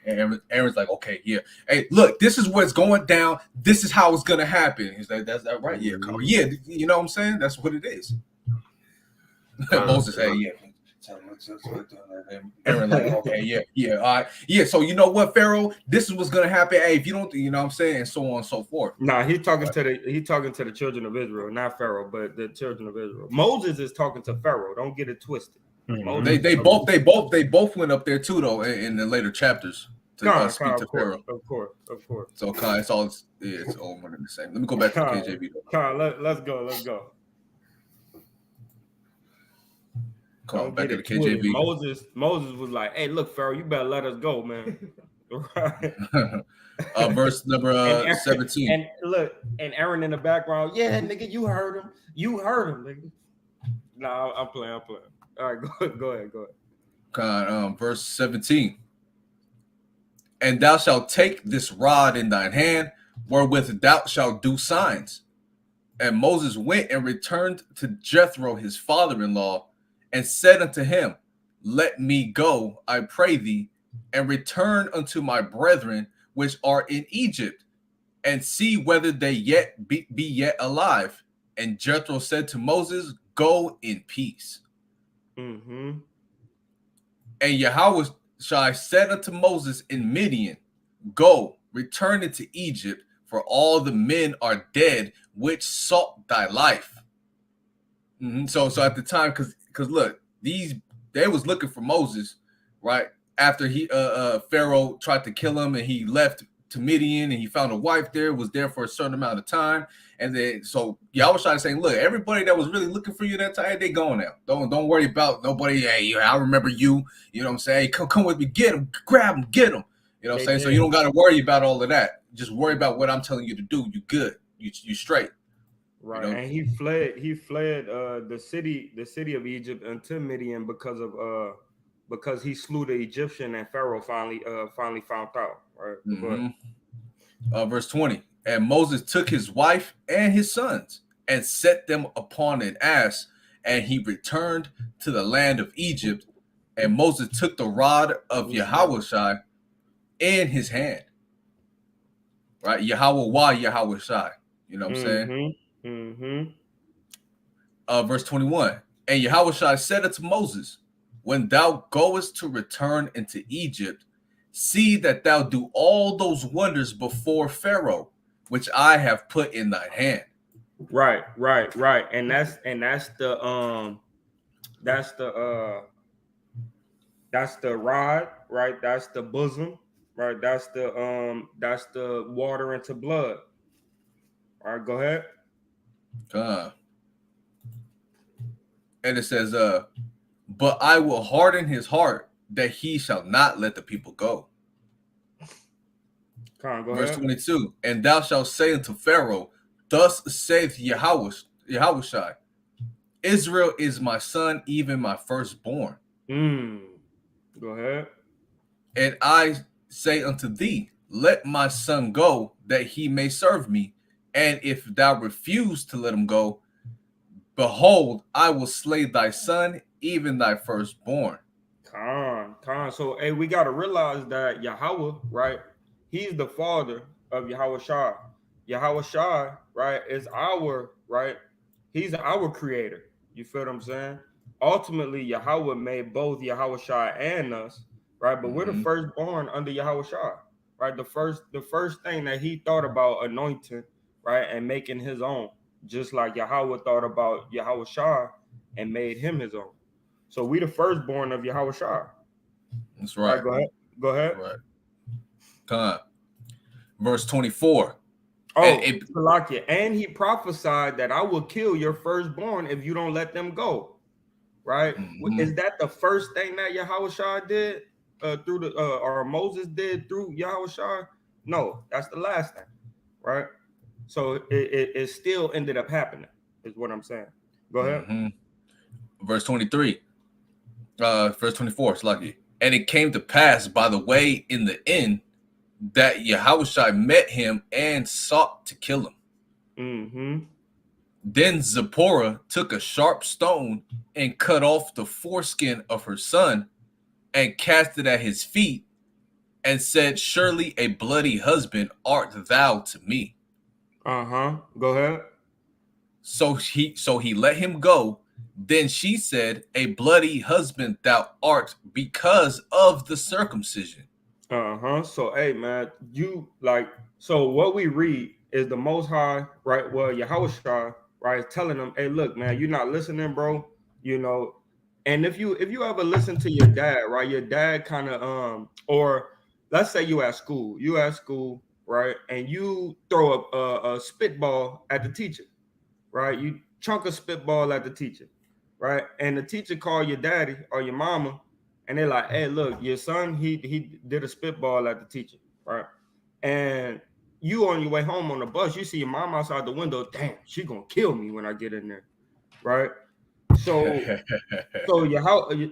hey, Aaron's like, okay, yeah. Hey, look, this is what's going down. This is how it's gonna happen. He's like, that's that right? Yeah, yeah. You know what I'm saying? That's what it is. Moses, hey, yeah. Aaron, like, okay, yeah, all right, yeah. So you know what, Pharaoh, this is what's gonna happen. Hey, if you don't, you know what I'm saying, and so on and so forth. Nah, he's talking to the children of Israel, not Pharaoh, but the children of Israel. Moses is talking to Pharaoh. Don't get it twisted. They both went up there too, though, in the later chapters to speak to Pharaoh. Of course. So it's all one and the same. Let me go back to the KJV. Let's go. Come back to the KJV. Moses was like, "Hey, look, Pharaoh, you better let us go, man." Right. Verse number 17. And look, and Aaron in the background, yeah, nigga, you heard him, nigga. Nah, I'm playing. All right, go ahead. Verse 17. And thou shalt take this rod in thine hand, wherewith thou shalt do signs. And Moses went and returned to Jethro his father-in-law, and said unto him, Let me go, I pray thee, and return unto my brethren which are in Egypt, and see whether they yet be yet alive. And Jethro said to Moses, Go in peace. Mm-hmm. And Yahweh said unto Moses in Midian, Go, return into Egypt, for all the men are dead which sought thy life. Mm-hmm. So at the time, because look, they was looking for Moses, right? After he Pharaoh tried to kill him and he left to Midian and he found a wife there, was there for a certain amount of time. And then so Yahweh is saying, look, everybody that was really looking for you that time, they gone now. Don't worry about nobody. Hey, I remember you. You know what I'm saying? Hey, come with me, get him, grab him, get him. You know what I'm saying? So you don't got to worry about all of that. Just worry about what I'm telling you to do. You good. You straight. Right. You know? And he fled the city of Egypt unto Midian because he slew the Egyptian and Pharaoh finally found out. Right. Mm-hmm. Verse 20. And Moses took his wife and his sons and set them upon an ass, and he returned to the land of Egypt. And Moses took the rod of Yahweh in his hand. Right? Yahweh, you know what I'm saying? Mm-hmm. Verse 21. And Yahweh said unto Moses, When thou goest to return into Egypt, see that thou do all those wonders before Pharaoh, which I have put in thy hand. Right. And that's the rod, right? That's the bosom, right? That's the water into blood. All right, go ahead. And it says, but I will harden his heart that he shall not let the people go. Verse 22. And thou shalt say unto Pharaoh, Thus saith Yahweh, Israel is my son, even my firstborn. Go ahead. And I say unto thee, Let my son go, that he may serve me. And if thou refuse to let him go, behold, I will slay thy son, even thy firstborn. Con. So, hey, we got to realize that Yahweh, right? He's the father of Yahweh Shai. Yahweh Shai, right, is our, right? He's our creator. You feel what I'm saying? Ultimately, Yahweh made both Yahweh Shai and us, right? But we're the firstborn under Yahweh Shai, right? The first thing that he thought about anointing, right, and making his own, just like Yahweh thought about Yahweh Shai and made him his own. So we the firstborn of Yahweh Shai. That's right. Right, go ahead. Right. Come. Verse 24. And he prophesied that I will kill your firstborn if you don't let them go. Right? Mm-hmm. Is that the first thing that Yahweh Shai did or Moses did through Yahweh Shai? No, that's the last thing. Right? So it still ended up happening, is what I'm saying. Go ahead. Mm-hmm. Verse 23. Verse 24, it's lucky. And it came to pass by the way in the end that Yahweh met him and sought to kill him. Mm-hmm. Then Zipporah took a sharp stone and cut off the foreskin of her son and cast it at his feet. and said, "Surely a bloody husband art thou to me." Go ahead. So he let him go. Then she said, "A bloody husband thou art because of the circumcision." So hey man, you like so what we read is the Most High, right? Well, Yahushua, right, telling them, hey, look, man, you're not listening, bro. You know, and if you ever listen to your dad, right? Your dad kind of or let's say you at school, right, and you throw a spitball at the teacher, right? You chunk a spitball at the teacher, right? And the teacher call your daddy or your mama, and they're like, "Hey, look, your son, he did a spitball at the teacher, right?" And you on your way home on the bus, you see your mom outside the window. Damn, she gonna kill me when I get in there, right? So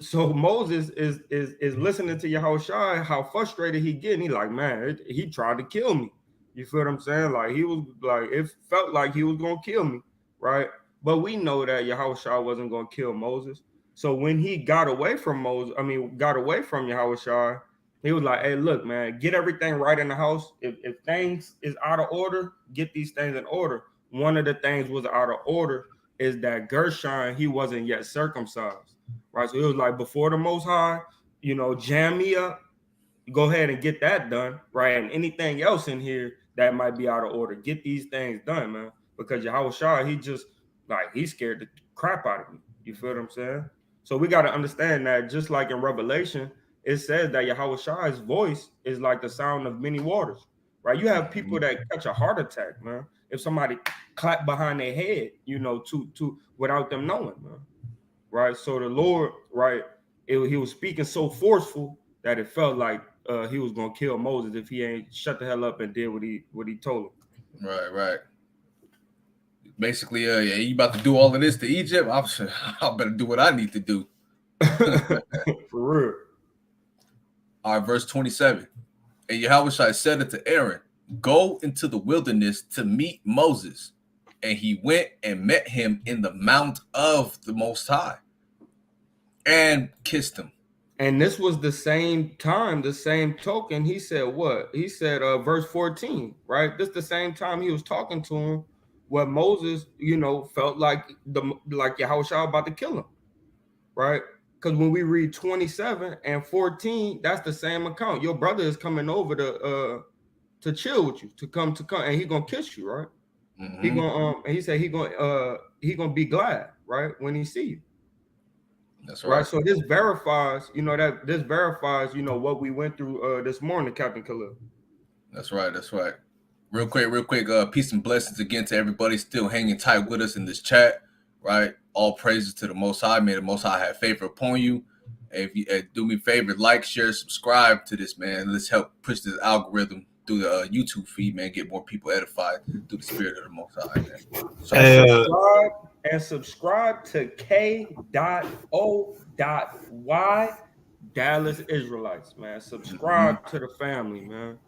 so Moses is listening to Yahushua, how frustrated he getting. He like, man, he tried to kill me. You feel what I'm saying? Like he was like, it felt like he was gonna kill me, right? But we know that Yahushua wasn't gonna kill Moses. So when he got away from got away from Yahushua, he was like, hey, look, man, get everything right in the house. If things is out of order, get these things in order. One of the things was out of order is that Gershon, he wasn't yet circumcised, right? So it was like before the Most High, jam me up, go ahead and get that done, right? And anything else in here that might be out of order, get these things done, man. Because Yahushua, he just like he's scared the crap out of me. You feel what I'm saying? So we got to understand that just like in Revelation, it says that Yahushua's voice is like the sound of many waters, right? You have people that catch a heart attack, man. If somebody clap behind their head, to without them knowing, man, right? So the Lord, right, he was speaking so forceful that it felt like he was gonna kill Moses if he ain't shut the hell up and did what he told him. Right. Basically, yeah, you about to do all of this to Egypt? I better do what I need to do. For real. All right, verse 27. And Yahushua said unto Aaron, "Go into the wilderness to meet Moses." And he went and met him in the mount of the Most High and kissed him. And this was the same time, the same token. He said what? He said verse 14, right? This the same time he was talking to him where Moses, felt like Yahushua about to kill him, right? Because when we read 27 and 14, that's the same account. Your brother is coming over to chill with you, to come, and he gonna kiss you, right? Mm-hmm. He gonna and he said he gonna be glad, right, when he see you. That's Right. right. So this verifies, what we went through this morning, Captain Khalil. That's right. Real quick, peace and blessings again to everybody still hanging tight with us in this chat, right? All praises to the Most High. May the Most High have favor upon you. If you do me a favor, like, share, subscribe to this, man. Let's help push this algorithm through the YouTube feed, man. Get more people edified through the spirit of the Most High, man. So subscribe to K.O.Y Dallas Israelites, man. Subscribe to the family, man.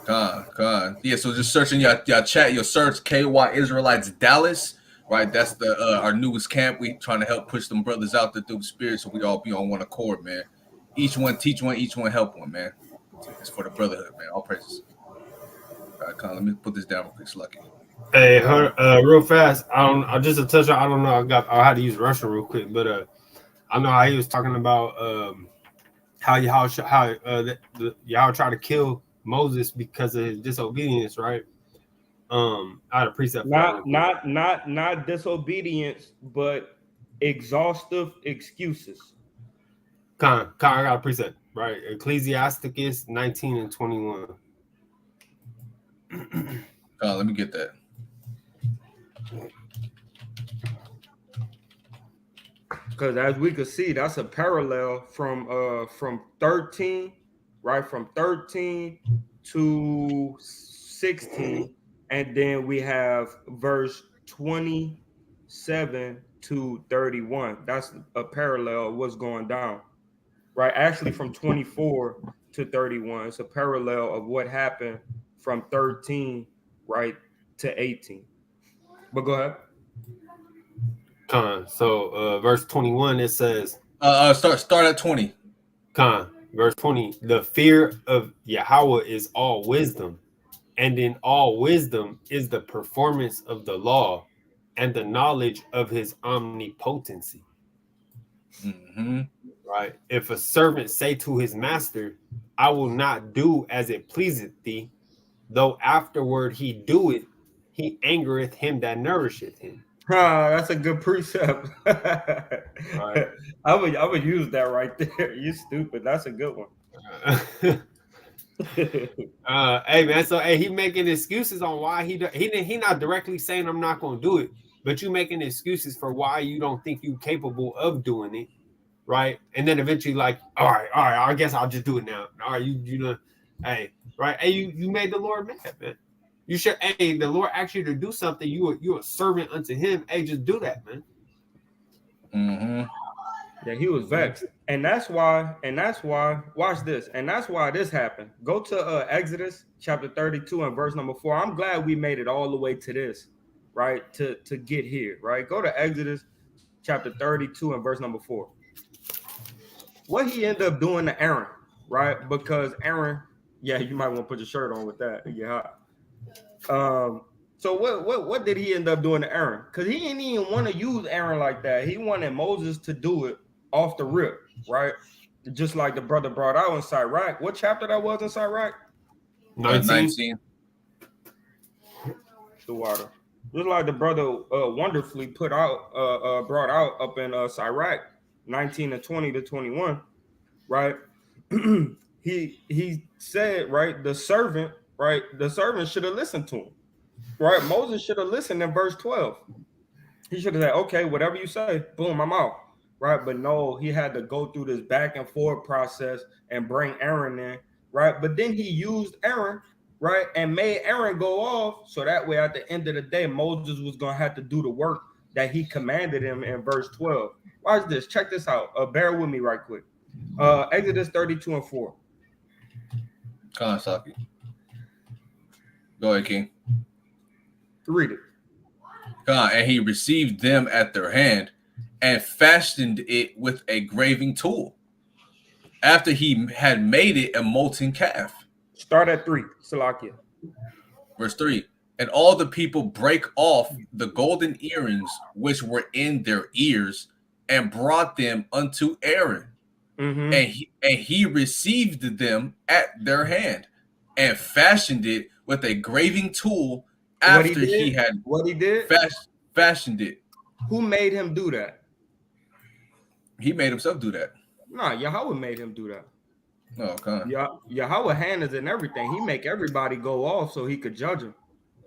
Con. Yeah, so just searching your chat, your search K.O.Y Israelites Dallas, right? That's the our newest camp. We trying to help push them brothers out there through the spirit, so we all be on one accord, man. Each one teach one, each one help one, man. It's for the brotherhood, man. All praises. All right, Con, let me put this down real quick, Slucky. Hey, real fast. I just a touch. I don't know. I had to use Russian real quick, but I know how he was talking about how Yahweh tried to kill Moses because of his disobedience, right? I had a precept for that. Not disobedience, but exhaustive excuses. I got a precept, right? Ecclesiasticus 19 and 21. Let me get that. Because as we could see, that's a parallel from 13, right? From 13 to 16, and then we have verse 27 to 31. That's a parallel of what's going down, right? Actually, from 24 to 31, it's a parallel of what happened from 13, right, to 18. But go ahead. So verse 21, it says start at 20. Verse 20, the fear of Yahweh is all wisdom, and in all wisdom is the performance of the law and the knowledge of his omnipotency. Mm-hmm. Right? If a servant say to his master, I will not do as it pleaseth thee, though afterward he do it, he angereth him that nourisheth him. That's a good precept. Right. I would use that right there. You stupid. That's a good one. Hey man, so hey, he making excuses on why he not directly saying I'm not gonna do it, but you making excuses for why you don't think you capable of doing it, right? And then eventually, like, all right, I guess I'll just do it now. All right, you know, hey, right? Hey, you made the Lord mad, man. You should, hey, the Lord asked you to do something. You a servant unto Him. Hey, just do that, man. Mm-hmm. Yeah, he was vexed. And that's why, watch this. And that's why this happened. Go to Exodus chapter 32 and verse number 4. I'm glad we made it all the way to this, right? To get here, right? Go to Exodus chapter 32 and verse number 4. What he ended up doing to Aaron, right? Because Aaron, yeah, you might want to put your shirt on with that. Yeah. So what did he end up doing to Aaron? Because he didn't even want to use Aaron like that. He wanted Moses to do it off the rip, right? Just like the brother brought out in Sirach. What chapter that was in Sirach? 19. The water. Just like the brother wonderfully brought out up in Sirach 19 and 20 to 21, right? he said, right, the servant should have listened to him. Right? Moses should have listened in verse 12. He should have said, okay, whatever you say, boom, I'm out. Right? But no, he had to go through this back and forth process and bring Aaron in. Right? But then he used Aaron, right? And made Aaron go off. So that way, at the end of the day, Moses was going to have to do the work that he commanded him in verse 12. Watch this. Check this out. Bear with me right quick. Exodus 32 and 4. Come on, Saki. Go ahead, King. Read it. And he received them at their hand and fashioned it with a graving tool after he had made it a molten calf. Start at 3, Salakia. Verse 3. And all the people break off the golden earrings which were in their ears and brought them unto Aaron. Mm-hmm. And he received them at their hand and fashioned it with a graving tool after he had fashioned it. Who made him do that? He made himself do that. Nah, Yahweh made him do that. Oh, okay. Yahweh hand is in everything. He make everybody go off so he could judge them.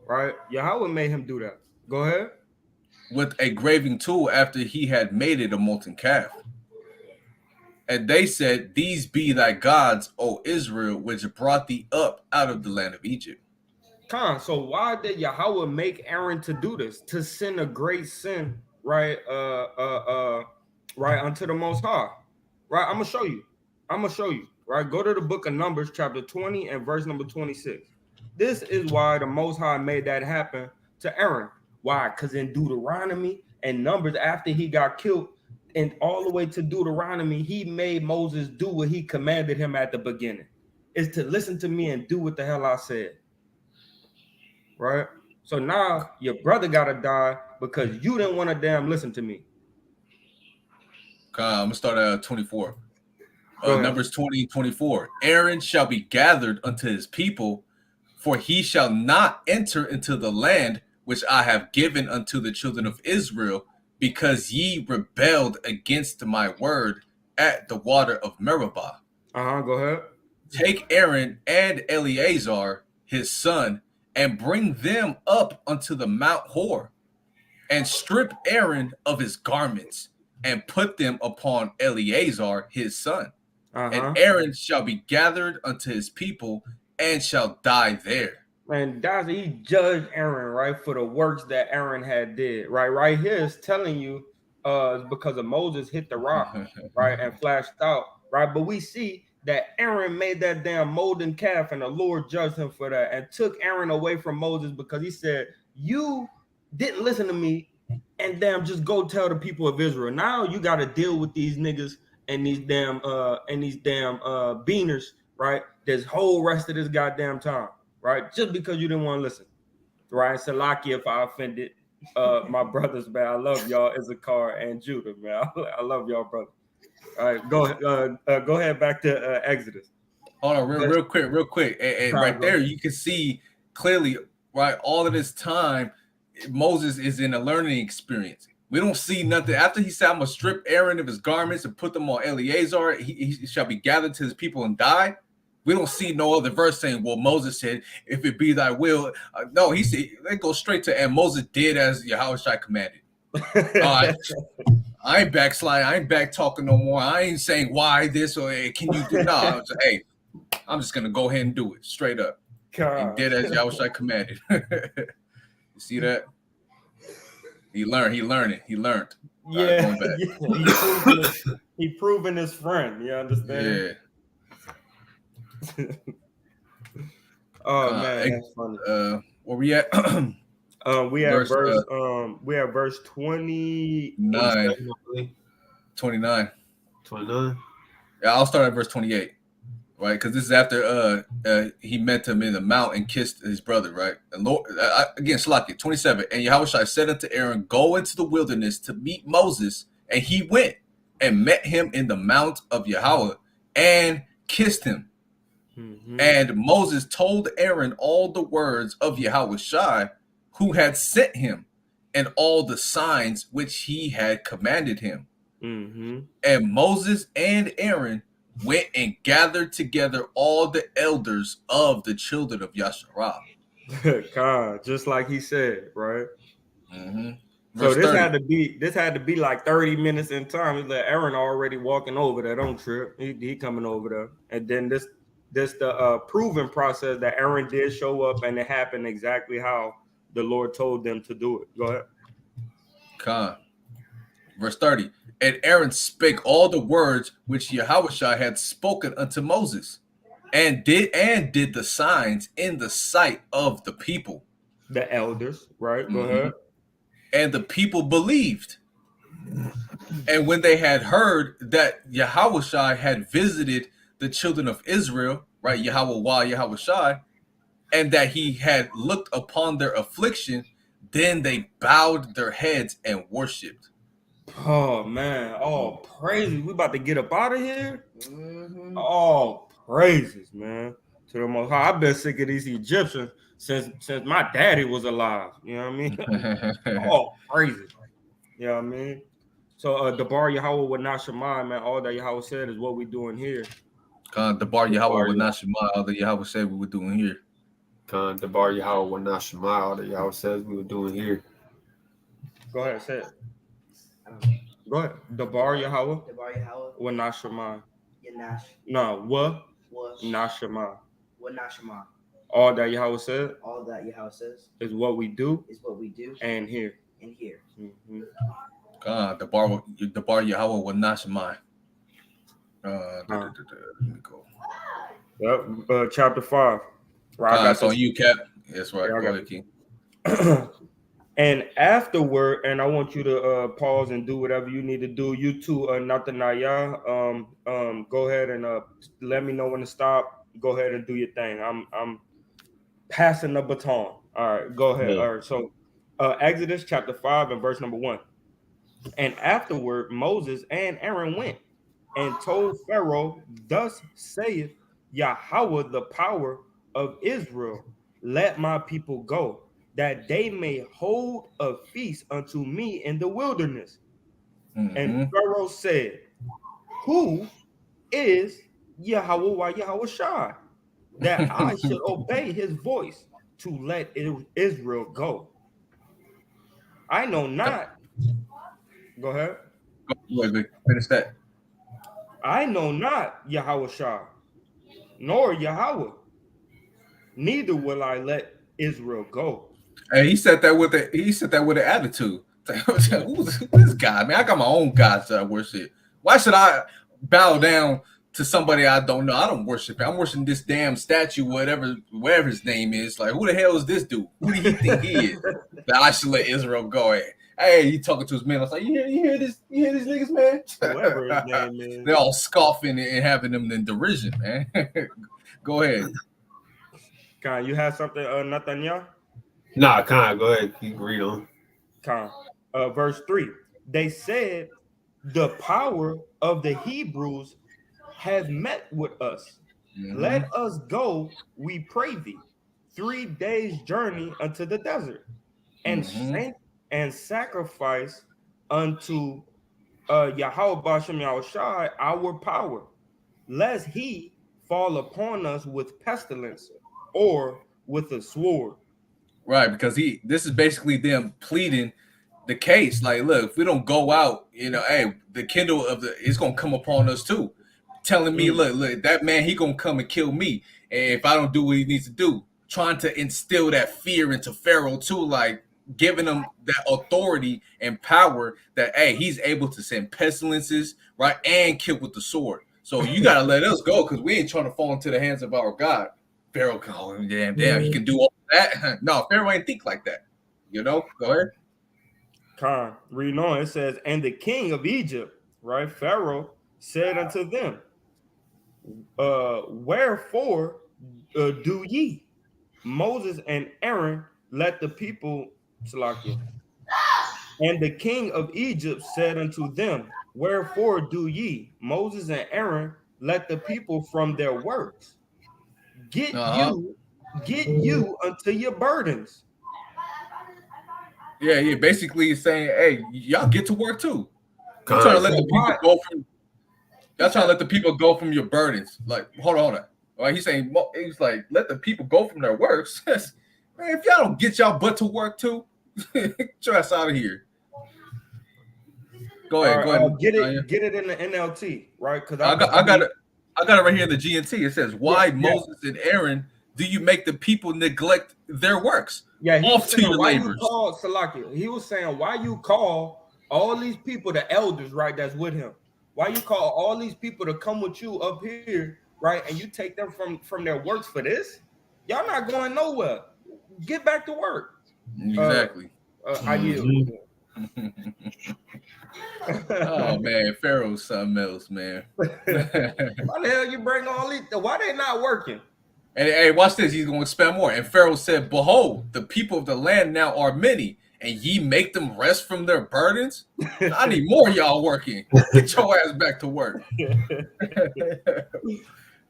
Right? Yahweh made him do that. Go ahead. With a graving tool after he had made it a molten calf. And they said, these be thy gods, O Israel, which brought thee up out of the land of Egypt. So why did Yahweh make Aaron to do this? To sin a great sin, right? Right unto the Most High. Right? I'm gonna show you. Right? Go to the book of Numbers, chapter 20 and verse number 26. This is why the Most High made that happen to Aaron. Why? Because in Deuteronomy and Numbers, after he got killed, and all the way to Deuteronomy, he made Moses do what he commanded him at the beginning. Is to listen to me and do what the hell I said. Right? So now your brother gotta die because you didn't want to damn listen to me. I'm gonna start at 24. Numbers 20:24. Aaron shall be gathered unto his people, for he shall not enter into the land which I have given unto the children of Israel, because ye rebelled against my word at the water of Meribah. Go ahead. Take Aaron and Eleazar his son, and bring them up unto the Mount Hor, and strip Aaron of his garments, and put them upon Eleazar his son. And Aaron shall be gathered unto his people, and shall die there. And he judged Aaron, right, for the works that Aaron had did. Right here is telling you because of Moses hit the rock, right, and flashed out, right? But we see that Aaron made that damn molten calf, and the Lord judged him for that and took Aaron away from Moses because he said, you didn't listen to me, and damn, just go tell the people of Israel. Now you got to deal with these niggas and these damn beaners, right? This whole rest of this goddamn time, right? Just because you didn't want to listen, right? Salaki, if I offended my brothers, man, I love y'all, Issachar and Judah, man. I love y'all, brother. All right, go ahead back to Exodus. Hold on, real quick. And right there, you can see clearly, right? All of this time, Moses is in a learning experience. We don't see nothing. After he said, I'm going to strip Aaron of his garments and put them on Eleazar, he shall be gathered to his people and die. We don't see no other verse saying, well, Moses said, if it be thy will. No, he said, they go straight to, and Moses did as Yahushua commanded. I ain't backsliding. I ain't back talking no more. I ain't saying why this or hey, can you do? No, I was like, hey, I'm just going to go ahead and do it straight up. And did as Yahushua commanded. You see that? He learned. Yeah, he proven his friend. You understand? Yeah. Oh man, that's funny. Where we at? We have verse 29. 29. Yeah, I'll start at verse 28. Right, because this is after he met him in the mount and kissed his brother, right? And Lord, again, Shalaki, 27. And Yahushua said unto Aaron, go into the wilderness to meet Moses. And he went and met him in the mount of Yahweh and kissed him. Mm-hmm. And Moses told Aaron all the words of Yahushua, who had sent him, and all the signs which he had commanded him. Mm-hmm. And Moses and Aaron went and gathered together all the elders of the children of Yasharal. God, just like he said, right? Mm-hmm. So this had to be like 30 minutes in time. He's like Aaron already walking over there. Don't trip. He coming over there. And then this the proven process that Aaron did show up and it happened exactly how the Lord told them to do it. Go ahead. Con. Verse 30. And Aaron spake all the words which Yahushua had spoken unto Moses, and did the signs in the sight of the people. The elders, right? Go ahead. And the people believed. And when they had heard that Yahushua had visited the children of Israel, right? Yahushua, and that he had looked upon their affliction, then they bowed their heads and worshipped. Oh man, all praises. We about to get up out of here. Mm-hmm. All praises, man. To the Most High. I've been sick of these Egyptians since my daddy was alive. You know what I mean? All praises. You know what I mean? So Debar Yahweh would not Shema, man. All that Yahweh said is what we doing here. Debar Yahweh would not Shema, all that Yahweh said we were doing here. Debar Yahweh would not Shema, all that Yahweh says we were doing here. Go ahead, say it. Go ahead. Debar Yahweh. Wa Nashama. No, what? Nashama. What Nashama. All that Yahweh said. All that Yahweh says. Is what we do. Is what we do. And here. And here. Mm-hmm. Debar Yahweh wa Nashama. Let me go. Yep. Chapter 5. Right, I got on you, Cap. That's right. Yeah, go ahead, King. And afterward, and I want you to pause and do whatever you need to do. You too, Natanaya. Go ahead and let me know when to stop. Go ahead and do your thing. I'm passing the baton. All right, go ahead. Yeah. All right. So Exodus chapter 5 and verse number 1. And afterward, Moses and Aaron went and told Pharaoh, thus saith Yahweh, the power of Israel, let my people go, that they may hold a feast unto me in the wilderness. Mm-hmm. And Pharaoh said, who is Yahushua, that I should obey his voice to let Israel go? I know not. Go ahead. Finish that. I know not Yahushua, nor Yahweh. Neither will I let Israel go. And he said that with an attitude. Who's this guy? Man, I got my own gods that I worship. Why should I bow down to somebody I don't know? I don't worship him. I'm worshiping this damn statue, whatever his name is. Like, who the hell is this dude? Who do you think he is? That I should let Israel go. Hey, he talking to his man. I was like, you hear this? You hear these niggas, man? Whoever his name is. They're all scoffing and having them in derision, man. Go ahead. Khan, you have something, Nathaniel? Nah, Khan, go ahead. You can read on. Khan. Verse 3. They said, the power of the Hebrews have met with us. Let us go, we pray thee, 3 days' journey unto the desert, and sacrifice unto Yahweh Bashem Yahushai our power, lest he fall upon us with pestilence or with a sword. Right, because this is basically them pleading the case. Like, look, if we don't go out, hey, the kindle of it's gonna come upon us too. Telling me, look, that man, he gonna come and kill me. And if I don't do what he needs to do, trying to instill that fear into Pharaoh too, like giving him that authority and power that hey, he's able to send pestilences, right, and kill with the sword. So you gotta let us go because we ain't trying to fall into the hands of our God. Pharaoh can hold him damn, he can do all that. No, Pharaoh ain't think like that. Go ahead. Khan, reading on, it says, and the king of Egypt, right, Pharaoh, said unto them, wherefore do ye, Moses and Aaron, let the people, Salakia. And the king of Egypt said unto them, wherefore do ye, Moses and Aaron, let the people from their works? Get you unto your burdens. Yeah. Basically, he's saying, hey, y'all get to work too. Y'all Khan. trying to let the people go from. Y'all trying to let the people go from your burdens. Like, hold on. Right? He's saying, he's like, let the people go from their works. Man, if y'all don't get y'all butt to work too, get your ass out of here. Go ahead. Get it in the NLT, right? Because I got it right here in the GNT. It says, why Moses and Aaron do you make the people neglect their works? Yeah, he off was to saying, your why labors. You call Salakia. He was saying, why you call all these people, the elders, right, that's with him? Why you call all these people to come with you up here, right? And you take them from their works for this? Y'all not going nowhere. Get back to work. Exactly. I yield. Oh man, Pharaoh's something else, man. Why the hell you bring all these? Why they not working? And hey, watch this. He's going to expand more. And Pharaoh said, behold, the people of the land now are many, and ye make them rest from their burdens? I need more of y'all working. Get your ass back to work.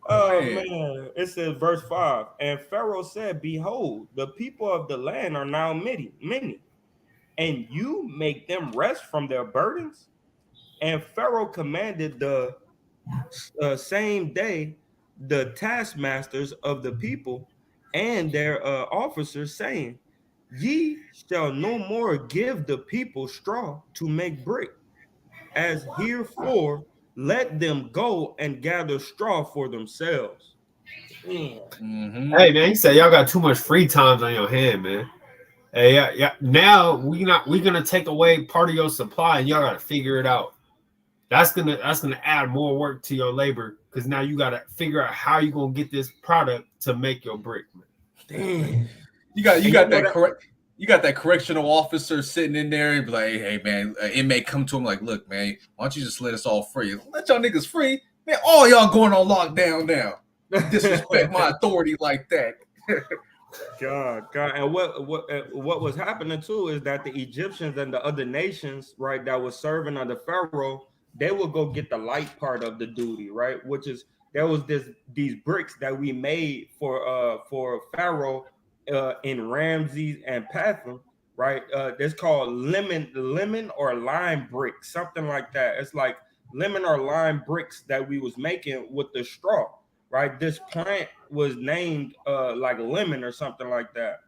Oh man. It says verse 5. And Pharaoh said, behold, the people of the land are now many, and you make them rest from their burdens? And Pharaoh commanded the same day the taskmasters of the people and their officers, saying, ye shall no more give the people straw to make brick, as herefore let them go and gather straw for themselves. Hey man, you say y'all got too much free times on your hand, man. Hey, yeah. Now we're gonna take away part of your supply, and y'all gotta figure it out. That's gonna add more work to your labor because now you gotta figure out how you gonna get this product to make your brick. Damn. You got that correct. You got that correctional officer sitting in there and be like, hey man, inmate come to him like, look man, why don't you just let us all free? Let y'all niggas free, man. All y'all going on lockdown now. Disrespect my authority like that. God, and what was happening too is that the Egyptians and the other nations, right, that was serving under Pharaoh, they would go get the light part of the duty, right? Which is there was these bricks that we made for Pharaoh in Ramses and Pathum, right? It's called lemon or lime bricks, something like that. It's like lemon or lime bricks that we was making with the straw. Right, this plant was named like lemon or something like that.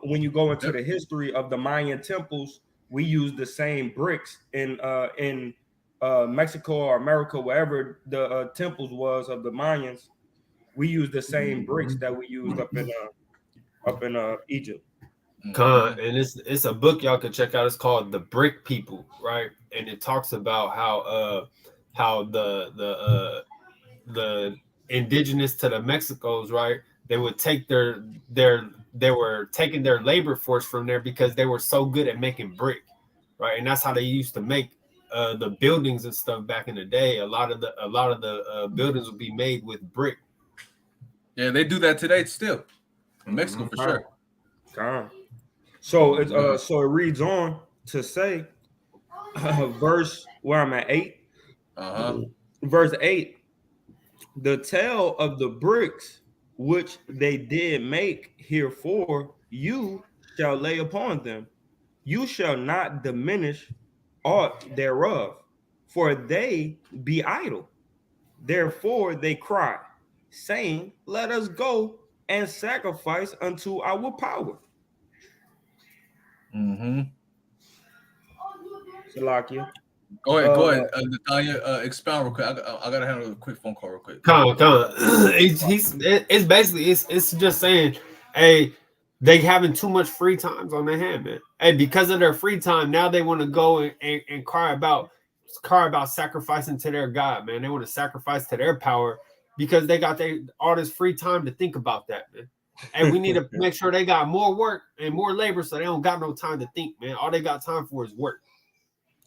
When you go into the history of the Mayan temples, we use the same bricks in Mexico or America, wherever the temples was of the Mayans. We use the same bricks that we used up in Egypt. And it's a book y'all can check out. It's called The Brick People, right? And it talks about how the indigenous to the Mexicos, right? they would take they were taking their labor force from there because they were so good at making brick, right? And that's how they used to make the buildings and stuff back in the day. A lot of the buildings would be made with brick. Yeah, they do that today still in Mexico for sure. So it's so it reads on to say, verse where I'm at 8. Verse 8. The tale of the bricks which they did make herefore you shall lay upon them. You shall not diminish aught thereof, for they be idle. Therefore they cry, saying, let us go and sacrifice unto our power. Salakia. Go ahead, Natalia. Expound real quick. I gotta handle a quick phone call real quick. Come on. It's basically it's just saying, hey, they having too much free times on their hand, man. Hey, because of their free time, now they want to go and cry about sacrificing to their God, man. They want to sacrifice to their power because they got all this free time to think about that, man. And we need to make sure they got more work and more labor so they don't got no time to think, man. All they got time for is work.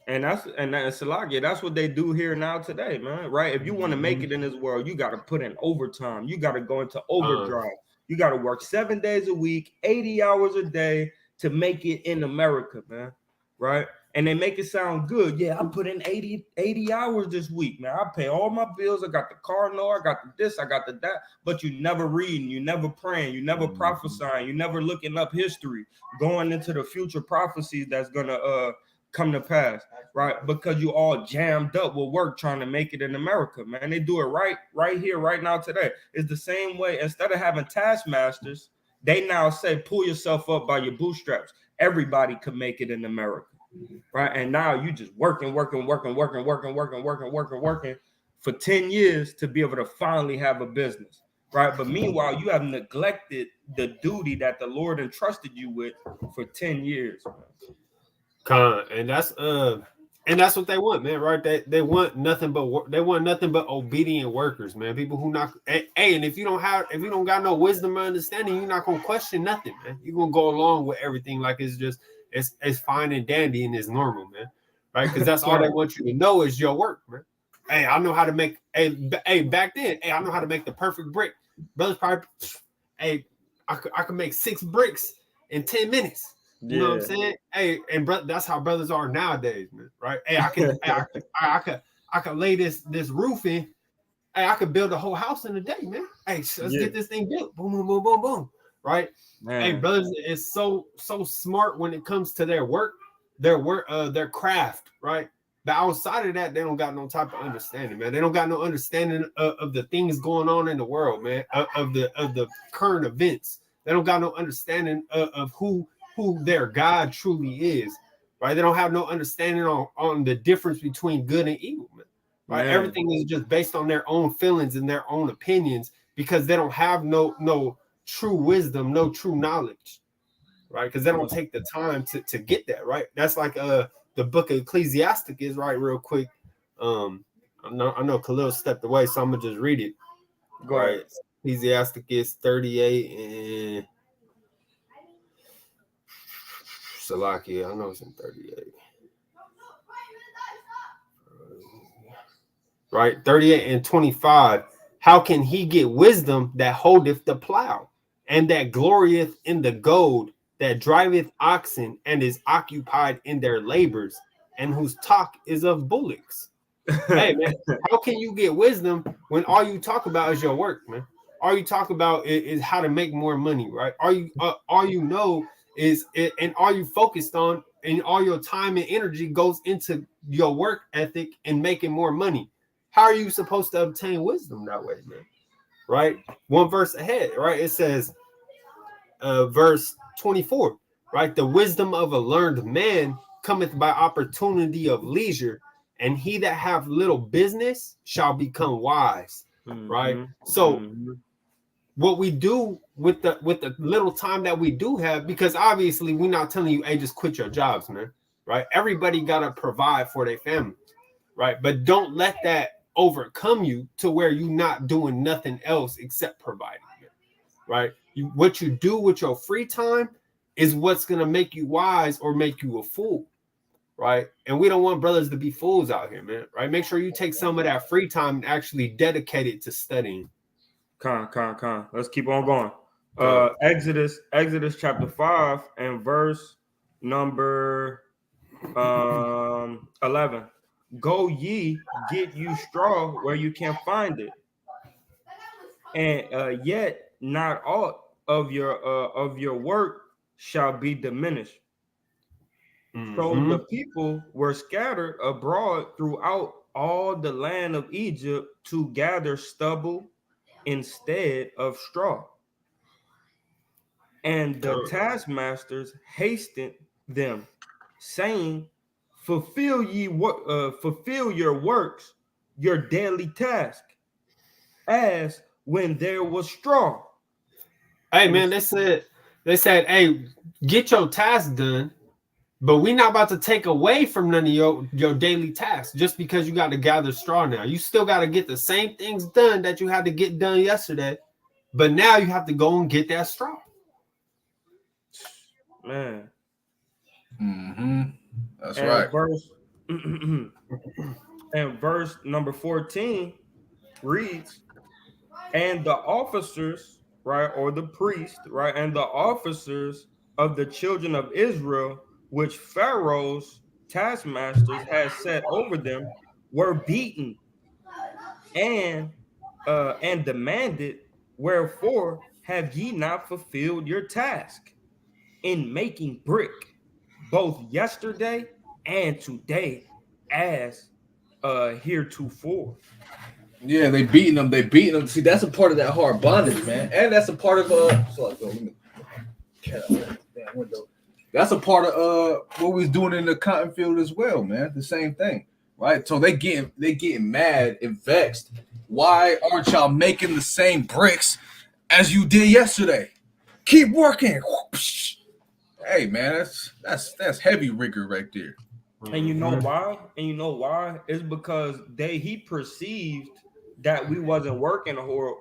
And that's Salakia, that's what they do here now today, man. Right? If you want to make it in this world, you got to put in overtime. You got to go into overdrive. You got to work 7 days a week, 80 hours a day to make it in America, man. Right? And they make it sound good. Yeah, I put in 80 hours this week, man. I pay all my bills. I got the car note, I got the this, I got the that. But you never reading, you never praying, you never prophesying, you never looking up history, going into the future prophecies that's gonna come to pass, right? Because you all jammed up with work trying to make it in America, man. They do it right here, right now, today. It's the same way. Instead of having taskmasters, they now say, pull yourself up by your bootstraps. Everybody could make it in America, right? And now you just working for 10 years to be able to finally have a business, right? But meanwhile, you have neglected the duty that the Lord entrusted you with for 10 years, man. And that's what they want, man. Right? They want nothing but obedient workers, man. People who not and if you don't got no wisdom or understanding, you're not gonna question nothing, man. You're gonna go along with everything like it's fine and dandy and it's normal, man. Right? Because that's all they want you to know is your work, man. Hey, I know how to make back then. Hey, I know how to make the perfect brick. Brothers probably, hey, I could make 6 bricks in 10 minutes. You know what I'm saying? Hey, and that's how brothers are nowadays, man. Right? Hey, I could lay this roof in. Hey, I could build a whole house in a day, man. Hey, let's get this thing built. Boom, boom, boom, boom, boom. Right? Man. Hey, brothers is so smart when it comes to their work, their craft, right? But outside of that, they don't got no type of understanding, man. They don't got no understanding of the things going on in the world, man. Of the current events. They don't got no understanding of who their God truly is, right? They don't have no understanding on the difference between good and evil, man. Right? Man. Everything is just based on their own feelings and their own opinions because they don't have no true wisdom, no true knowledge, right? Because they don't take the time to get that, right? That's like the book of Ecclesiastic is, right, real quick. I know Khalil stepped away, so I'm gonna just read it. Go ahead. Right. Ecclesiastic is 38 and Salakia, I know it's in 38. Right, 38 and 25. How can he get wisdom that holdeth the plow, and that glorieth in the goad, that driveth oxen, and is occupied in their labors, and whose talk is of bullocks? Hey, man, how can you get wisdom when all you talk about is your work, man? All you talk about is how to make more money, right? All you know is it, and all you focused on, and all your time and energy goes into your work ethic and making more money. How are you supposed to obtain wisdom that way, man? Right? One verse ahead, right? It says, verse 24, right? The wisdom of a learned man cometh by opportunity of leisure, and he that have little business shall become wise, right? So what we do with the little time that we do have, because obviously we're not telling you, hey, just quit your jobs, man, right? Everybody got to provide for their family, right? But don't let that overcome you to where you're not doing nothing else except providing, right? What you do with your free time is what's gonna make you wise or make you a fool, right? And we don't want brothers to be fools out here, man. Right? Make sure you take some of that free time and actually dedicate it to studying. Con. Let's keep on going. Con. Exodus chapter 5 and verse number 11. Go ye get you straw where you can find it, and yet not aught of your work shall be diminished. So the people were scattered abroad throughout all the land of Egypt to gather stubble instead of straw. And the taskmasters hastened them, saying, fulfill your works, your daily task, as when there was straw. Hey man, they said, hey, get your task done, but we're not about to take away from none of your daily tasks just because you got to gather straw now. You still got to get the same things done that you had to get done yesterday, but now you have to go and get that straw. Man. That's And right. verse number 14 reads, and the officers, right, or the priest, right, and the officers of the children of Israel, which Pharaoh's taskmasters had set over them, were beaten and demanded, wherefore have ye not fulfilled your task in making brick, both yesterday and today, as heretofore? Yeah, they beating them. They beating them. See, that's a part of that hard bondage, man, and that's a part of that's a part of what we was doing in the cotton field as well, man. The same thing, right? So they getting mad and vexed. Why aren't y'all making the same bricks as you did yesterday? Keep working. Hey, man, that's heavy rigor right there. And you know why? It's because he perceived that we wasn't working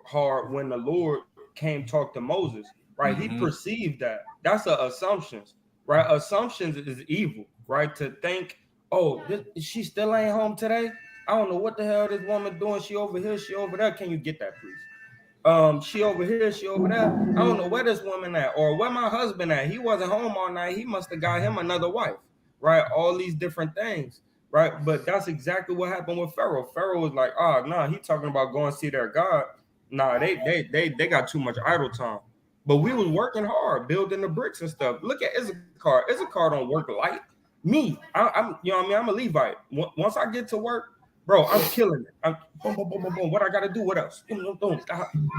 hard when the Lord came talk to Moses, right? He perceived that. That's a assumptions, right? Assumptions is evil, right? To think, oh, she still ain't home today. I don't know what the hell this woman doing. She over here, she over there. Can you get that, please? She over here, she over there. I don't know where this woman at, or where my husband at. He wasn't home all night. He must have got him another wife, right? All these different things, right? But that's exactly what happened with Pharaoh. Pharaoh was like, oh no, he talking about going see their God. Nah, they got too much idle time. But we was working hard, building the bricks and stuff. Look at Issachar. Issachar don't work light. Me, I'm you know what I mean? I'm a Levite. Once I get to work, bro, I'm killing it. I'm boom, boom, boom, boom, boom. What I gotta do? What else? Boom, boom,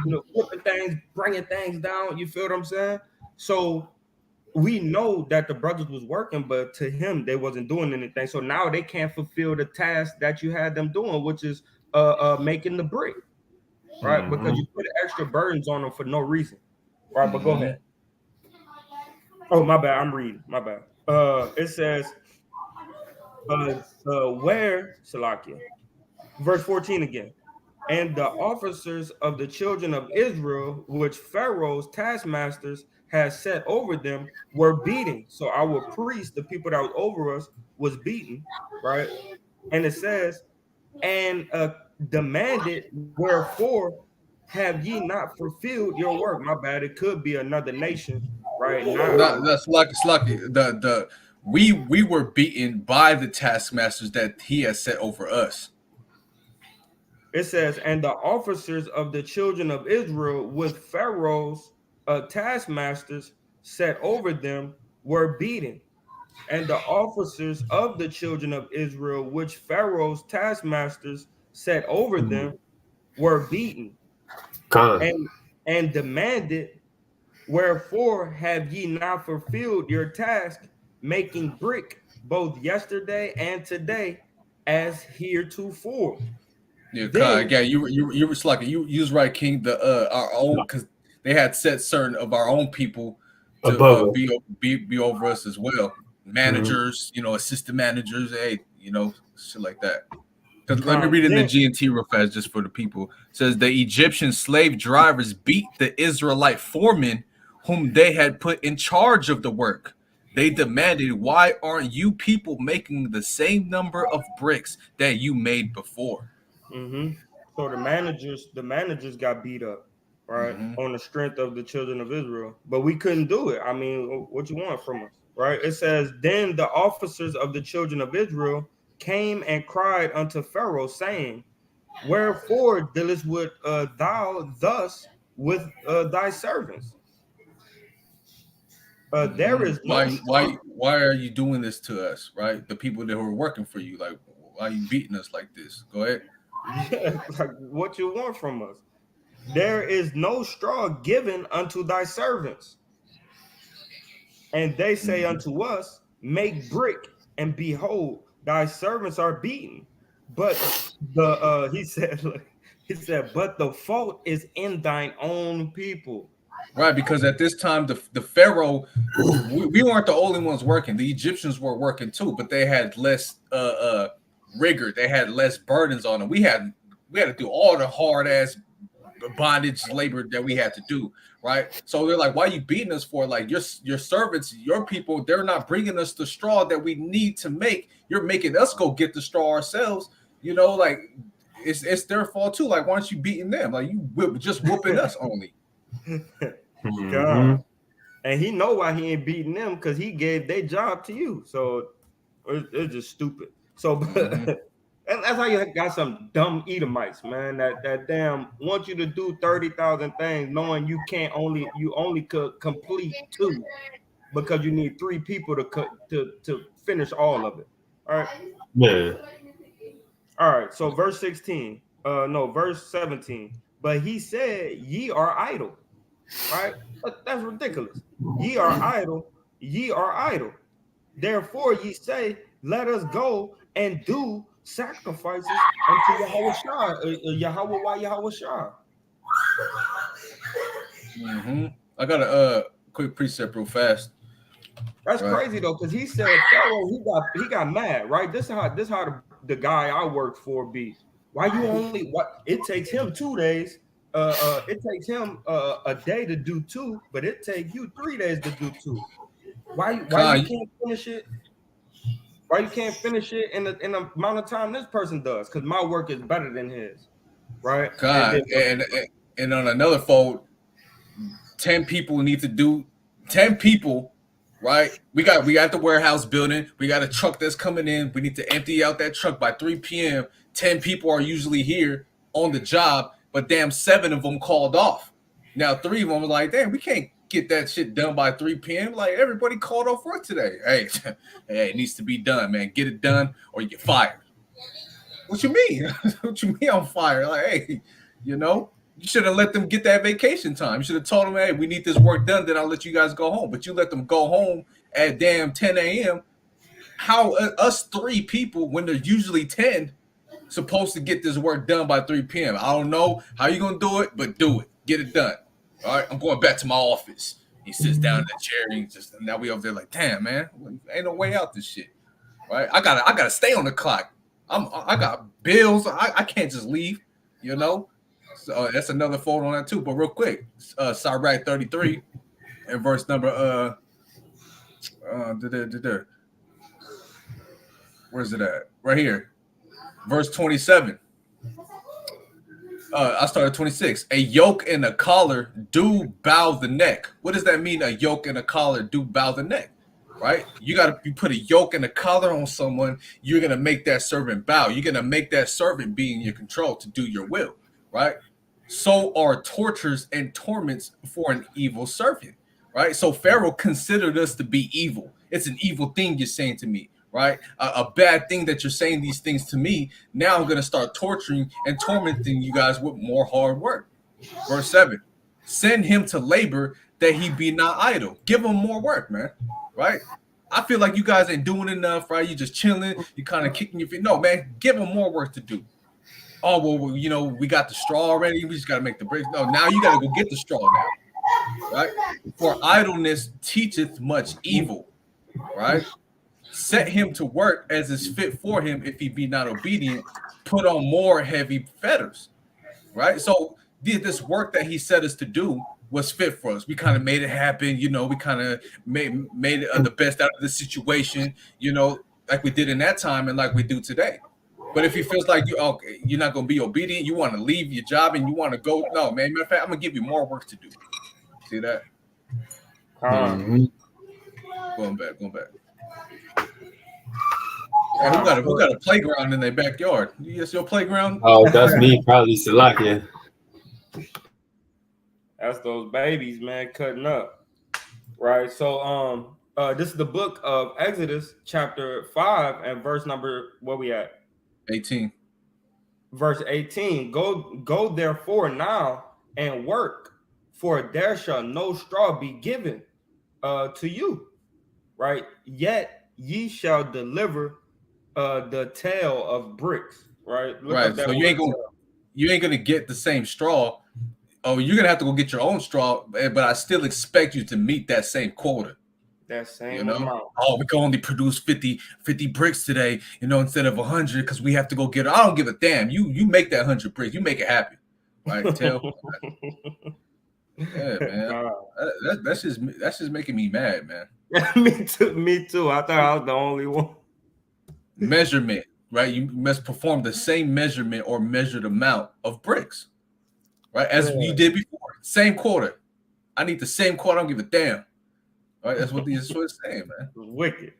boom. Flipping things, bringing things down. You feel what I'm saying? So we know that the brothers was working, but to him they wasn't doing anything. So now they can't fulfill the task that you had them doing, which is making the brick, right? Because you put extra burdens on them for no reason, right? But go ahead. Oh, my bad. I'm reading. My bad. It says, where Salakia, verse 14 again. And the officers of the children of Israel, which Pharaoh's taskmasters had set over them, were beaten. So our priests, the people that was over us, was beaten, right? And it says, and demanded, wherefore have ye not fulfilled your work? My bad. It could be another nation, right? That's lucky. We were beaten by the taskmasters that he has set over us. It says, and the officers of the children of Israel with Pharaoh's taskmasters set over them were beaten. And the officers of the children of Israel, which Pharaoh's taskmasters set over them, were beaten. Con. And demanded, wherefore have ye not fulfilled your task, making brick both yesterday and today, as heretofore? Yeah, Then again, you were slacking. You was right, King. The our own, because they had set certain of our own people to Above us. be over us as well. Managers, assistant managers, hey, shit like that. Because let me read in the Then, GNT real fast, just for the people. It says the Egyptian slave drivers beat the Israelite foremen, whom they had put in charge of the work. They demanded, "Why aren't you people making the same number of bricks that you made before?" so the managers got beat up, right, Mm-hmm. on the strength of the children of Israel, but we couldn't do it. I mean, what you want from us, right? It says, then the officers of the children of Israel came and cried unto Pharaoh, saying, wherefore dealest with thou thus with thy servants? There Mm-hmm. is no strong. Why are you doing this to us, right? The people that were working for you, like, why are you beating us like this? Go ahead. Yeah, like what you want from us? There is no straw given unto thy servants. And they say Mm-hmm. unto us, make brick, and behold, thy servants are beaten. But he said, look, he said, but the fault is in thine own people. Right, because at this time the Pharaoh, we weren't the only ones working. The Egyptians were working too, but they had less rigor. They had less burdens on them. We had to do all the hard ass bondage labor that we had to do. Right, so they're like, "Why are you beating us for? Like your servants, your people, they're not bringing us the straw that we need to make. You're making us go get the straw ourselves. Like it's their fault too. Like, why aren't you beating them? Like just whooping us only." Mhm. God. And he know why he ain't beating them, because he gave their job to you. So it's just stupid. So Mm-hmm. and that's how you got some dumb Edomites, man. That damn want you to do 30,000 things, knowing you only could complete two, because you need three people to finish all of it. All right. Man. All right. So verse 16. No, verse 17. But he said, ye are idle, right? That's ridiculous. Ye are idle, ye are idle. Therefore ye say, let us go and do sacrifices unto Yahweh Shai, Yahweh Why Yahweh Shai. Mm-hmm. I got a quick precept real fast, That's right? crazy though, because he said Pharaoh, he got mad, right? This how the guy I worked for be. Why you only what it takes him 2 days. It takes him a day to do two, but it takes you 3 days to do two. Why you Kai, can't finish it? Why you can't finish it in the amount of time this person does? Because my work is better than his, right? And Kai, then and on another fold, 10 people need to do 10 people, right? We got the warehouse building. We got a truck that's coming in. We need to empty out that truck by 3 p.m. 10 people are usually here on the job, but damn, 7 of them called off. Now 3 of them are like, damn, we can't get that shit done by 3 p.m. Like, everybody called off work today. Hey, hey, it needs to be done, man. Get it done or you get fired. What you mean? What you mean on fire? Like, hey, you know, you should have let them get that vacation time. You should have told them, hey, we need this work done, then I'll let you guys go home. But you let them go home at damn 10 a.m. How us 3 people, when there's usually 10, supposed to get this work done by 3 p.m.? I don't know how you gonna do it, but do it. Get it done. All right, I'm going back to my office. He sits down in the chair and now we over there like, damn, man, ain't no way out this shit. Right? I gotta stay on the clock. I got bills. I can't just leave, you know. So that's another fold on that too. But real quick, Sirach 33 and verse number where's it at? Right here. Verse 27. I started 26. A yoke and a collar do bow the neck. What does that mean? A yoke and a collar do bow the neck, right? You put a yoke and a collar on someone. You're gonna make that servant bow. You're gonna make that servant be in your control to do your will, right? So are tortures and torments for an evil servant, right? So Pharaoh considered us to be evil. It's an evil thing you're saying to me, right? A bad thing that you're saying these things to me. Now I'm going to start torturing and tormenting you guys with more hard work. Verse 7, send him to labor that he be not idle. Give him more work, man, right? I feel like you guys ain't doing enough, right? You just chilling. You kind of kicking your feet. No, man, give him more work to do. Oh, well, we got the straw already. We just got to make the bricks. No, now you got to go get the straw now, right? For idleness teacheth much evil, right? Set him to work as is fit for him if he be not obedient. put on more heavy fetters, right? So this work that he set us to do was fit for us. We kind of made it happen, we kind of made it, the best out of the situation, like we did in that time and like we do today. But if he feels like you're not going to be obedient, you want to leave your job and you want to go, no, man. Matter of fact, I'm going to give you more work to do. See that? Mhm. Going back. And who got a playground in their backyard? Yes, your playground. Oh, that's me, probably Salakia. That's those babies, man, cutting up. Right. So this is the book of Exodus, chapter 5, and verse number, where we at? 18. Verse 18. Go therefore now and work, for there shall no straw be given to you. Right. Yet ye shall deliver the tale of bricks. Right. Look up Right. that So word you ain't gonna get the same straw. Oh, you're gonna have to go get your own straw, but I still expect you to meet that same quota. that same amount. Oh, we can only produce 50 bricks today, instead of 100 because we have to go get it. I don't give a damn. You make that 100 bricks. You make it happen, right? Yeah, man. That's just making me mad, man. Me too. I thought I was the only one. Measurement, right? You must perform the same measurement or measured amount of bricks, right? As you did before. Same quota. I need the same quota. I don't give a damn. Right? That's what it's saying, man. Wicked.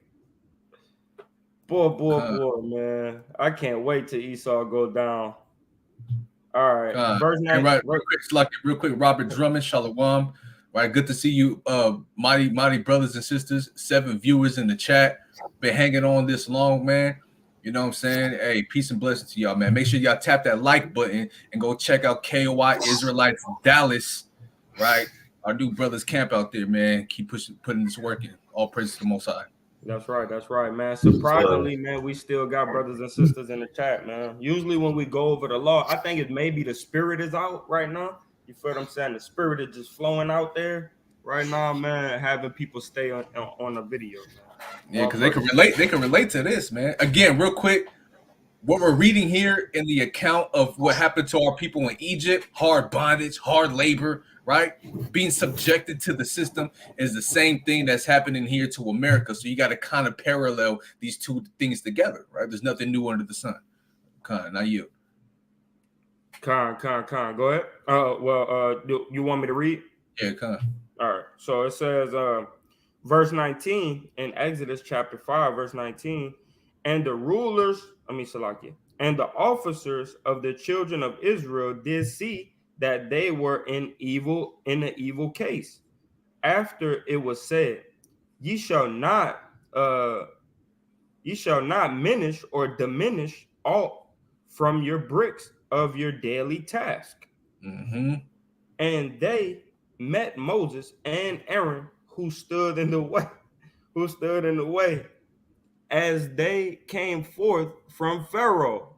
Boy, man. I can't wait till Esau go down. All right. Verse 9. Right, real quick, Robert Drummond, Shalawam. Right, good to see you, mighty brothers and sisters. 7 viewers in the chat. Been hanging on this long, man. You know what I'm saying? Hey, peace and blessings to y'all, man. Make sure y'all tap that like button and go check out K.O.Y Israelites Dallas, right? Our new brothers camp out there, man. Keep putting this work in. All praise to the Most High. That's right, man. Surprisingly, man, we still got brothers and sisters in the chat, man. Usually when we go over the law, I think it maybe the spirit is out right now. You feel what I'm saying? The spirit is just flowing out there right now, man, having people stay on the video, man. Yeah, because they can relate to this, man. Again, real quick, what we're reading here in the account of what happened to our people in Egypt, hard bondage, hard labor, right? Being subjected to the system is the same thing that's happening here to America. So you got to kind of parallel these two things together, right? There's nothing new under the sun. Not you. Con. Go ahead. You want me to read? Yeah, All right. So it says, verse 19 in Exodus chapter 5, verse 19, and the rulers, Salakia, and the officers of the children of Israel did see that they were in an evil case. After it was said, ye shall not minish or diminish aught from your bricks of your daily task. Mm-hmm. And they met Moses and Aaron, who stood in the way as they came forth from Pharaoh.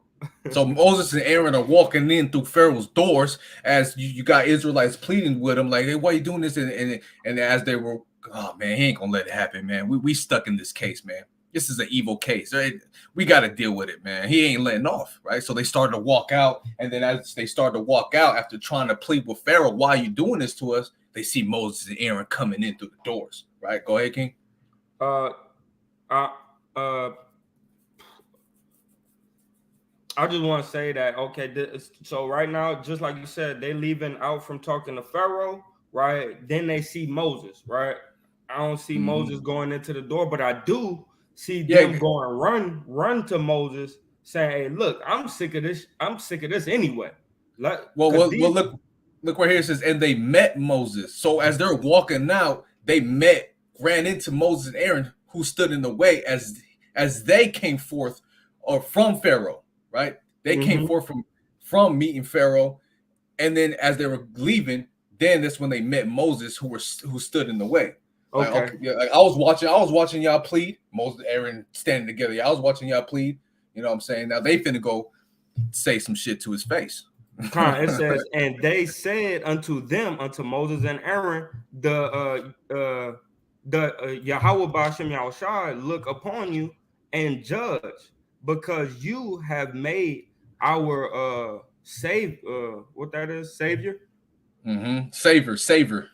So Moses and Aaron are walking in through Pharaoh's doors as you got Israelites pleading with him, like, hey, why are you doing this? And as they were, oh man, he ain't gonna let it happen, man. We stuck in this case, man. This is an evil case, right? We got to deal with it, man. He ain't letting off, right? So they started to walk out, and then as they started to walk out after trying to plead with Pharaoh, why are you doing this to us? They see Moses and Aaron coming in through the doors, right? Go ahead, King. I just want to say that, okay, so right now, just like you said, they leaving out from talking to Pharaoh, right? Then they see Moses, right? I don't see Moses going into the door, but I do see them going run to Moses, saying, hey, look, I'm sick of this. I'm sick of this anyway. Look right here. It says, and they met Moses. So as they're walking out, they ran into Moses and Aaron, who stood in the way as they came forth or from Pharaoh. Right, they came forth from meeting Pharaoh, and then as they were leaving, then that's when they met Moses, who stood in the way. Okay. Like I was watching y'all plead. Moses, Aaron standing together. Yeah, I was watching y'all plead. You know what I'm saying? Now they finna go say some shit to his face. It says, and they said unto Moses and Aaron, the Yahweh Ba'ashem Yahushua look upon you and judge, because you have made our what that is, savior. Savor.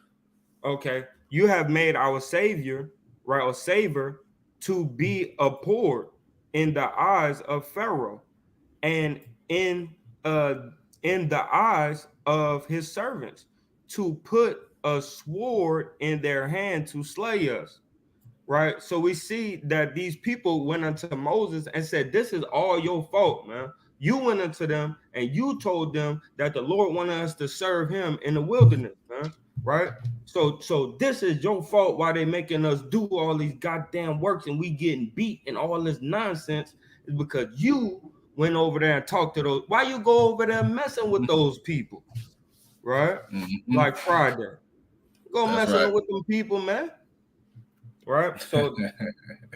Okay, you have made our savior, right, or savor, to be abhorred in the eyes of Pharaoh, and uh in the eyes of his servants, to put a sword in their hand to slay us. Right? So we see that these people went unto Moses and said, "This is all your fault, man. You went unto them and you told them that the Lord wanted us to serve him in the wilderness, man. Right? So this is your fault why they making us do all these goddamn works and we getting beat and all this nonsense is because you went over there and talked to those. Why you go over there messing with those people? Right? Mm-hmm. Like Friday. Go That's messing right. with them people, man. Right? So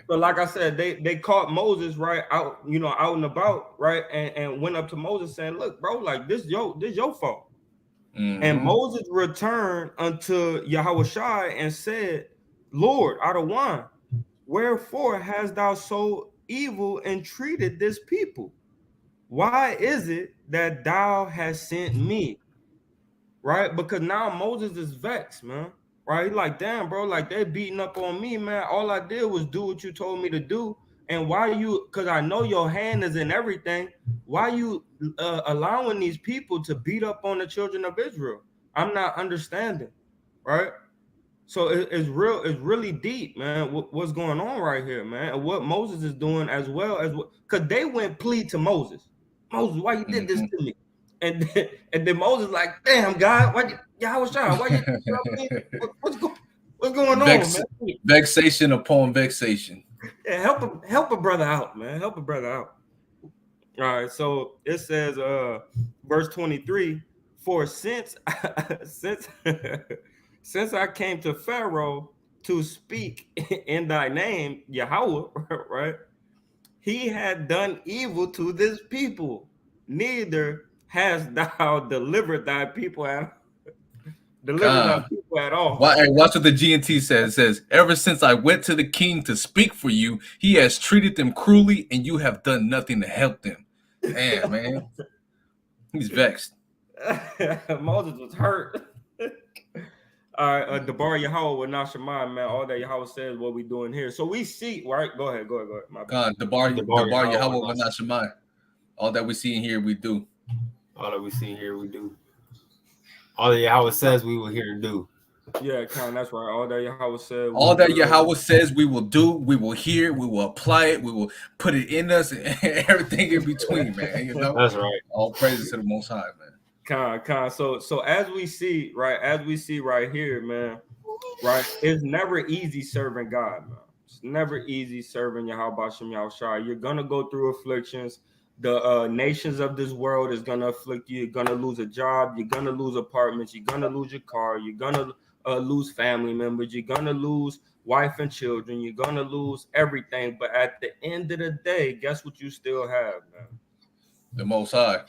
like I said, they caught Moses right out, out and about, right, and went up to Moses saying, "Look, bro, like this your fault." And Mm-hmm. Moses returned unto Yahushua and said, "Lord, out of wine, wherefore hast thou so evil entreated this people? Why is it that thou hast sent me?" Right? Because now Moses is vexed, man. Right? He's like, damn, bro, like they're beating up on me, man. All I did was do what you told me to do. And why you, because I know your hand is in everything, why you allowing these people to beat up on the children of Israel? I'm not understanding. Right? So it's really deep, man. What's going on right here, man? And what Moses is doing as well as what, because they went plead to Moses. Moses, why you did this to me? And then Moses like, damn God, why you, Yahushua, why you what's going on, Vex, man? vexation upon vexation. Yeah, help a brother out, man. Help a brother out. All right, so it says verse 23, for since since since I came to Pharaoh to speak in thy name, Yahweh, right? He had done evil to this people, neither hast thou delivered thy God. people at all. Hey, watch what the GNT says. It says, ever since I went to the king to speak for you, he has treated them cruelly, and you have done nothing to help them. Damn, man. He's vexed. Moses was hurt. All right, Debar Yahweh with Nashemah, man. All that Yahweh says what we doing here. So we see, right? Go ahead. My bad. God, Debar Yahweh Yahweh was not Wanashemai. All that we see in here, we do. all that we see here, we do. All that Yahweh says, we will hear and do. Yeah, Con, that's right. All that Yahweh said, we All that will. Yahweh says we will do, we will hear, we will apply it, we will put it in us, and everything in between, man. You know, That's right. all praises to the Most High, man. Con. So as we see, right here, man, right? It's never easy serving God, man. It's never easy serving Yahweh Bashem Yahushua. You're gonna go through afflictions. The nations of this world is gonna afflict you. You're gonna lose a job. You're gonna lose apartments. You're gonna lose your car. You're gonna lose family members. You're gonna lose wife and children. You're gonna lose everything. But at the end of the day, guess what you still have, man? The Most High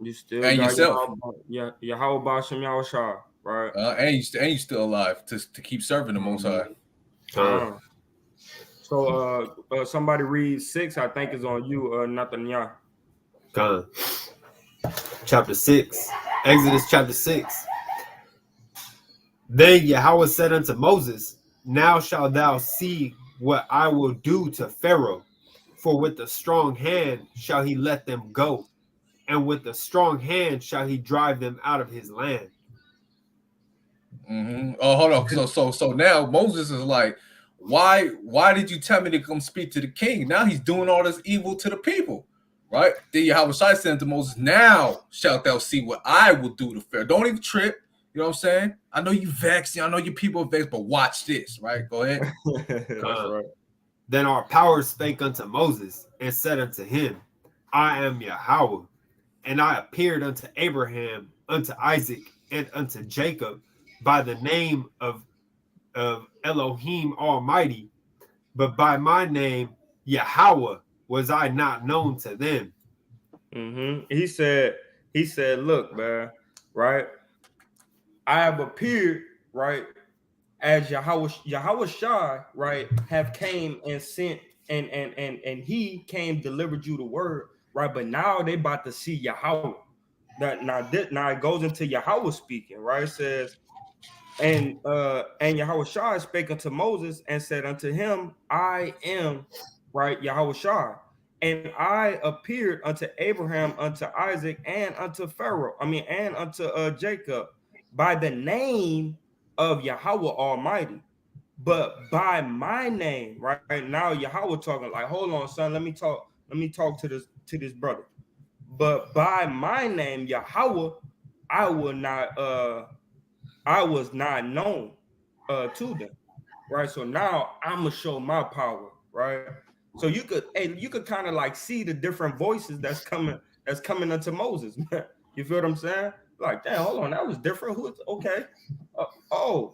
You still and got yourself, Yahweh Bashem Yahushua, right? and you still alive to keep serving the Most High. Con. So somebody read 6, I think is on you, Nathaniah. Con. Chapter 6. Exodus chapter 6. Then Yahweh said unto Moses, now shalt thou see what I will do to Pharaoh, for with a strong hand shall he let them go, and with a strong hand shall he drive them out of his land. Mm-hmm. Oh, hold on. So now Moses is like, why did you tell me to come speak to the king? Now he's doing all this evil to the people, right? Then Yahweh said to Moses, now shalt thou see what I will do to Pharaoh. Don't even trip. You know what I'm saying? I know you vexed. I know you people are vexed, but watch this, right? Go ahead. That's right. Then our power spake unto Moses and said unto him, I am Yahweh, and I appeared unto Abraham, unto Isaac, and unto Jacob by the name of Elohim Almighty, but by my name Yahweh was I not known to them. Mm-hmm. He said, look, man, right? I have appeared, right, as Yahweh Shai, right, have came and sent and he came delivered you the word, right? But now they about to see Yahweh. Now it goes into Yahweh speaking, right? It says, and Yahweh Shai spake unto Moses and said unto him, I am, right, Yahweh Shai, and I appeared unto Abraham, unto Isaac, and unto Pharaoh, and unto Jacob, by the name of Yahweh Almighty, but by my name. Right now Yahweh talking like, hold on, son, let me talk to this brother. But by my name Yahweh, I will not I was not known to them, right? So now I'm gonna show my power, right? So you could kind of like see the different voices that's coming unto Moses, man. You feel what I'm saying? Like, damn, hold on, that was different. Who's okay? Oh,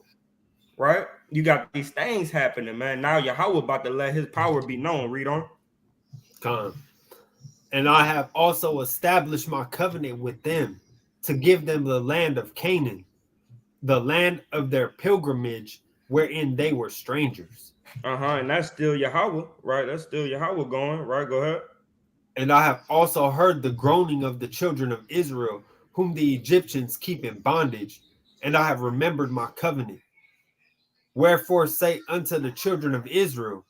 right. You got these things happening, man. Now Yahweh about to let his power be known. Read on. Come. And I have also established my covenant with them to give them the land of Canaan, the land of their pilgrimage, wherein they were strangers. And that's still Yahweh, right? That's still Yahweh going, right? Go ahead. And I have also heard the groaning of the children of Israel, whom the Egyptians keep in bondage, and I have remembered my covenant. Wherefore say unto the children of Israel,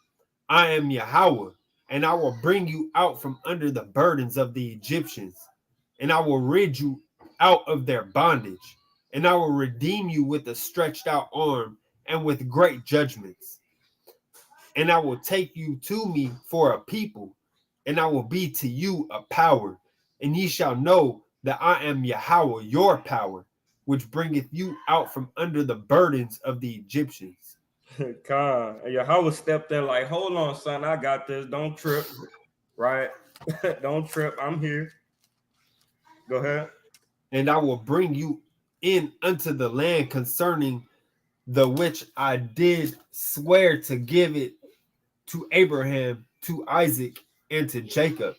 I am Yahweh, and I will bring you out from under the burdens of the Egyptians, and I will rid you out of their bondage, and I will redeem you with a stretched out arm and with great judgments. And I will take you to me for a people, and I will be to you a power, and ye shall know that I am Yahweh, your power, which bringeth you out from under the burdens of the Egyptians. God, Yahweh stepped in like, hold on, son, I got this. Don't trip, right? Don't trip. I'm here. Go ahead. And I will bring you in unto the land concerning the which I did swear to give it to Abraham, to Isaac, and to Jacob,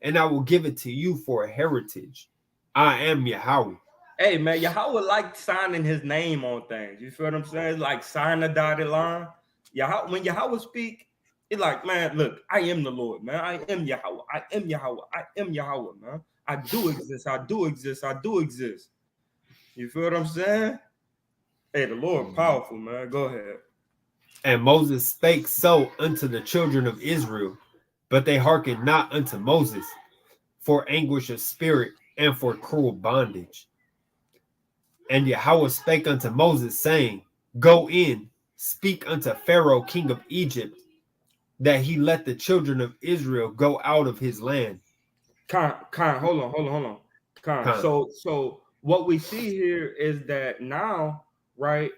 and I will give it to you for a heritage. I am Yahweh. Hey, man, Yahweh like signing his name on things. You feel what I'm saying? It's like sign a dotted line. Yahweh, when Yahweh speak, it's like, man, look, I am the Lord, man. I am Yahweh. I am Yahweh. I am Yahweh, man. I do exist. I do exist. I do exist. You feel what I'm saying? Hey, the Lord powerful, man. Go ahead. And Moses spake so unto the children of Israel, but they hearkened not unto Moses, for anguish of spirit and for cruel bondage. And Yahweh spake unto Moses, saying, Go in, speak unto Pharaoh, king of Egypt, that he let the children of Israel go out of his land. Hold on. So what we see here is that now, right?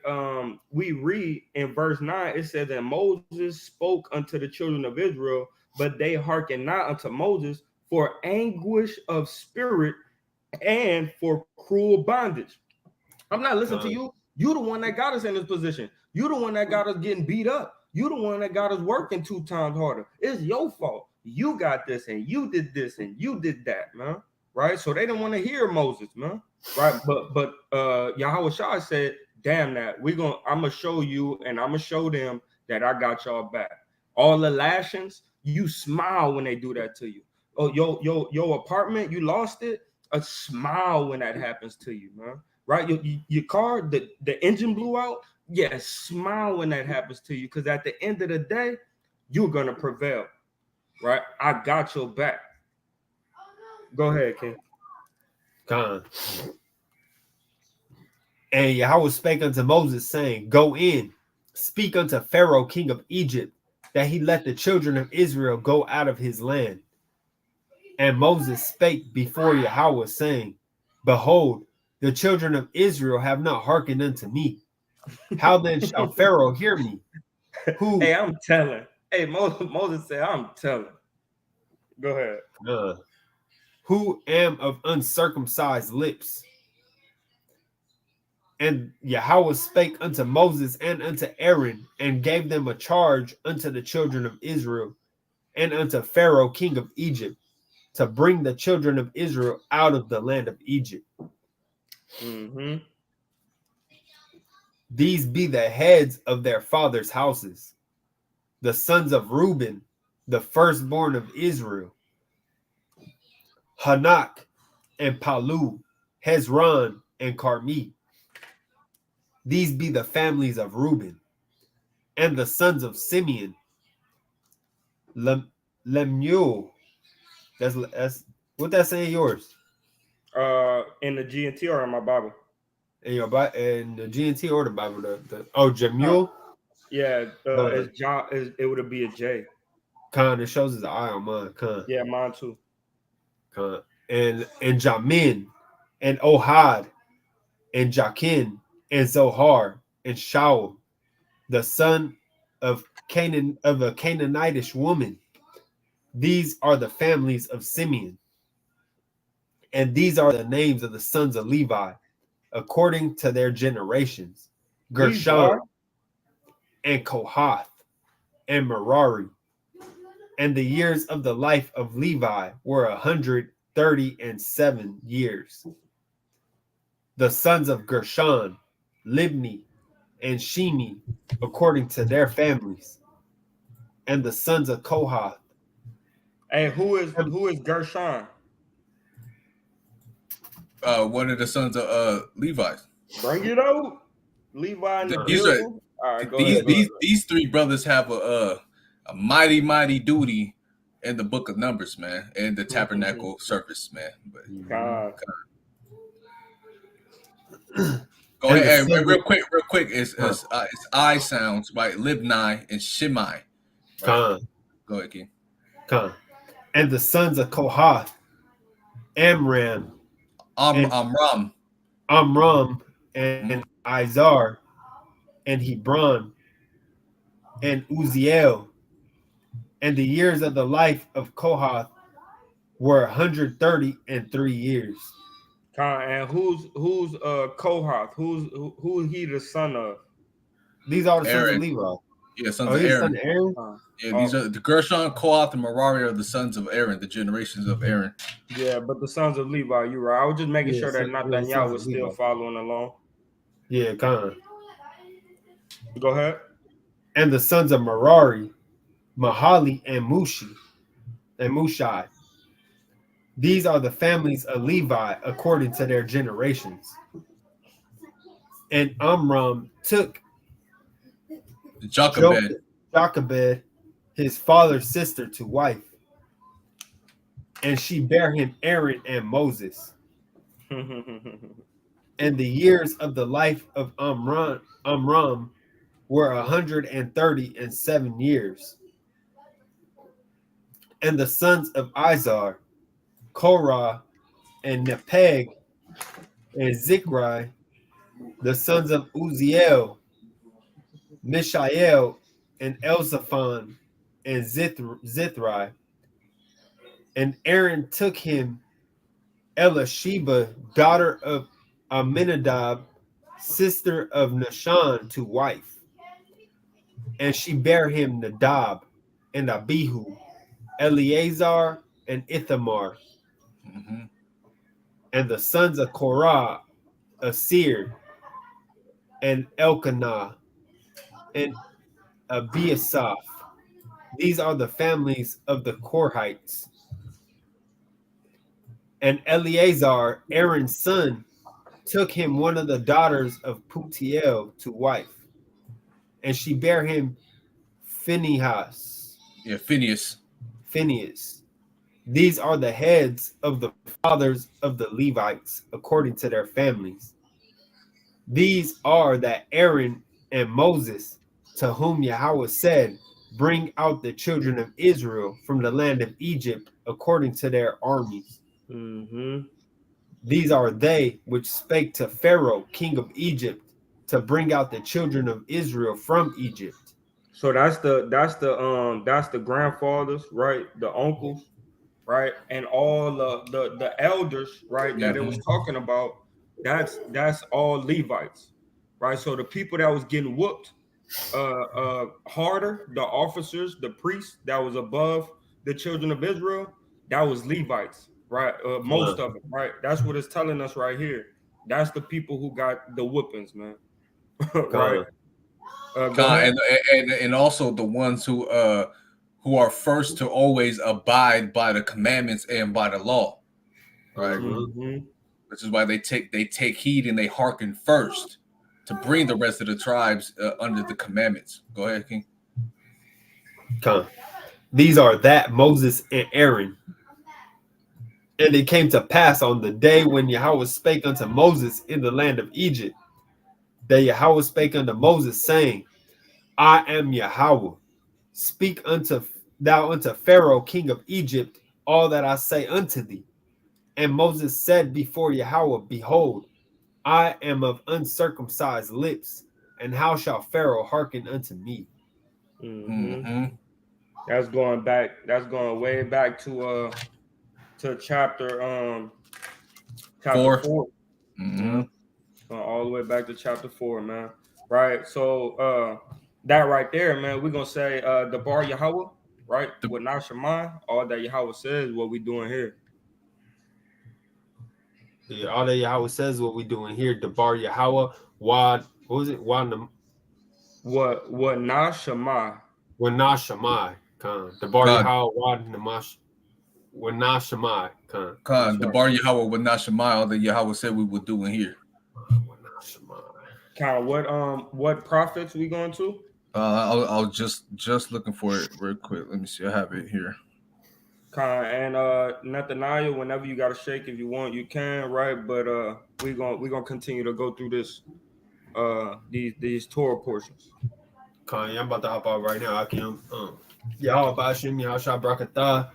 We read in verse 9, it says that Moses spoke unto the children of Israel, but they hearkened not unto Moses for anguish of spirit and for cruel bondage. I'm not listening to you. You the one that got us in this position. You the one that got us getting beat up. You the one that got us working 2 times harder. It's your fault. You got this and you did this and you did that, man. Right? So they didn't want to hear Moses, man. Right? But Yahweh Shai said, damn that. I'm gonna show you and I'm gonna show them that I got y'all back. All the lashings, you smile when they do that to you. Oh, your apartment, you lost it. A smile when that happens to you, man. Right? Your car, the engine blew out. Yeah, smile when that happens to you, because at the end of the day, you're gonna prevail. Right? I got your back. Go ahead, King. Con. And Yahweh spake unto Moses, saying, Go in, speak unto Pharaoh, king of Egypt, that he let the children of Israel go out of his land. And Moses spake before Yahweh, saying, Behold, the children of Israel have not hearkened unto me. How then shall Pharaoh hear me? Who, Hey, I'm telling. Hey, Moses said, I'm telling. Go ahead. Who am of uncircumcised lips? And Yahweh spake unto Moses and unto Aaron, and gave them a charge unto the children of Israel, and unto Pharaoh, king of Egypt, to bring the children of Israel out of the land of Egypt. Mm-hmm. These be the heads of their fathers' houses, the sons of Reuben, the firstborn of Israel, Hanak and Palu, Hezron and Carmi. These be the families of Reuben, and the sons of Simeon, Lemuel. That's what that's saying yours In the G and T or in my Bible? in your Bible in the GNT or the Bible. Jemuel. Yeah, it would be a J. Khan, it shows his eye on mine. Khan, Yeah, mine too. Khan, and Jamin, and Ohad, and Jakin, and Zohar, and Shaul, the son of Canaan, of a Canaanitish woman. These are the families of Simeon, and these are the names of the sons of Levi, according to their generations: Levi. Gershon, and Kohath, and Merari. And the years of the life of Levi were 137 years. The sons of Gershon, Libni, and Shimi, according to their families. And the sons of Kohath. Hey, who is Gershon? One of the sons of Levi. Bring it out. Levi in the These are building. All right, go ahead. these three brothers have a mighty duty in the book of Numbers, man, and the tabernacle service, man. But God. go ahead, hey, real quick, it's I sounds right, Libni and Shimei. Right? Go ahead, King. And the sons of Kohath, Amram, Amram, and Izar, and Hebron, and Uziel. And the years of the life of Kohath were 133 years. And who's Kohath? Who he the son of? These are the Aaron. sons of Levi. Yeah, sons of Aaron. Yeah, these are the Gershon, Kohath, and Merari are the sons of Aaron, the generations of Aaron. Yeah, but the sons of Levi, you're right. I was just making sure that Nathaniel was still following along. Yeah, Khan. Go ahead. And the sons of Merari, Mahali, and Mushai. These are the families of Levi according to their generations. And Amram took Jochebed, his father's sister, to wife, and she bare him Aaron and Moses. And the years of the life of Amram were 137 years. And the sons of Izar, Korah, and Nepeg, and Zikri, the sons of Uziel, Mishael, and Elzaphan, and Zithri. And Aaron took him Elisheba, daughter of Aminadab, sister of Nahshon, to wife. And she bare him Nadab, and Abihu, Eleazar, and Ithamar. And the sons of Korah, Asir, and Elkanah, and Abiasaph. These are the families of the Korhites. And Eleazar, Aaron's son, took him one of the daughters of Putiel to wife, and she bare him Phinehas. Yeah, Phineas. These are the heads of the fathers of the Levites according to their families. These are that Aaron and Moses, to whom Yahweh said, bring out the children of Israel from the land of Egypt according to their armies. These are they which spake to Pharaoh, king of Egypt, to bring out the children of Israel from Egypt. So that's the grandfathers, right? The uncles, right? And all the elders, right? That it was talking about. That's all Levites, right? So the people that was getting whooped harder, the officers, the priests that was above the children of Israel, that was Levites, right? Most of it, right? That's what it's telling us right here. That's the people who got the whoopings, man. Right? And also the ones who are first to always abide by the commandments and by the law. right? Mhm. Which is why they take heed and they hearken first to bring the rest of the tribes under the commandments. Go ahead, King. Come. These are that Moses and Aaron. And it came to pass on the day when Yahweh spake unto Moses in the land of Egypt, that Yahweh spake unto Moses, saying, I am Yahweh. Speak thou unto Pharaoh, king of Egypt, all that I say unto thee. And Moses said before Yahweh, Behold, I am of uncircumcised lips, and how shall Pharaoh hearken unto me? Mm-hmm. That's going back. That's going way back to chapter 4. Mm-hmm. Going all the way back to chapter 4, man. Right. So that right there, man, we're gonna say the bar Yahweh, right? With Nashaman, all that Yahweh says, what we doing here. Yeah, all that Yahweh says what we doing here. Debar Yahweh, Wad, what was it? What Nashamai. Wanah Shammai, Khan. Debar God, Yahweh, Wad Namash, Wanah Shammai, Khan. God, That's the right. bar Yahweh would not Shemal that Yahweh said we would do in here. Wanah Shammai. Kind of what prophets we going to? I'll just looking for it real quick. Let me see. I have it here. And Nathaniel, whenever you got to shake, if you want, you can, right? But we're gonna continue to go through this these Torah portions. Khan, I'm about to hop out right now. Akim. Y'all Bashim, y'all Shah Brakatah.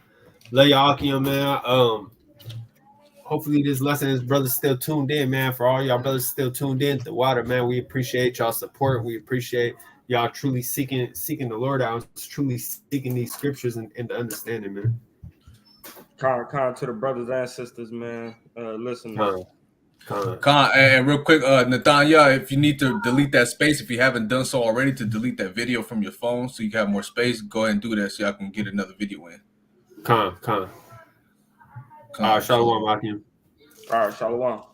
Lay Akim, man. Hopefully this lesson is brothers still tuned in, man. For all y'all brothers still tuned in to water, man. We appreciate y'all support. We appreciate y'all truly seeking the Lord out, truly seeking these scriptures and the understanding, man. Kind to the brothers and sisters, man. Listeners. Khan, and real quick, Nathaniel, if you need to delete that space, if you haven't done so already, to delete that video from your phone so you can have more space, go ahead and do that so y'all can get another video in. Khan. Shalawam, Akim. All right, Shalawam.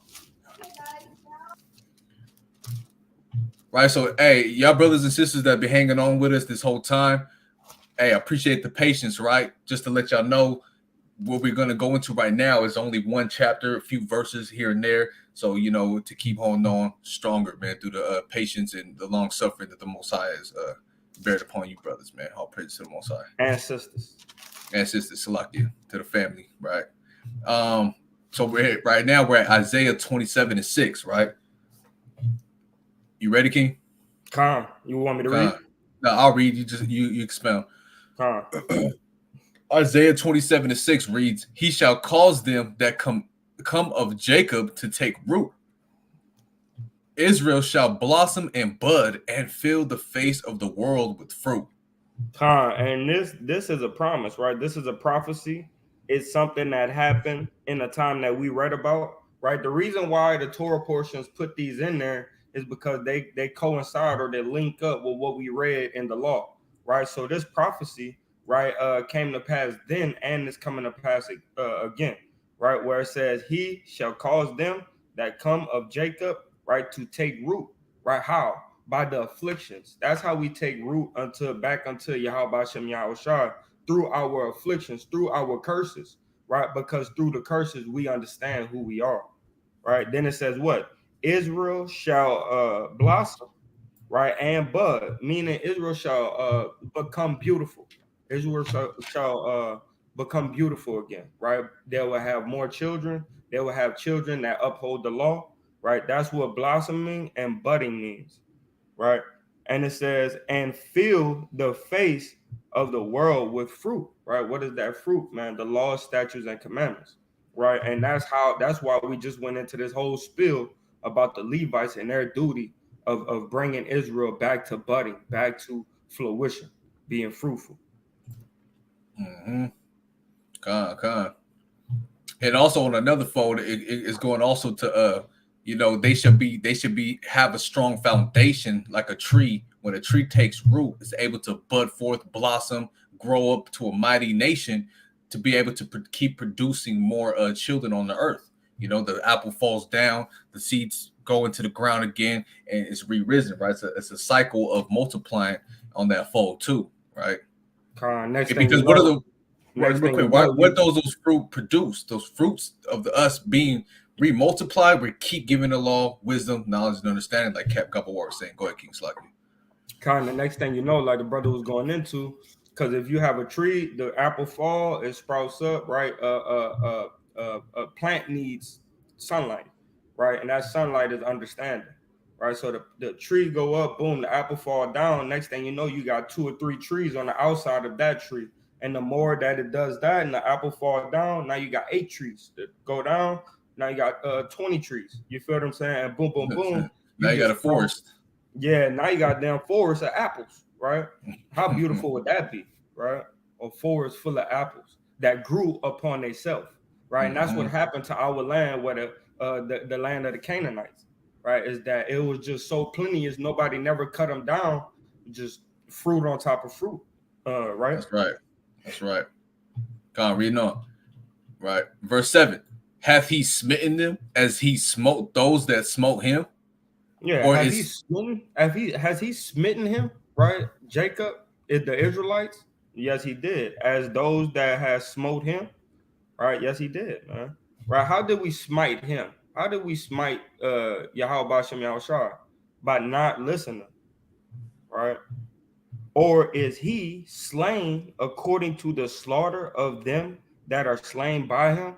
Right, so hey, y'all brothers and sisters that be hanging on with us this whole time, hey, I appreciate the patience, right? Just to let y'all know, what we're going to go into right now is only one chapter, a few verses here and there. So, to keep holding on stronger, man, through the patience and the long suffering that the Most High has bared upon you, brothers, man. All praise to the Most High. And sisters. And sisters, Salakia, to the family, right? So right now we're at Isaiah 27:6, right? You ready, King? Khan, you want me to read? No, I'll read. You expound. Khan. Isaiah 27:6 reads, He shall cause them that come of Jacob to take root. Israel shall blossom and bud and fill the face of the world with fruit. And this is a promise, right? This is a prophecy. It's something that happened in a time that we read about, right? The reason why the Torah portions put these in there is because they coincide or they link up with what we read in the law, right? So this prophecy, right, came to pass then and is coming to pass again, right? Where it says, He shall cause them that come of Jacob, right, to take root, right? How? By the afflictions. That's how we take root back unto Yahweh Hashem Yahweh through our afflictions, through our curses, right? Because through the curses we understand who we are, right? Then it says what? Israel shall blossom, right, and bud, meaning Israel shall become beautiful. Israel shall become beautiful again, right? They will have more children. They will have children that uphold the law, right? That's what blossoming and budding means, right? And it says, and fill the face of the world with fruit, right? What is that fruit, man? The law, statutes, and commandments, right? And that's why we just went into this whole spiel about the Levites and their duty of bringing Israel back to budding, back to fruition, being fruitful. Mm-hmm. Con. And also on another fold, it is going also to they should have a strong foundation like a tree. When a tree takes root, it's able to bud forth, blossom, grow up to a mighty nation, to be able to keep producing more children on the earth. The apple falls down, the seeds go into the ground again, and it's re-risen, right? It's a cycle of multiplying on that fold too, right? Next thing Because you know, Next Real thing you quick, know, what those fruit produce? Those fruits of the us being remultiplied, we keep giving the law, wisdom, knowledge, and understanding, like Cap Couple was saying. Go ahead, King Sluggy. kind of next thing you know, like the brother was going into, because if you have a tree, the apple fall, it sprouts up, right? A plant needs sunlight, right? And that sunlight is understanding, right? So the tree go up, boom, the apple fall down. Next thing you know, you got 2 or 3 trees on the outside of that tree. And the more that it does that and the apple fall down, now you got 8 trees that go down. Now you got 20 trees. You feel what I'm saying? And boom, boom, boom. Now you got a just grow. forest. Yeah, now you got damn forest of apples, right? How beautiful would that be, right? A forest full of apples that grew upon themselves, right? And that's what happened to our land, where the land of the Canaanites, right? Is that it was just so plenteous, nobody never cut them down, just fruit on top of fruit, right? That's right. That's right. Come on, reading on. Right. Verse 7. Hath he smitten them as he smote those that smote him? Yeah, Or has he is smitten? Has he smitten him? Right, Jacob, is the Israelites? Yes, he did. As those that has smote him, right? Yes, he did, man. Right? How did we smite him? How did we smite Yahweh Bashem Yahushua? By not listening, right? Or is he slain according to the slaughter of them that are slain by him?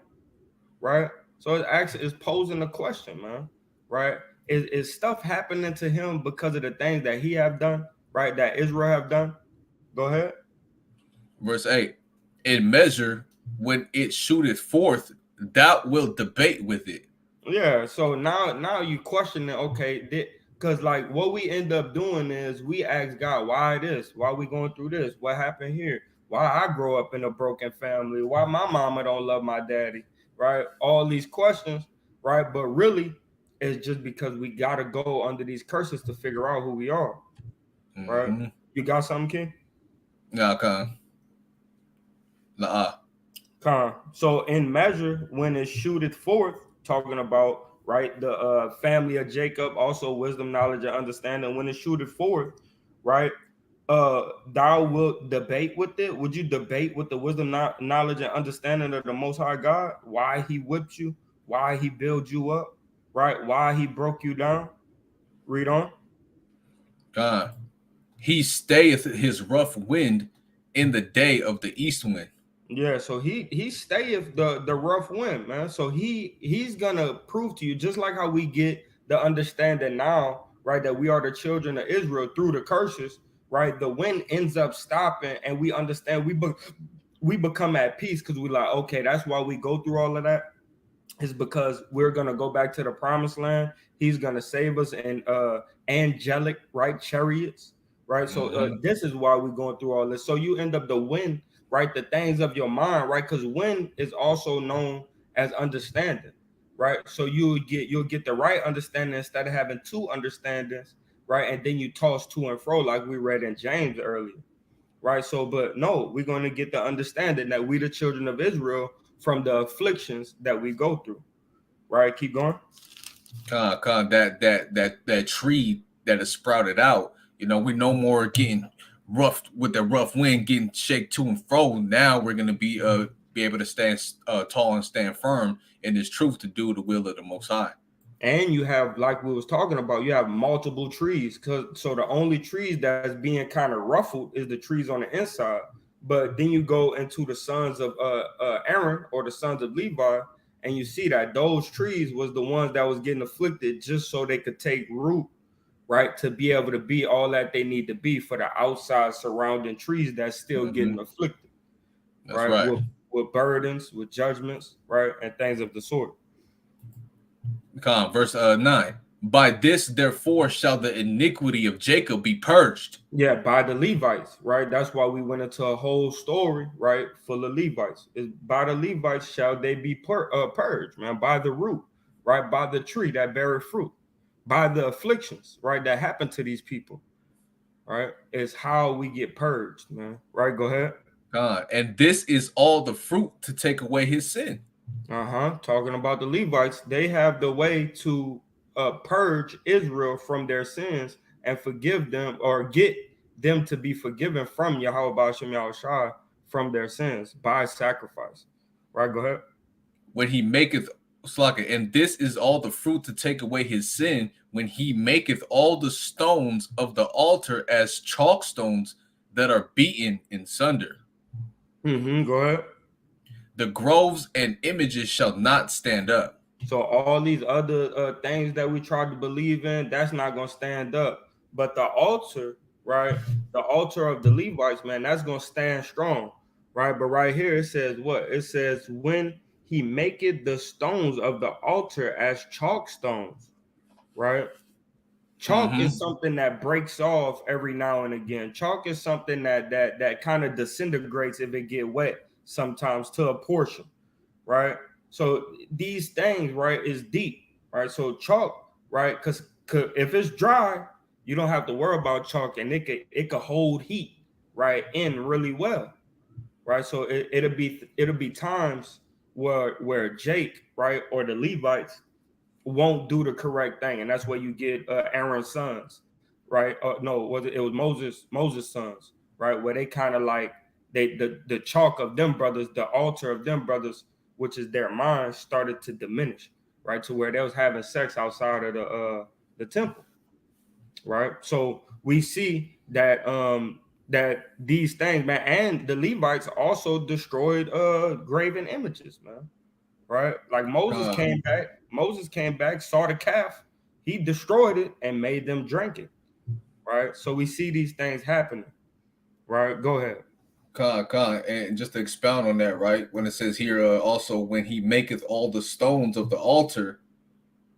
Right? So it's posing a question, man. Right? Is stuff happening to him because of the things that he have done, right? That Israel have done? Go ahead. verse 8. In measure, when it shooteth forth, thou wilt debate with it. Yeah, so now you question it, okay, because like what we end up doing is we ask God, why this? Why we going through this? What happened here? Why I grow up in a broken family? Why my mama don't love my daddy? Right? All these questions, right? But really, it's just because we gotta go under these curses to figure out who we are, right? You got something, King? Nah, come. Nah. So in measure, when it shooteth forth, talking about right the family of Jacob, also wisdom, knowledge, and understanding. When it shooteth forth, right, thou wilt debate with it. Would you debate with the wisdom, knowledge, and understanding of the Most High God? Why He whipped you? Why He built you up? Right? Why He broke you down? Read on. God. He stayeth his rough wind in the day of the east wind. Yeah, so he stayeth the rough wind, man. So he's gonna prove to you, just like how we get the understanding now, right, that we are the children of Israel through the curses, right? The wind ends up stopping, and we understand we become at peace because we like, okay, that's why we go through all of that. Is because we're gonna go back to the promised land. He's gonna save us in angelic, right, chariots, right? So this is why we're going through all this. So you end up the wind, right? The things of your mind, right? Because wind is also known as understanding, right? So you'll get the right understanding instead of having 2 understandings, right? And then you toss to and fro, like we read in James earlier, right? So, but no, we're going to get the understanding that we, the children of Israel, from the afflictions that we go through, right? Keep going. That tree that is sprouted out. You know, we no more getting rough with the rough wind, getting shake to and fro. Now we're gonna be able to stand tall and stand firm in this truth to do the will of the Most High. And you have, like we was talking about, you have multiple trees, because so the only trees that's being kind of ruffled is the trees on the inside. But then you go into the sons of Aaron, or the sons of Levi, and you see that those trees was the ones that was getting afflicted just so they could take root, right, to be able to be all that they need to be for the outside surrounding trees that's still getting afflicted. That's right. With burdens, with judgments, right, and things of the sort. Verse 9. By this, therefore, shall the iniquity of Jacob be purged. Yeah, by the Levites, right? That's why we went into a whole story, right, full of Levites. Is by the Levites shall they be purged, man, by the root, right, by the tree that beareth fruit, by the afflictions, right, that happen to these people, right, is how we get purged, man. Right, go ahead. And this is all the fruit to take away his sin. Talking about the Levites, they have the way to purge Israel from their sins and forgive them, or get them to be forgiven from Yahweh Ba'ashem Yahushua from their sins by sacrifice. Right, go ahead. When he maketh Slaka, and this is all the fruit to take away his sin, when he maketh all the stones of the altar as chalk stones that are beaten in sunder. Go ahead. The groves and images shall not stand up. So all these other things that we try to believe in, that's not gonna stand up. But the altar, right? The altar of the Levites, man, that's gonna stand strong, right? But right here it says what? It says when he maketh the stones of the altar as chalk stones, right? Chalk is something that breaks off every now and again. Chalk is something that kind of disintegrates if it get wet sometimes to a portion, right? So these things, right, is deep, right? So chalk, right, because if it's dry, you don't have to worry about chalk, and it could hold heat, right, in really well, right? So it'll be times where Jake, right, or the Levites won't do the correct thing, and that's where you get Aaron's sons, right? No, it was Moses' sons, right? Where they kind of like the chalk of them brothers, the altar of them brothers, which is their minds, started to diminish, right? To where they was having sex outside of the temple, right? So we see that these things, man, and the Levites also destroyed graven images, man, right? Like Moses came back, saw the calf, he destroyed it and made them drink it, right? So we see these things happening, right? Go ahead. Khan, and just to expound on that, right? When it says here, also when he maketh all the stones of the altar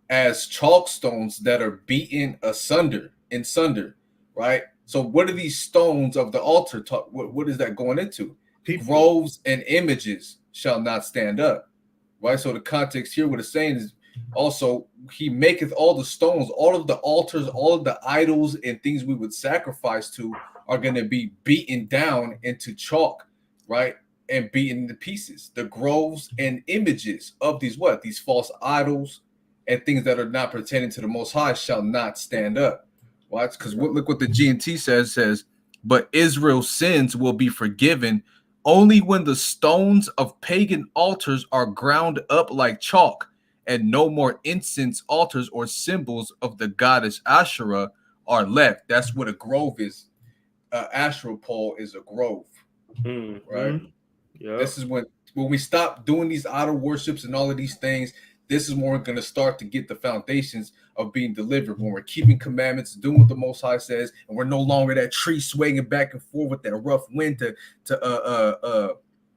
as chalk stones that are beaten in sunder, right? So what are these stones of the altar talk? What is that going into? People. Groves and images shall not stand up, right? So the context here, what it's saying is also he maketh all the stones, all of the altars, all of the idols and things we would sacrifice to are going to be beaten down into chalk, right? And beaten to pieces. The groves and images of these false idols and things that are not pertaining to the Most High shall not stand up. Watch, because look what the G&T says, but Israel's sins will be forgiven only when the stones of pagan altars are ground up like chalk, and no more incense altars or symbols of the goddess Asherah are left. That's what a grove is. Asherah pole is a grove, right? Yeah. This is when we stop doing these idol worships and all of these things. This is when we're going to start to get the foundations of being delivered, when we're keeping commandments, doing what the Most High says, and we're no longer that tree swaying back and forth with that rough wind to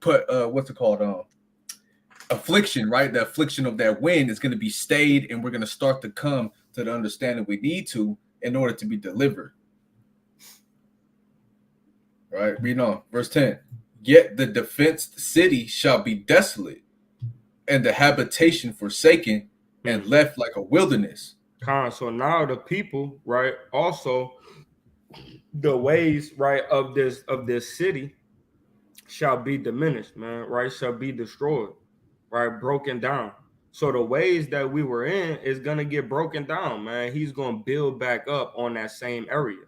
put what's it called, affliction, right? The affliction of that wind is going to be stayed, and we're going to start to come to the understanding we need to in order to be delivered. Right? Read on, verse 10. Yet the defenced city shall be desolate, and the habitation forsaken, and left like a wilderness. So now the people, right, also the ways, right, of this city shall be diminished, man, right, shall be destroyed, right, broken down. So the ways that we were in is gonna get broken down, man. He's gonna build back up on that same area,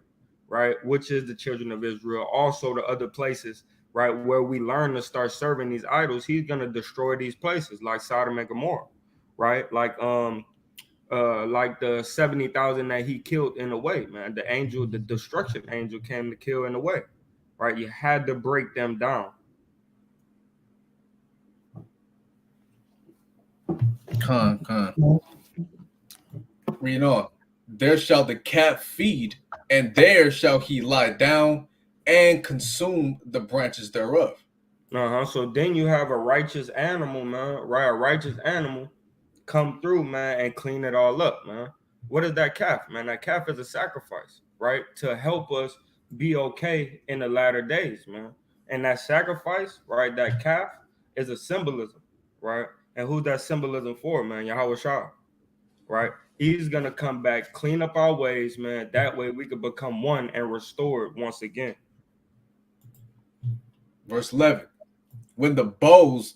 right, which is the children of Israel. Also the other places, right, where we learn to start serving these idols, he's gonna destroy these places like Sodom and Gomorrah, right? Like the 70,000 that he killed in a way, man. The destruction angel came to kill in a way, right? You had to break them down. Con. Read on. There shall the calf feed, and there shall he lie down and consume the branches thereof. So then you have a righteous animal, man, right? A righteous animal come through, man, and clean it all up, man. What is that calf, man? That calf is a sacrifice, right? To help us be okay in the latter days, man. And that sacrifice, right? That calf is a symbolism, right? And who's that symbolism for, man? Yahweh Shah, right? He's gonna come back, clean up our ways, man. That way we could become one and restored once again. Verse 11. When the boughs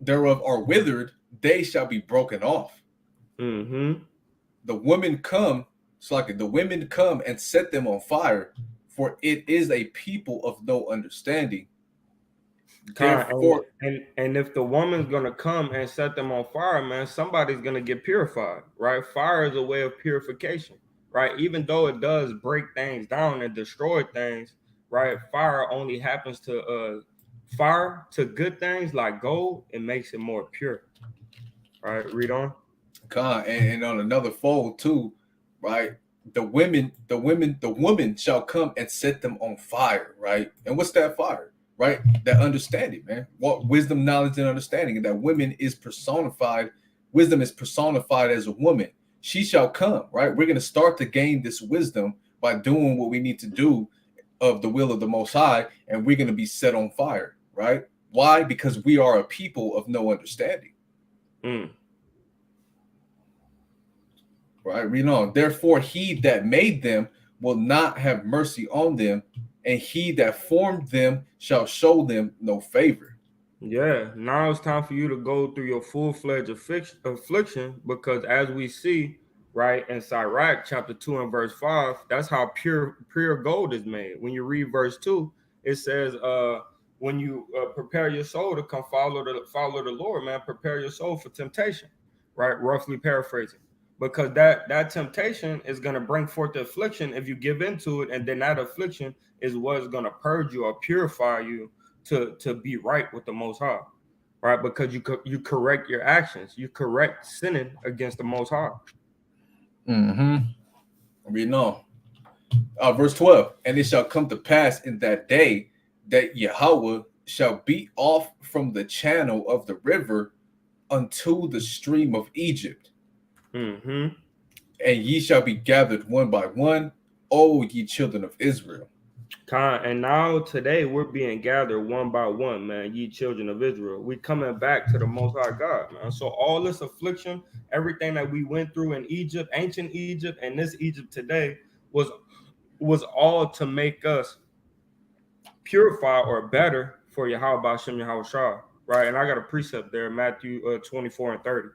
thereof are withered, they shall be broken off. The women come and set them on fire, for it is a people of no understanding. And, Therefore, and if the woman's gonna come and set them on fire, man, somebody's gonna get purified, right? Fire is a way of purification, right? Even though it does break things down and destroy things, right? Fire to good things like gold, it makes it more pure. Right, read on. God, and on another fold too, right? The woman shall come and set them on fire, right? And what's that fire, right? That understanding, man. What wisdom, knowledge, and understanding. And that women is personified. Wisdom is personified as a woman. She shall come, right? We're gonna start to gain this wisdom by doing what we need to do of the will of the Most High, and we're gonna be set on fire, right? Why? Because we are a people of no understanding. Mm. Right, read on. Therefore, he that made them will not have mercy on them, and he that formed them shall show them no favor. Yeah, now it's time for you to go through your full-fledged affliction, because as we see, right, in Sirach chapter 2 and verse 5, that's how pure gold is made. When you read verse 2, it says, when you prepare your soul to come follow the Lord, man, prepare your soul for temptation, right? Roughly paraphrasing. Because that temptation is going to bring forth the affliction if you give into it, and then that affliction is what's going to purge you or purify you to be right with the Most High, right? Because you correct your actions, you correct sinning against the Most High. Reading on. Verse 12. And it shall come to pass in that day that Yahweh shall beat off from the channel of the river unto the stream of Egypt. Mm-hmm. And ye shall be gathered one by one, O ye children of Israel. And now today we're being gathered one by one, man, ye children of Israel. We coming back to the Most High God, man. So all this affliction, everything that we went through in Egypt, ancient Egypt, and this Egypt today was all to make us purify or better for Yahweh Bashem Yahweh Shah, right? And I got a precept there, Matthew 24 and 30.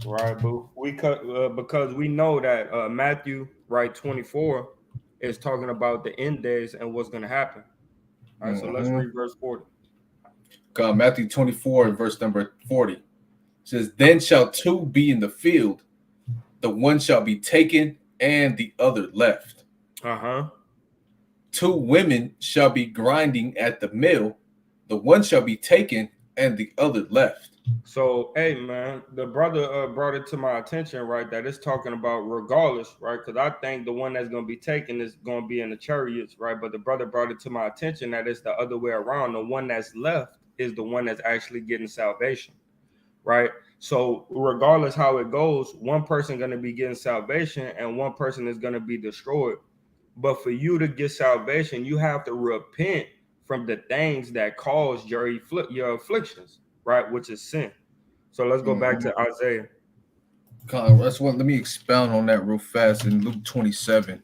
Right, boo. We cut because we know that Matthew, right, 24 is talking about the end days and what's going to happen. All right, so let's read verse 40. God, Matthew 24 and verse number 40 says, Then shall two be in the field, the one shall be taken and the other left. Two women shall be grinding at the mill, the one shall be taken and the other left. So, hey, man, the brother brought it to my attention, right, that it's talking about regardless, right, because I think the one that's going to be taken is going to be in the chariots, right, but the brother brought it to my attention that it's the other way around. The one that's left is the one that's actually getting salvation, right? So regardless how it goes, one person going to be getting salvation and one person is going to be destroyed. But for you to get salvation, you have to repent from the things that caused your afflictions, right? Which is sin. So let's go back to Isaiah. That's what. Let me expound on that real fast in Luke 27.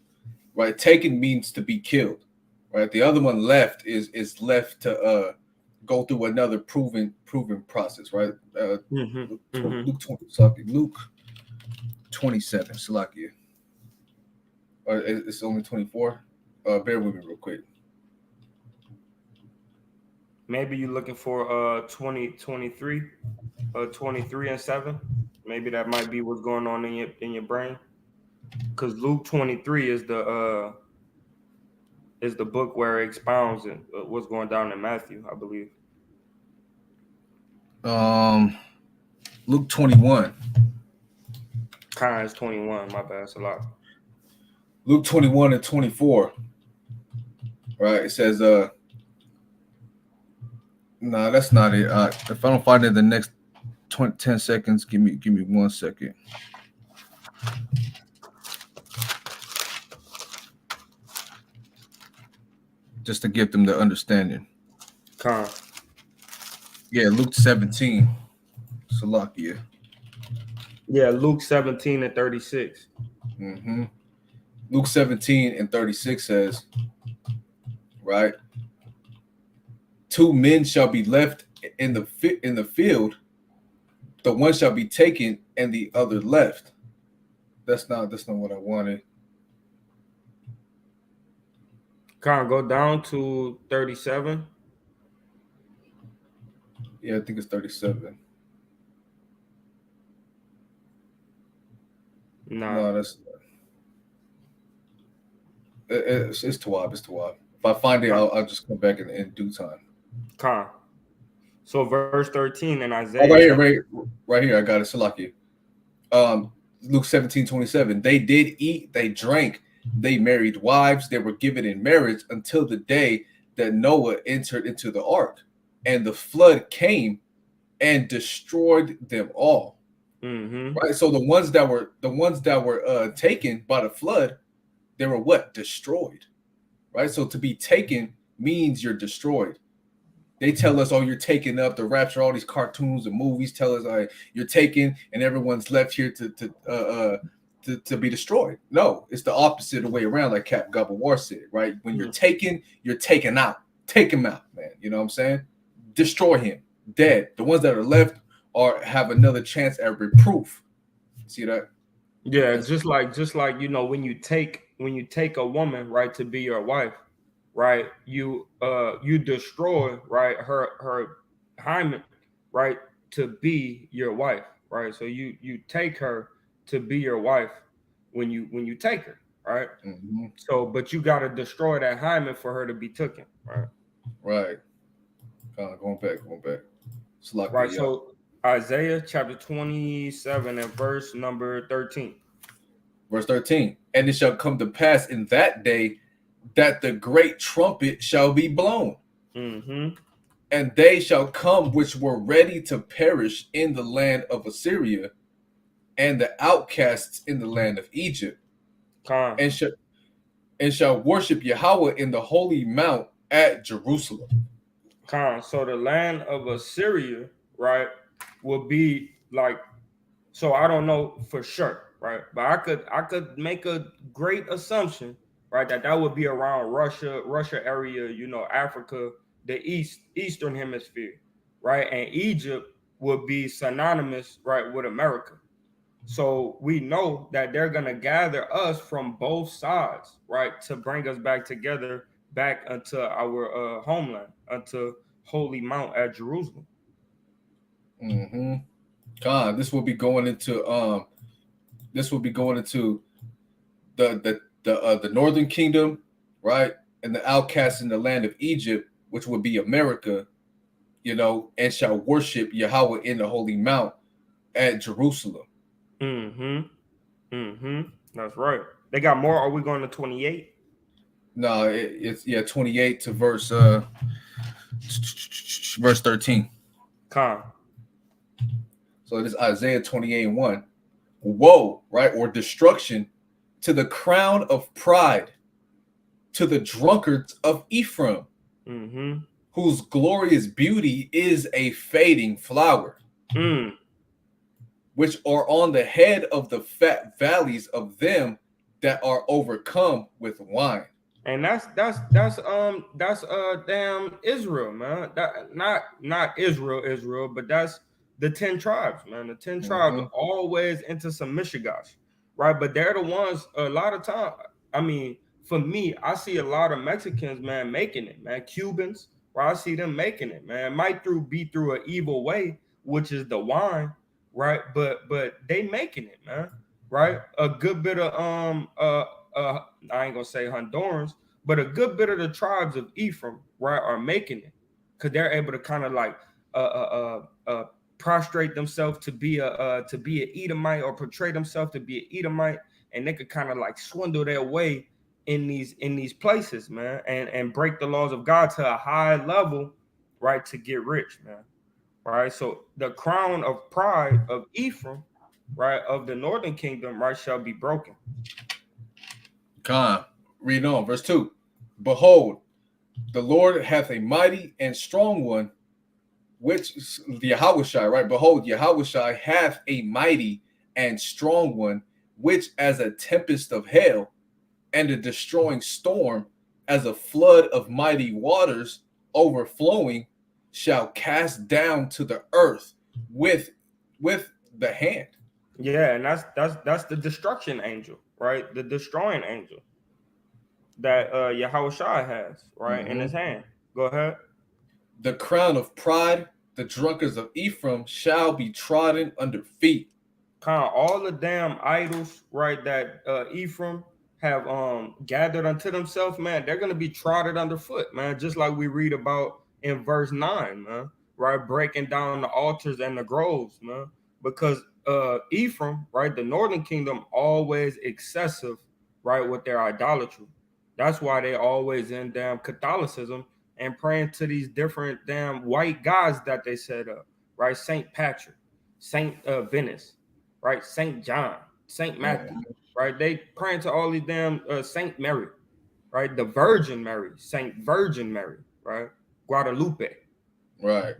Right, taken means to be killed. Right, the other one left is left to go through another proven process. Right, Luke 27. Salakia. It's only 24. Bear with me real quick. Maybe you're looking for 23 and 7. Maybe that might be what's going on in your brain. Because Luke 23 is the book where it expounds what's going down in Matthew, I believe. Luke 21. Kind is 21. My bad, it's a lot. Luke 21 and 24. Right, it says no, that's not it. If I don't find it in the next 10 seconds, give me 1 second. Just to give them the understanding. Yeah, Luke 17. Salakia. Yeah, Luke 17 and 36. Luke 17 and 36 says, right, two men shall be left in the field, the one shall be taken and the other left. That's not what I wanted. Con, go down to 37. Yeah, I think it's 37. Nah. No, it's Tawab. It's Tawab. If I find it, Con. I'll just come back in due time. Con. So verse 13 in Oh, Isaiah. right here. I got it. Salaki. Luke 17:27. They did eat, they drank, they married wives, they were given in marriage until the day that Noah entered into the ark, and the flood came and destroyed them all. Mm-hmm. Right. So the ones that were taken by the flood, they were what? Destroyed. Right. So to be taken means you're destroyed. They tell us, oh, you're taken up, the rapture, all these cartoons and movies tell us, you're taken and everyone's left here to be destroyed. No, it's the opposite of the way around, like Cap Gabawar said, right? When you're taken out. Take him out, man. You know what I'm saying? Destroy him. Dead. The ones that are left have another chance at reproof. See that? Yeah, just like when you take a woman, right, to be your wife, right, you destroy, right, her hymen, right, to be your wife, right. So you take her to be your wife when you take her, right. Mm-hmm. So but you got to destroy that hymen for her to be taken, right. Right. Going back. It's like Right. So Isaiah chapter 27 and verse number 13. Verse 13. And it shall come to pass in that day that the great trumpet shall be blown. Mm-hmm. And they shall come which were ready to perish in the land of Assyria, and the outcasts in the land of Egypt, Con. and shall worship Yahweh in the holy mount at Jerusalem. Con. So the land of Assyria, right, will be like, so I don't know for sure, right? But I could make a great assumption, right, that would be around Russia area, Africa, the eastern hemisphere, right? And Egypt would be synonymous, right, with America. So we know that they're gonna gather us from both sides, right, to bring us back together, back unto our homeland, unto Holy Mount at Jerusalem. Mm-hmm. God, this will be going into the northern kingdom, right, and the outcasts in the land of Egypt, which would be America, and shall worship Yahweh in the holy mount at Jerusalem. Mm-hmm. Mm-hmm. That's right. They got more. Are we going to 28? No, it's 28 to verse 13. Con. So it is Isaiah 28:1. Woe, right, or destruction to the crown of pride, to the drunkards of Ephraim, Mm-hmm. whose glorious beauty is a fading flower, which are on the head of the fat valleys of them that are overcome with wine. And that's damn Israel, man. That not Israel, but that's the 10 tribes, man. The 10 tribes Mm-hmm. always into some mishigash, right? But they're the ones a lot of time. I mean, for me, I see a lot of Mexicans, man, making it, man. Cubans, where I see them making it, man. It might be through an evil way, which is the wine, right? But they making it, man. Right? A good bit of I ain't gonna say Hondurans, but a good bit of the tribes of Ephraim, right, are making it because they're able to kind of like prostrate themselves to be an Edomite or portray themselves to be an Edomite, and they could kind of like swindle their way in these places, man, and break the laws of God to a high level, right, to get rich, man, right. So the crown of pride of Ephraim, right, of the northern kingdom, right, shall be broken. Read on, verse 2. Behold, the Lord hath a mighty and strong one, which the Yahushai, right? Behold, Yahushai hath a mighty and strong one, which as a tempest of hail and a destroying storm, as a flood of mighty waters overflowing, shall cast down to the earth with the hand. Yeah, and that's the destruction angel, right? The destroying angel that Yahushua has, right, in his Mhm. hand. Go ahead. The crown of pride, the drunkards of Ephraim shall be trodden under feet. Kind of all the damn idols, right, that Ephraim have gathered unto themselves, man, they're gonna be trodden underfoot, man, just like we read about in verse 9, man, right? Breaking down the altars and the groves, man. Because Ephraim, right, the northern kingdom always excessive, right, with their idolatry. That's why they always in damn Catholicism and praying to these different damn white gods that they set up, right? Saint Patrick, Saint Venice, right? Saint John, Saint Matthew, Mhm. right? They praying to all these damn Saint Mary, right? The Virgin Mary, Saint Virgin Mary, right? Guadalupe. Right,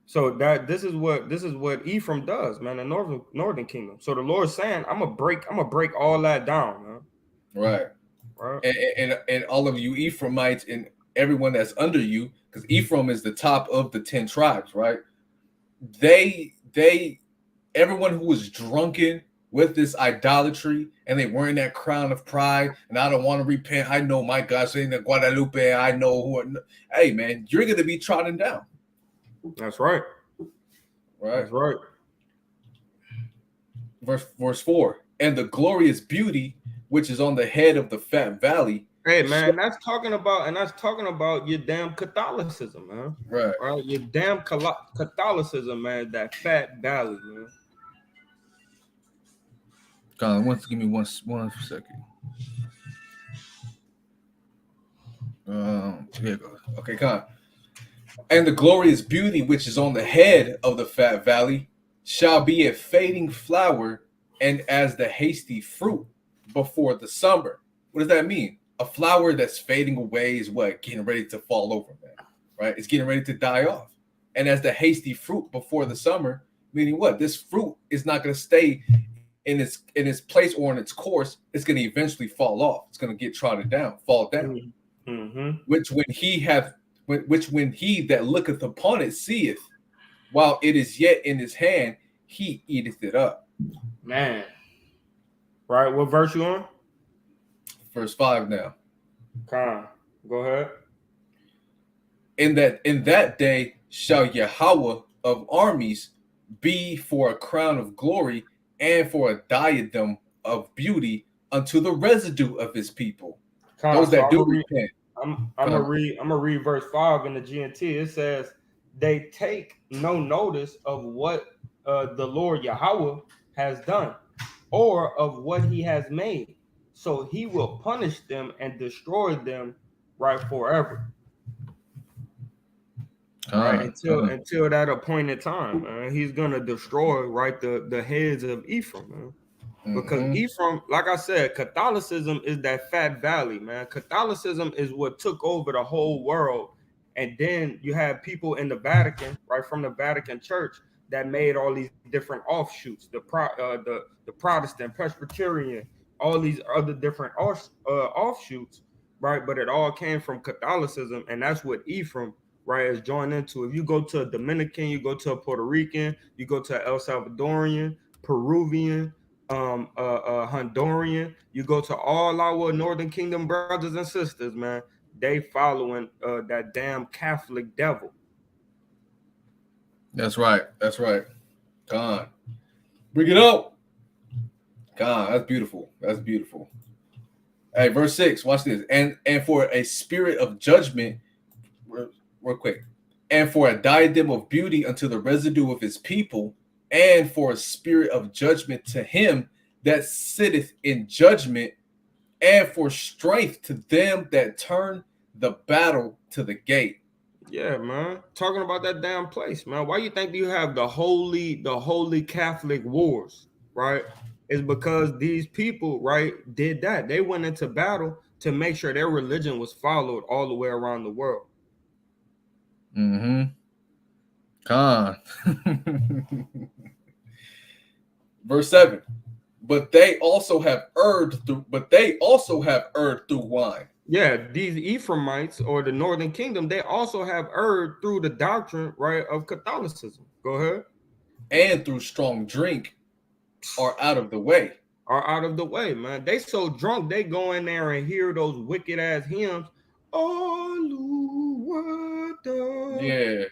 So that this is what Ephraim does, man. The northern kingdom. So the Lord's saying, I'm gonna break all that down, man. right. Right? And all of you Ephraimites and everyone that's under you, because Ephraim is the top of the 10 tribes, right? They everyone who was drunken with this idolatry and they wearing that crown of pride and I don't want to repent. I know my God saying that Guadalupe, I know who. Hey man, you're gonna be trodden down, That's right. right? That's right. Verse 4. And the glorious beauty which is on the head of the fat valley. Hey man, that's talking about your damn Catholicism, man. Right. Right? Your damn Catholicism, man. That fat valley, man. Colin, give me one second. Here it goes. Okay, Colin. And the glorious beauty which is on the head of the fat valley shall be a fading flower and as the hasty fruit before the summer. What does that mean? A flower that's fading away is what? Getting ready to fall over, man. Right? It's getting ready to die off. And as the hasty fruit before the summer, meaning what? This fruit is not going to stay in its place or in its course. It's going to eventually fall off. It's going to get trodden down, fall down. Mm-hmm. Which when he that looketh upon it seeth, while it is yet in his hand, he eateth it up. Man. Right? What verse you on? Verse 5 now. Con. Go ahead. In that day shall Yahweh of armies be for a crown of glory and for a diadem of beauty unto the residue of his people. Con. Those So that I'm do gonna read. repent. Come. I'm gonna read verse 5 in the GNT. It says, "They take no notice of what the Lord Yahweh has done, or of what He has made. So He will punish them and destroy them, right, forever, right, until that appointed time. He's gonna destroy, right, the heads of Ephraim, man. Because Mm-hmm. Ephraim, like I said, Catholicism is that fat valley, man. Catholicism is what took over the whole world. And then you have people in the Vatican, right, from the Vatican Church that made all these different offshoots, the Protestant, Presbyterian, all these other different offshoots, right? But it all came from Catholicism, and that's what Ephraim, right, is joined into. If you go to a Dominican, you go to a Puerto Rican, you go to El Salvadorian, Peruvian, Honduran. You go to all our Northern Kingdom brothers and sisters, man. They following that damn Catholic devil. That's right. That's right. God. Bring it up. God, that's beautiful. That's beautiful. Hey, verse 6, watch this. And for a spirit of judgment, real quick, and for a diadem of beauty unto the residue of his people, and for a spirit of judgment to him that sitteth in judgment, and for strength to them that turn the battle to the gate. Yeah, man. Talking about that damn place, man. Why you think you have the holy Catholic wars, right? It's because these people, right, did that. They went into battle to make sure their religion was followed all the way around the world. Mm-hmm. Con. Verse 7. But they also have erred through wine. Yeah, these Ephraimites or the Northern Kingdom, they also have erred through the doctrine, right, of Catholicism. Go ahead. And through strong drink, are out of the way. Are out of the way, man. They so drunk, they go in there and hear those wicked ass hymns. Yeah.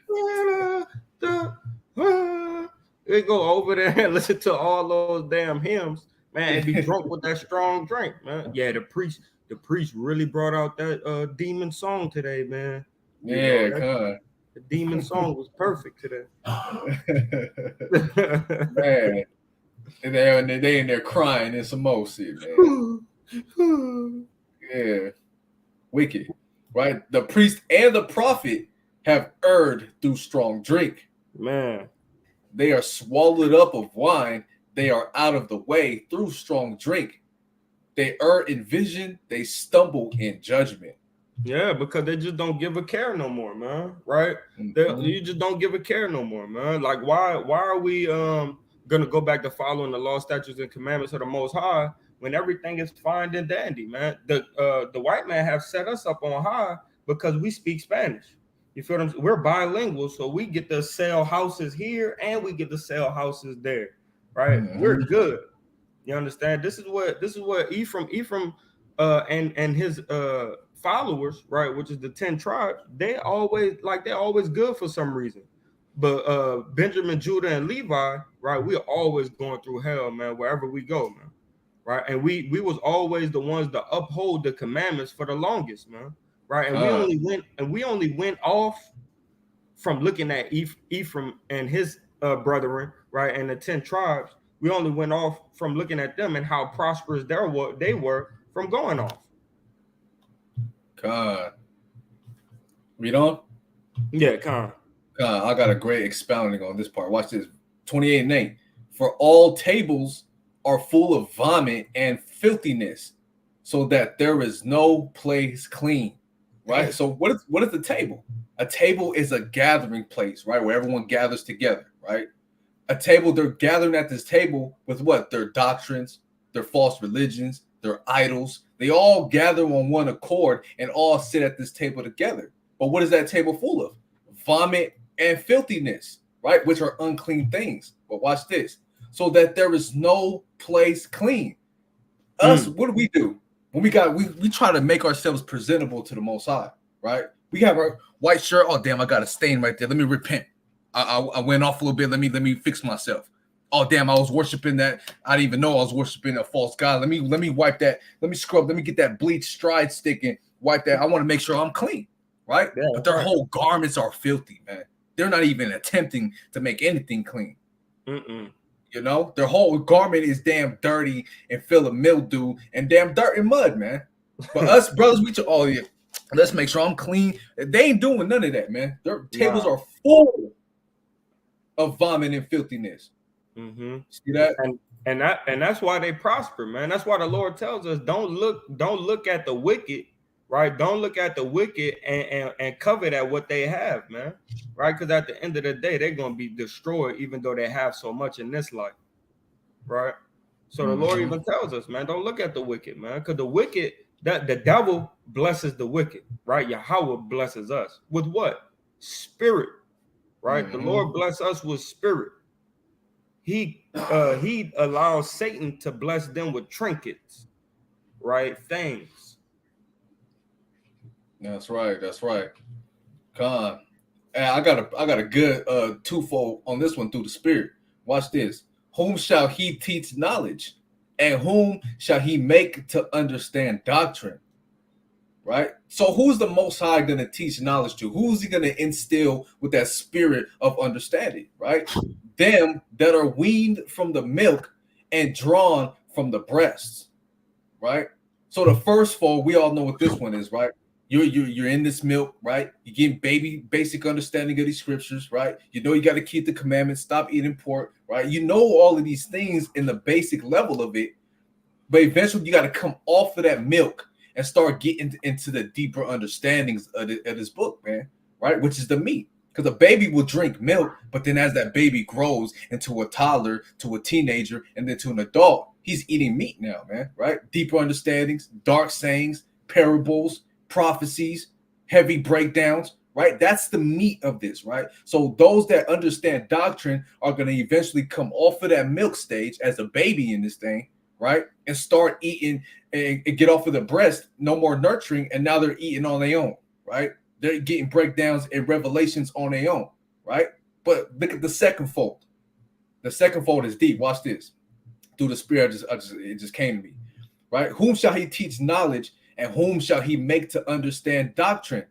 They go over there and listen to all those damn hymns, man, and be drunk with that strong drink, man. Yeah, the priest really brought out that demon song today, man. Yeah, The demon song was perfect today. man. And they in there crying in some more shit, man. Yeah. Wicked. Right? The priest and the prophet have erred through strong drink. Man. They are swallowed up of wine. They are out of the way through strong drink. They err in vision. They stumble in judgment. Yeah, because they just don't give a care no more, man. Right? You just don't give a care no more, man. Like, why are we gonna go back to following the law, statutes, and commandments of the Most High when everything is fine and dandy, man? The white man have set us up on high because we speak Spanish. You feel what I'm saying? We're bilingual, so we get to sell houses here and we get to sell houses there, right? We're good. You understand? This is what Ephraim and his followers, right, which is the 10 tribes, they're always good for some reason. But Benjamin, Judah, and Levi, right, we're always going through hell, man, wherever we go, man. Right. And we was always the ones to uphold the commandments for the longest, man. Right. And we only went off from looking at Ephraim and his brethren, right, and the 10 tribes. We only went off from looking at them and how prosperous they were from going off. God. Read on? Yeah, Con. I got a great expounding on this part. Watch this. 28:8. For all tables are full of vomit and filthiness, so that there is no place clean. Right? So what is the table? A table is a gathering place, right? Where everyone gathers together, right? A table, they're gathering at this table with what? Their doctrines, their false religions, their idols. They all gather on one accord and all sit at this table together. But what is that table full of? Vomit and filthiness, right? Which are unclean things. But watch this. So that there is no place clean. Us, what do? When we try to make ourselves presentable to the Most High, right? We have our white shirt. Oh, damn, I got a stain right there. Let me repent. I went off a little bit. Let me fix myself. Oh, damn, I was worshiping that. I didn't even know I was worshiping a false god. Let me wipe that. Let me scrub. Let me get that bleach stride stick and wipe that. I want to make sure I'm clean, right? Yeah, but their whole garments are filthy, man. They're not even attempting to make anything clean. You know, their whole garment is damn dirty and full of mildew and damn dirt and mud, man. But us brothers, let's make sure I'm clean. They ain't doing none of that, man. Their tables are full of vomit and filthiness. See that? And that's why they prosper, man. That's why the Lord tells us don't look at the wicked, right? Don't look at the wicked and covet at what they have, man. Right? Because at the end of the day, they're gonna be destroyed, even though they have so much in this life, right? So the Lord even tells us, man, don't look at the wicked, man, because the wicked, that the devil blesses the wicked, right? Yahweh blesses us with what? Spirit, right? The Lord bless us with spirit. He allows Satan to bless them with trinkets, right? Things. That's right. God. I got a good twofold on this one through the Spirit. Watch this. Whom shall he teach knowledge? And whom shall he make to understand doctrine? Right? So who's the Most High going to teach knowledge to? Who's he going to instill with that spirit of understanding? Right? Them that are weaned from the milk and drawn from the breasts. Right? So the first fold, we all know what this one is, right? You're in this milk, right? You're getting basic understanding of these scriptures, right? You know you got to keep the commandments, stop eating pork, right? You know all of these things in the basic level of it, but eventually you got to come off of that milk and start getting into the deeper understandings of this book, man, right? Which is the meat. Because a baby will drink milk, but then as that baby grows into a toddler, to a teenager, and then to an adult, he's eating meat now, man, right? Deeper understandings, dark sayings, parables, prophecies, heavy breakdowns, right? That's the meat of this, right? So those that understand doctrine are going to eventually come off of that milk stage as a baby in this thing, right? And start eating and get off of the breast, no more nurturing, and now they're eating on their own, right? They're getting breakdowns and revelations on their own, right? But look at the second fold. The second fold is deep. Watch this. Through the Spirit, it just came to me, right? Whom shall he teach knowledge, and whom shall he make to understand doctrine?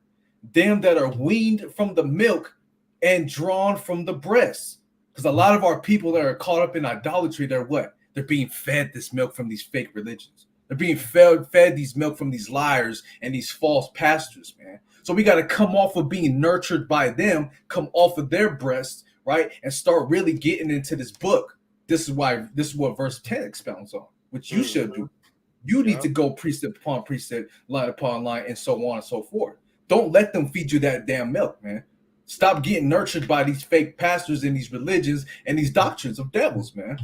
Them that are weaned from the milk and drawn from the breast. Because a lot of our people that are caught up in idolatry, they're what? They're being fed this milk from these fake religions. They're being fed these milk from these liars and these false pastors, man. So we got to come off of being nurtured by them, come off of their breasts, right? And start really getting into this book. This is what verse 10 expounds on, which you should do. You need to go precept upon precept, line upon line, and so on and so forth. Don't let them feed you that damn milk, man. Stop getting nurtured by these fake pastors and these religions and these doctrines of devils, man.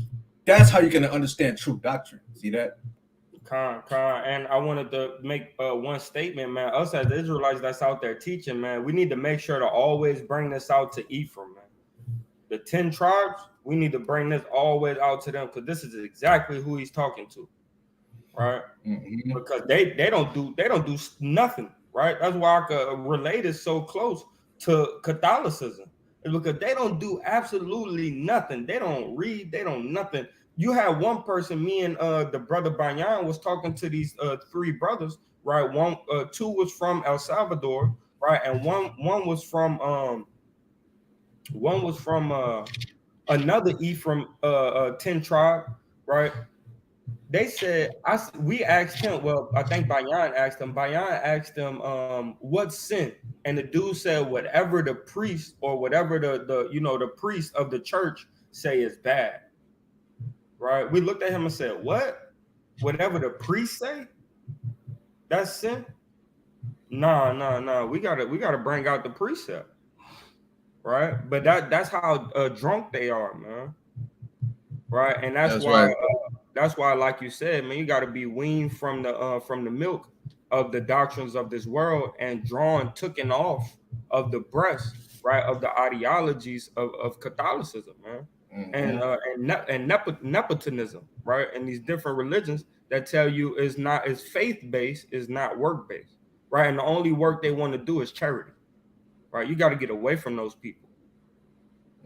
That's how you're going to understand true doctrine. See that? And I wanted to make one statement, man. Us as Israelites that's out there teaching, man, we need to make sure to always bring this out to Ephraim, man. The 10 tribes, we need to bring this always out to them, because this is exactly who he's talking to, right? Mm-hmm. Because they don't do nothing, right? That's why I could relate it so close to Catholicism, it's because they don't do absolutely nothing. They don't read, they don't nothing. You have one person, me and the brother Banyan was talking to these 3 brothers, right? Two was from El Salvador, right? And one was from another Ephraim 10 tribe, right? They said, we asked him, well, I think Banyan asked him, what sin? And the dude said, whatever the priest or whatever the priest of the church say is bad. Right? We looked at him and said, what? Whatever the priest say? That's sin? Nah. We gotta bring out the precept. Right? But that's how drunk they are, man. Right? And that's why right. That's why, like you said, man, you gotta be weaned from the milk of the doctrines of this world and taken off of the breast, right, of the ideologies of Catholicism, man. Mm-hmm. and nepotism, right? And these different religions that tell you is faith-based, is not work-based, right? And the only work they want to do is charity, right? You got to get away from those people.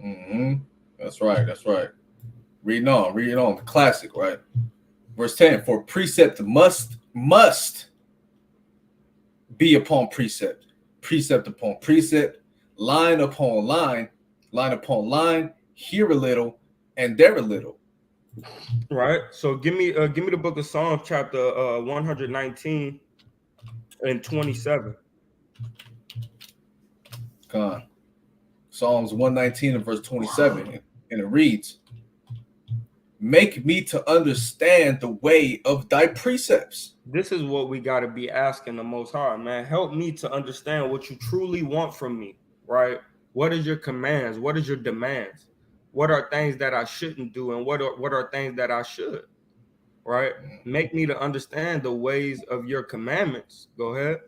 Mm-hmm. That's right. Reading on, the classic, right? Verse 10, for precept must be upon precept, precept upon precept, line upon line upon line, here a little and there a little. Right. So give me the book of Psalms, chapter 119 and 27. Come on. Psalms 119 and verse 27, and it reads, make me to understand the way of thy precepts. This is what we got to be asking the Most High, man. Help me to understand what you truly want from me, right? What is your commands? What is your demands? What are things that I shouldn't do, and what are things that I should, right? Make me to understand the ways of your commandments. Go ahead.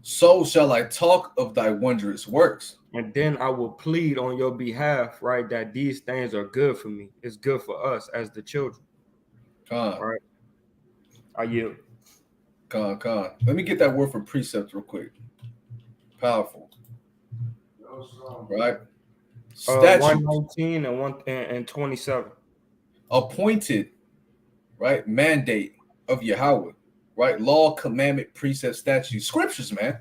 So shall I talk of thy wondrous works. And then I will plead on your behalf, right, that these things are good for me. It's good for us as the children. Right? I yield. Let me get that word for precept real quick. Powerful. Right? 119 and 27. Appointed, right? Mandate of Yahweh, right? Law, commandment, precept, statute, scriptures, man.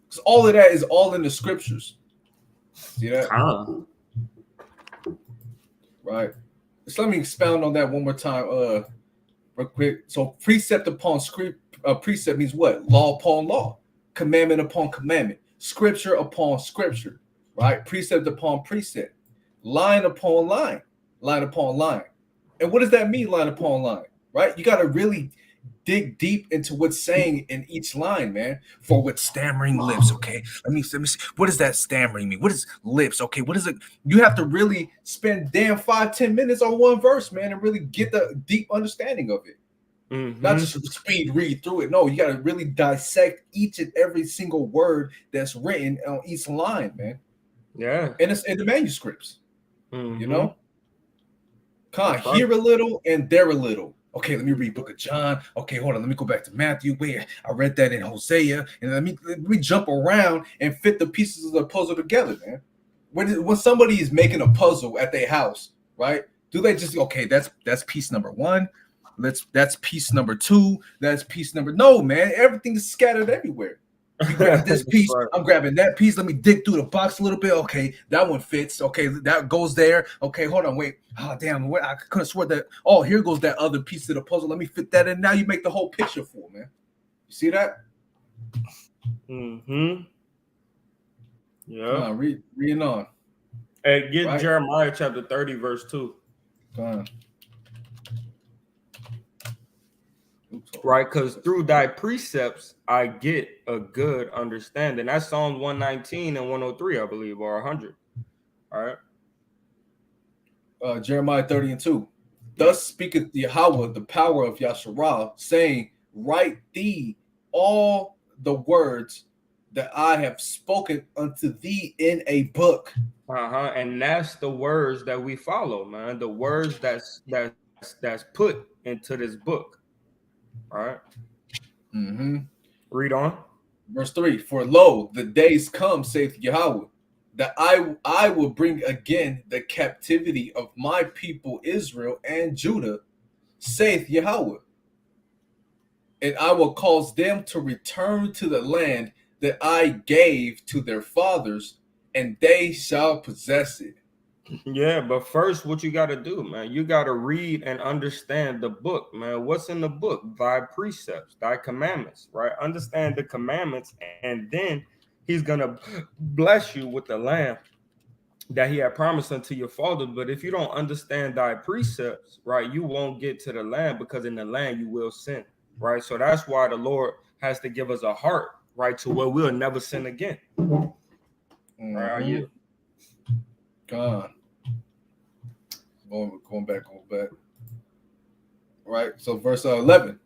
Because all of that is all in the scriptures. See that? Right. So let me expound on that one more time, real quick. So precept upon precept means what? Law upon law, commandment upon commandment, scripture upon scripture. Right? Precept upon precept, line upon line upon line. And what does that mean, line upon line? Right? You got to really dig deep into what's saying in each line, man. For with stammering lips, okay? Let me see. What does that stammering mean? What is lips? Okay, what is it? You have to really spend damn 5-10 minutes on one verse, man, and really get the deep understanding of it. Not just speed read through it. No, you got to really dissect each and every single word that's written on each line, man. Yeah. And it's in the manuscripts. You know? That's right. Here a little and there a little. Okay, let me read Book of John. Okay, hold on. Let me go back to Matthew. Wait, I read that in Hosea. And let me jump around and fit the pieces of the puzzle together, man. When somebody is making a puzzle at their house, right? Do they just okay? That's piece number one. That's piece number two. That's piece number. No, man. Everything is scattered everywhere. You grab this piece, right. I'm grabbing that piece. Let me dig through the box a little bit. Okay, that one fits. Okay, that goes there. Okay, hold on, wait. Oh, damn, I could have sworn that. Oh, here goes that other piece of the puzzle. Let me fit that in. Now you make the whole picture full, man. You see that? Yeah. Come on, reading on. Hey, get Jeremiah chapter 30, verse 2. Come on. Right, because through thy precepts I get a good understanding. That's Psalms 119 and 103, I believe, or 100. All right. Jeremiah 30 and 2. Thus speaketh Yahweh, the power of Yasharah, saying, write thee all the words that I have spoken unto thee in a book. And that's the words that we follow, man. The words that's put into this book. All right. Read on. Verse 3. For lo, the days come, saith Yahweh, that I will bring again the captivity of my people Israel and Judah, saith Yahweh. And I will cause them to return to the land that I gave to their fathers, and they shall possess it. Yeah, but first, what you got to do, man, you got to read and understand the book, man. What's in the book? Thy precepts, thy commandments, right? Understand the commandments, and then he's going to bless you with the land that he had promised unto your father. But if you don't understand thy precepts, right, you won't get to the land, because in the land you will sin, right? So that's why the Lord has to give us a heart, right, to where we'll never sin again. Right? God. Going back a little bit. Right. So verse 11.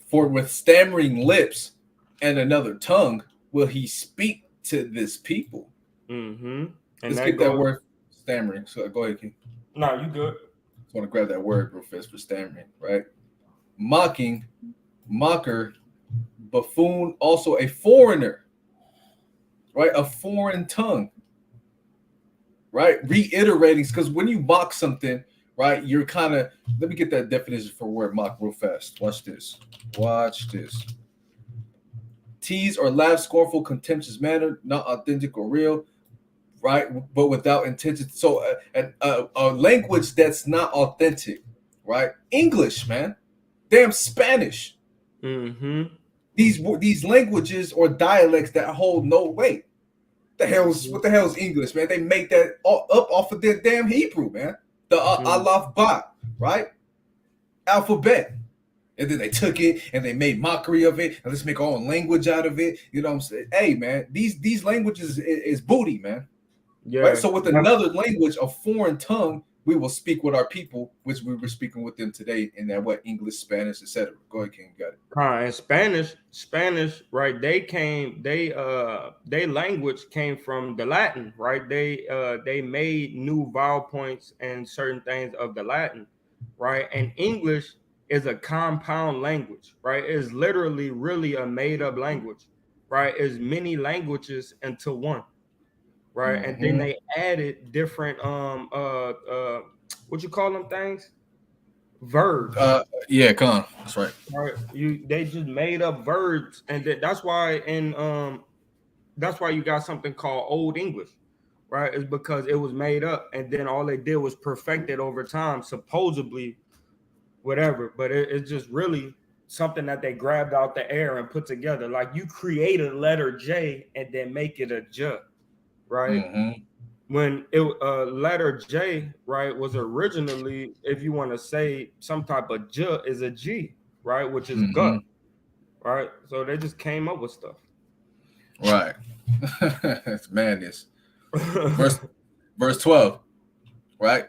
For with stammering lips and another tongue will he speak to this people. And let's get that word stammering. So go ahead, King. No, you good. Just want to grab that word real fast for stammering, right? Mocking, mocker, buffoon, also a foreigner, right? A foreign tongue, right? Reiterating, because when you mock something, right, you're kind of, let me get that definition for word mock real fast. Watch this. Tease or laugh, scornful, contemptuous manner, not authentic or real, right? But without intention. So a language that's not authentic, right? English, man. Damn Spanish. These languages or dialects that hold no weight. What the hell is English, man? They make that up off of their damn Hebrew, man. The Aleph Ba, right? Alphabet. And then they took it and they made mockery of it. And let's make our own language out of it. You know what I'm saying? Hey, man, these languages is booty, man. Yeah. Right? So with another language, a foreign tongue, we will speak with our people, which we were speaking with them today in that English, Spanish, etc. Go ahead, King. Got it. And Spanish, right? They language came from the Latin, right? They made new vowel points and certain things of the Latin, right? And English is a compound language, right? It's literally really a made up language, right? It's many languages into one. Right. And then they added different what you call them things? Verbs. Yeah, come on. That's right. Right. They just made up verbs, and that's why that's why you got something called Old English, right? It's because it was made up, and then all they did was perfect it over time, supposedly, whatever. But it's just really something that they grabbed out the air and put together. Like you create a letter J and then make it a J. Right? When letter J, right, was originally, if you want to say some type of J, is a G, right, which is gut, right? So they just came up with stuff. Right. It's madness. Verse 12, right?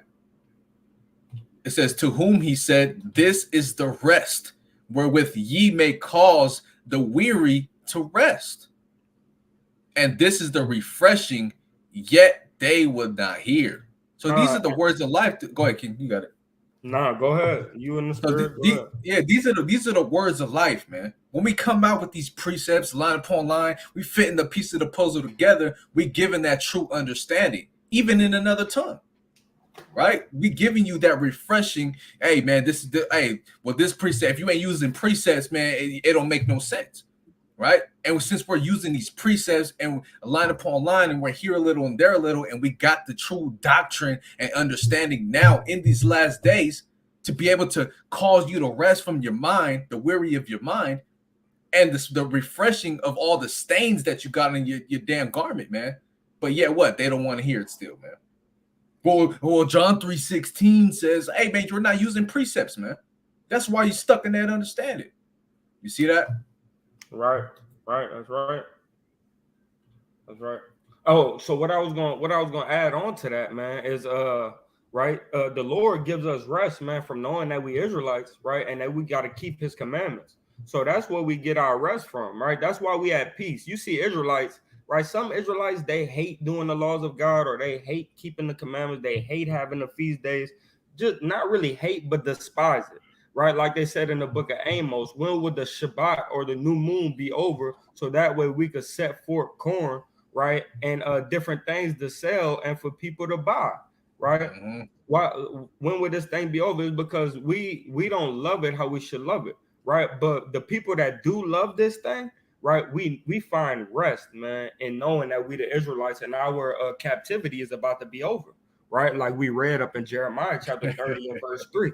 It says, to whom he said, this is the rest wherewith ye may cause the weary to rest. And this is the refreshing, yet they would not hear. So these Nah, are the words of life. Go ahead, King. You got it. nah, go ahead. You in the So spirit, go ahead. these are the words of life, man. When we come out with these precepts, line upon line, we fitting the piece of the puzzle together. We giving that true understanding, even in another tongue, right? We giving you that refreshing. Hey, man, this is this precept. If you ain't using precepts, man, it don't make no sense, right? And since we're using these precepts and line upon line, and we're here a little and there a little, and we got the true doctrine and understanding now in these last days to be able to cause you to rest from your mind, the weary of your mind, and the refreshing of all the stains that you got in your damn garment, man. But yet what? They don't want to hear it still, man. Well, John 3:16 says, hey, man, you're not using precepts, man. That's why you're stuck in that understanding. You see that? Right, that's right. That's right. Oh, so what I was gonna add on to that, man, is right, the Lord gives us rest, man, from knowing that we Israelites, right, and that we got to keep his commandments. So that's where we get our rest from, right? That's why we at peace. You see Israelites, right? Some Israelites, they hate doing the laws of God, or they hate keeping the commandments, they hate having the feast days, just not really hate, but despise it. Right, like they said in the book of Amos, when would the Shabbat or the new moon be over, so that way we could set forth corn, right, and different things to sell and for people to buy, right? Mm-hmm. Why? When would this thing be over? Is because we don't love it how we should love it, right? But the people that do love this thing, right, we find rest, man, in knowing that we the Israelites and our captivity is about to be over, right? Like we read up in Jeremiah chapter 30 and verse 3.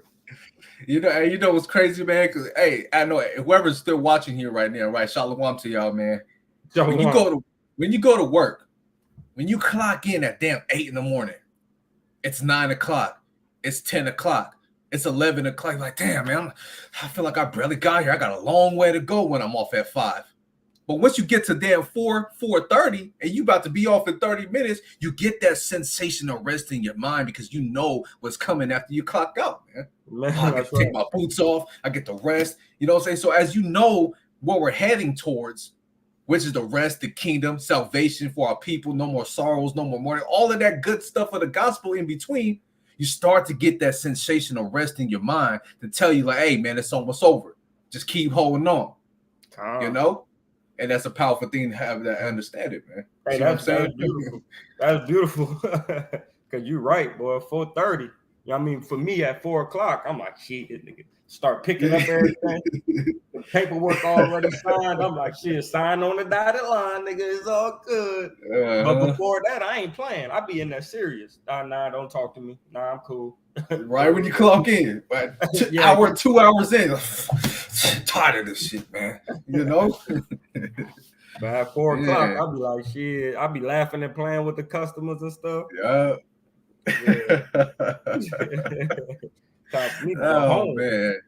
You know what's crazy, man? Because hey, I know whoever's still watching here right now, right? Shalawam to y'all, man. When you go to work, when you clock in at damn 8 in the morning, it's 9 o'clock, it's 10 o'clock, it's 11 o'clock. You're like, damn, man, I feel like I barely got here. I got a long way to go when I'm off at 5. But once you get to damn 4:30, and you about to be off in 30 minutes, you get that sensation of rest in your mind because you know what's coming after you clock out, man. I get to take my boots off. I get to rest. You know what I'm saying? So as you know what we're heading towards, which is the rest, the kingdom, salvation for our people, no more sorrows, no more mourning, all of that good stuff of the gospel in between, you start to get that sensation of rest in your mind to tell you like, hey, man, it's almost over. Just keep holding on, you know? And that's a powerful thing to have that understand it, man. Hey, that's beautiful. That's beautiful. Because you're right, boy. 4:30. You know what I mean? For me at 4 o'clock, I'm like, shit, nigga. Start picking up everything. The paperwork already signed. I'm like, shit, sign on the dotted line, nigga. It's all good. But before that, I ain't playing. I be in there serious. Nah, don't talk to me. Nah, I'm cool. Right when you clock in, but 2 hours in, tired of this shit, man. You know. But at 4 o'clock, I'll be like, shit. I'll be laughing and playing with the customers and stuff. Yeah. Time for me to go home. Man.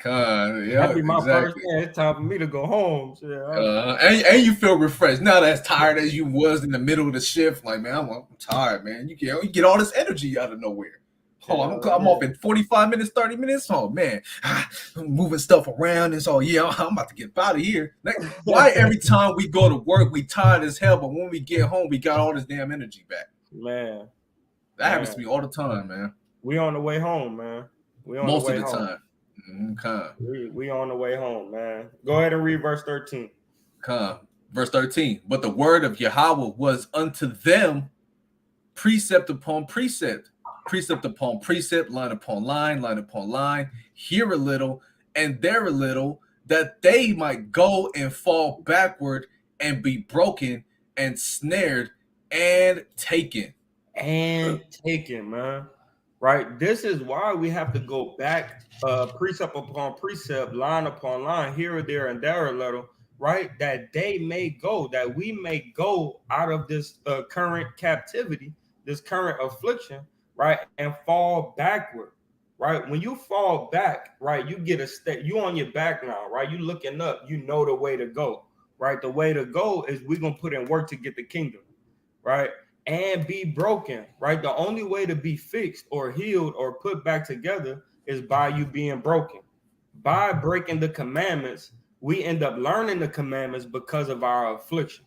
That'd be my first thing. It's time for me to go home. And you feel refreshed. Not as tired as you was in the middle of the shift. Like, man, I'm tired, man. You get all this energy out of nowhere. Oh, I'm off in 45 minutes, 30 minutes. Oh, man, I'm moving stuff around. And so, I'm about to get out of here. Like, why every time we go to work, we tired as hell, but when we get home, we got all this damn energy back? Man. That happens to me all the time, man. We on the way home, man. Most of the time. Okay. We on the way home, man. Go ahead and read verse 13. Verse 13. But the word of Yahweh was unto them precept upon precept, precept upon precept, line upon line, line upon line, here a little and there a little, that they might go and fall backward and be broken and snared and taken. Man. Right? This is why we have to go back precept upon precept, line upon line, here or there and there a little, right? That they may go, that we may go out of this current captivity, this current affliction, right? And fall backward, right? When you fall back, right, you get a step, you on your back now, right? You looking up, you know the way to go, right? The way to go is we're going to put in work to get the kingdom, right? and be broken, right? The only way to be fixed or healed or put back together is by you being broken. By breaking the commandments, we end up learning the commandments because of our affliction,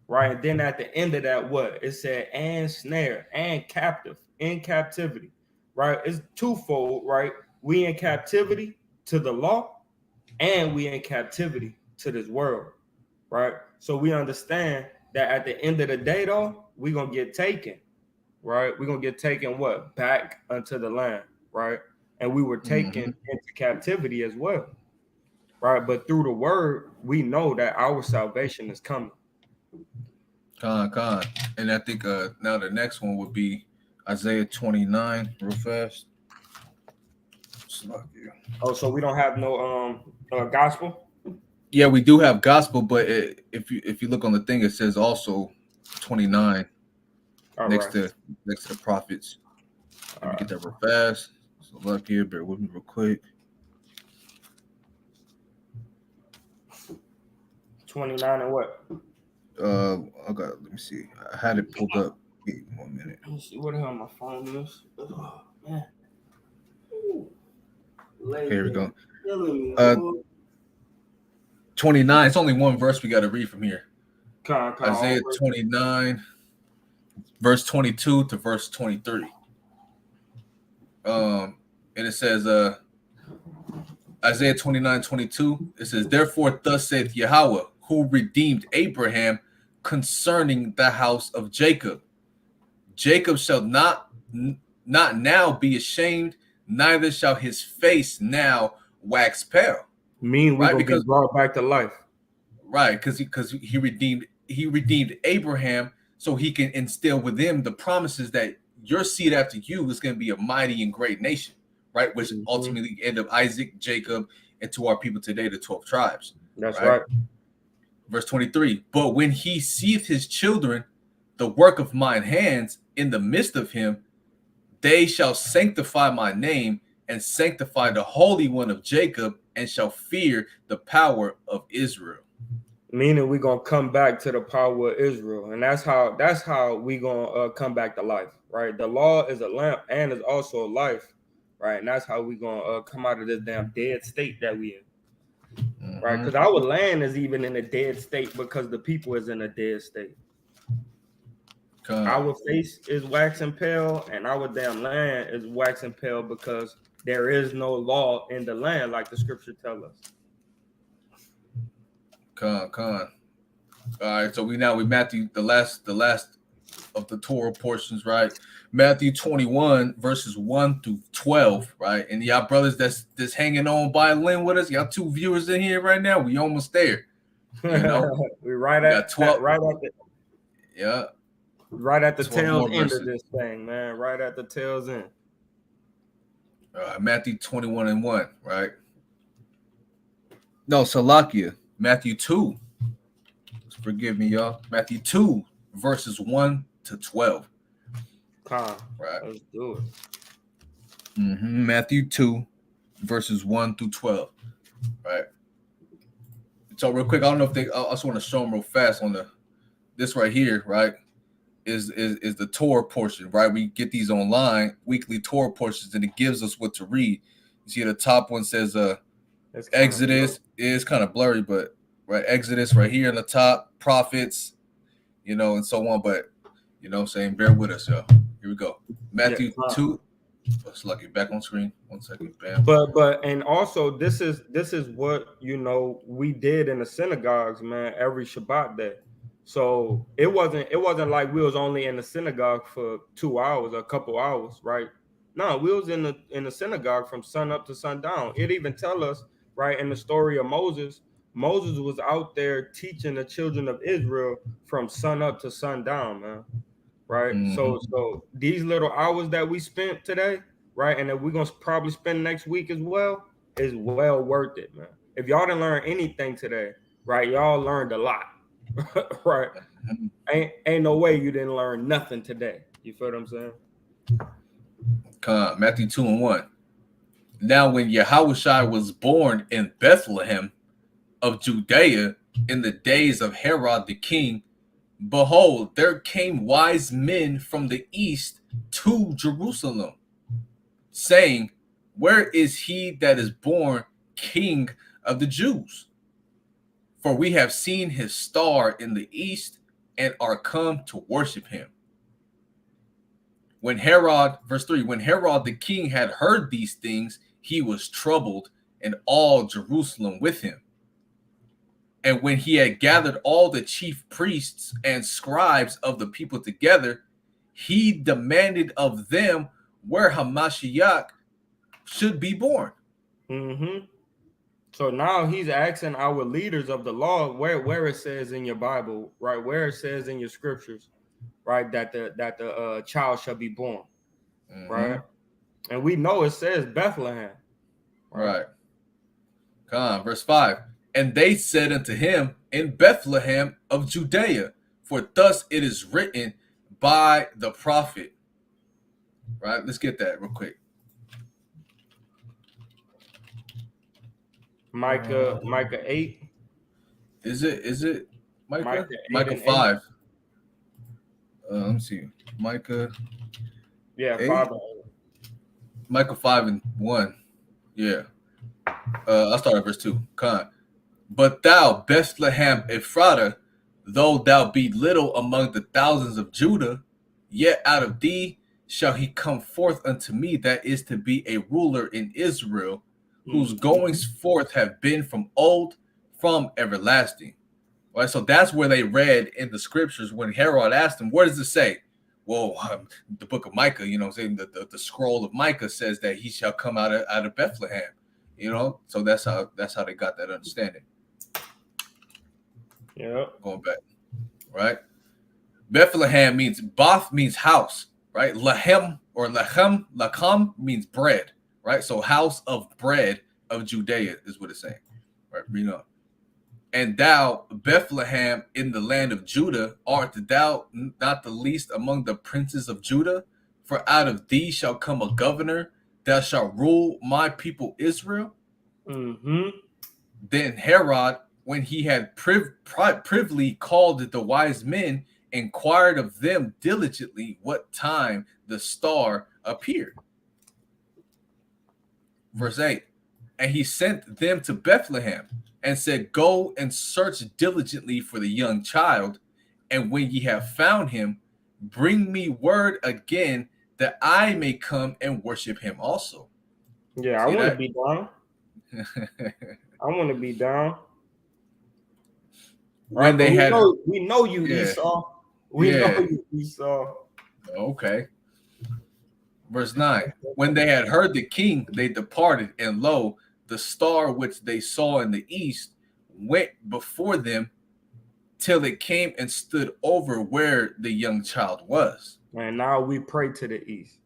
right? And then at the end of that, what? It said, and snare, and captive, in captivity, right? It's twofold, right? We in captivity to the law, and we in captivity to this world, right? So we understand that at the end of the day, though, we're gonna get taken, right? We're gonna get taken what? Back unto the land, right? And we were taken into captivity as well, right? But through the word, we know that our salvation is coming. Con. And I think now the next one would be Isaiah 29, real fast. Oh, so we don't have no gospel? Yeah, we do have gospel, but if you look on the thing, it says also 29 next to the prophets. Let me get that real fast. So look here, bear with me real quick. 29 and what? Okay, let me see. I had it pulled up. Wait 1 minute. Let me see what the hell my phone is. Oh, man. Here we go. 29. It's only one verse we got to read from here. Isaiah 29, verse 22 to verse 23. And it says, Isaiah 29, 22. It says, therefore, thus saith Yahweh, who redeemed Abraham concerning the house of Jacob. Jacob shall not now be ashamed, neither shall his face now wax pale. Mean we gonna be brought back to life. Right, because he redeemed Abraham so he can instill within the promises that your seed after you is going to be a mighty and great nation, right? Which ultimately end up Isaac, Jacob, and to our people today, the 12 tribes. That's right. Verse 23, but when he seeth his children, the work of mine hands in the midst of him, they shall sanctify my name and sanctify the Holy One of Jacob, and shall fear the power of Israel. Meaning we're gonna come back to the power of Israel, and that's how we gonna come back to life, right? The law is a lamp and is also a life, right? And that's how we gonna come out of this damn dead state that we in, right? Because our land is even in a dead state because the people is in a dead state. Our face is waxing pale, and our damn land is waxing pale because there is no law in the land, like the scripture tells us. Con. All right, so we Matthew the last of the Torah portions, right? Matthew 21 verses 1 through 12, right? And y'all brothers that's hanging on by a limb with us, y'all 2 viewers in here right now. We almost there. You know, we got 12, right at the tail end of this thing, man. Right at the tail's end. Matthew 21 and 1, right? No, Salakia. Matthew 2. Forgive me, y'all. Matthew 2, verses 1 to 12. Right. Let's do it. Matthew 2, verses 1 through 12. Right. So real quick, I don't know if I just want to show them real fast on this right here, right? Is the Torah portion, right? We get these online weekly Torah portions, and it gives us what to read. You see, the top one says Exodus is kind of blurry, but right, Exodus right here in the top, prophets, and so on. But I'm saying, bear with us, y'all. Here we go. Matthew 2. Let's lucky back on screen. 1 second, bam. But and also this is what we did in the synagogues, man, every Shabbat day. So it wasn't like we was only in the synagogue for 2 hours, a couple hours, right? No, we was in the synagogue from sun up to sundown. It even tell us, right, in the story of Moses was out there teaching the children of Israel from sun up to sundown, man. Right. So these little hours that we spent today, right, and that we're gonna probably spend next week as well, is well worth it, man. If y'all didn't learn anything today, right, y'all learned a lot. Right. Ain't no way you didn't learn nothing today. You feel what I'm saying? Matthew 2 and 1. Now when Yahushua was born in Bethlehem of Judea in the days of Herod the king, behold, there came wise men from the east to Jerusalem, saying, where is he that is born King of the Jews? For we have seen his star in the east and are come to worship him. When Herod, verse 3, when Herod the king had heard these things, he was troubled, and all Jerusalem with him. And when he had gathered all the chief priests and scribes of the people together, he demanded of them where Hamashiach should be born. Mm-hmm. So now he's asking our leaders of the law where it says in your Bible, right? Where it says in your scriptures, right, that the child shall be born, right? And we know it says Bethlehem, right? Come on, verse 5. And they said unto him, in Bethlehem of Judea, for thus it is written by the prophet. Right? Let's get that real quick. Micah 8. Is it Micah? Micah 5. Let me see. Micah. Yeah, 8? 5. Micah 5 and 1. Yeah. I'll start at verse 2. Come on. But thou, Bethlehem Ephratah, though thou be little among the thousands of Judah, yet out of thee shall he come forth unto me that is to be a ruler in Israel, whose goings forth have been from old, from everlasting. Right, so that's where they read in the scriptures when Herod asked him, what does it say? Well, the book of Micah, you know, saying the scroll of Micah says that he shall come out of Bethlehem, you know. So that's how they got that understanding. Yeah, going back, right? Bethlehem means Bath means house, right? Lahem or Lacham means bread, right? So house of bread of Judea is what it's saying, right? You know. And thou, Bethlehem, in the land of Judah, art thou not the least among the princes of Judah? For out of thee shall come a governor that shall rule my people Israel. Then Herod, when he had privily called the wise men, inquired of them diligently what time the star appeared. Verse 8, and he sent them to Bethlehem, and said, go and search diligently for the young child, and when ye have found him, bring me word again that I may come and worship him also. Yeah, I want to be down. I want to be down. When they we know you, Esau. We know you, Esau. Okay. Verse 9. When they had heard the king, they departed, and lo, the star which they saw in the east went before them till it came and stood over where the young child was. And now we pray to the east.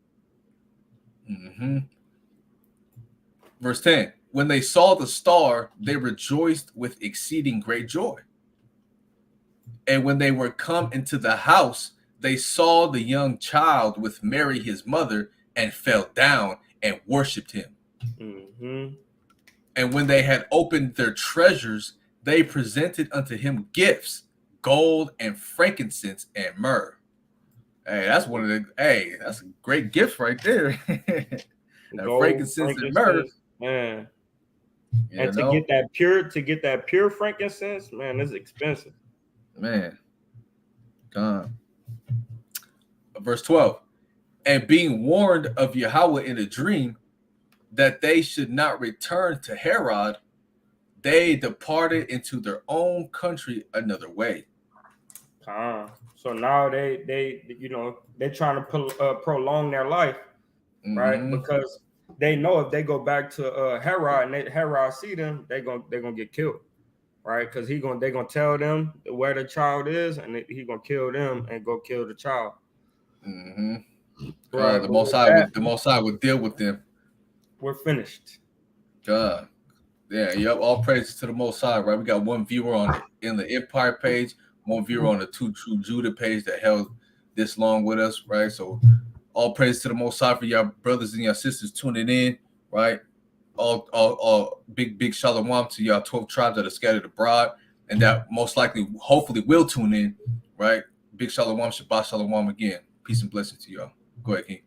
Verse 10. When they saw the star, they rejoiced with exceeding great joy. And when they were come into the house, they saw the young child with Mary his mother, and fell down and worshipped him. And when they had opened their treasures, they presented unto him gifts, gold and frankincense and myrrh. Hey, that's one of the that's a great gift right there. Gold, frankincense and myrrh. Man. And to get that pure frankincense, man, it's expensive. Man. God. Verse 12. And being warned of Yahweh in a dream that they should not return to Herod, they departed into their own country another way. So now they they're trying to prolong their life, right? Because they know if they go back to Herod and Herod see them, they're gonna get killed, right? Because they're gonna tell them where the child is, and he's gonna kill them and go kill the child. Right, the Most High would deal with them. We're finished. God. Yeah, yep. All praise to the Most High, right? We got one viewer in the Empire page, one viewer on the Two True Judah page that held this long with us, right? So all praise to the Most High for y'all brothers and y'all sisters tuning in, right? All big shalom to y'all 12 tribes that are scattered abroad and that most likely, hopefully will tune in, right? Big Shalawam, Shabbat Shalawam again. Peace and blessings to y'all. Go ahead, King.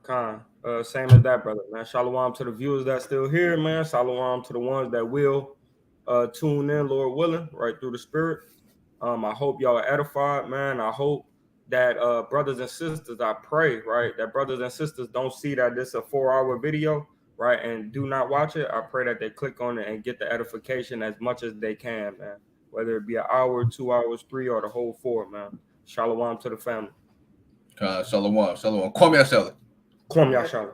Khan. Same as that, brother, man. Shalom to the viewers that's still here, man. Shalom to the ones that will tune in, Lord willing, right through the spirit. I hope y'all are edified, man. I hope that brothers and sisters, I pray, right, that brothers and sisters don't see that this is a 4-hour video, right, and do not watch it. I pray that they click on it and get the edification as much as they can, man. Whether it be an hour, 2 hours, 3, or the whole 4, man. Shalom to the family. Shalawam, Shalawam. Kwame Ashala. Kwam Yashala.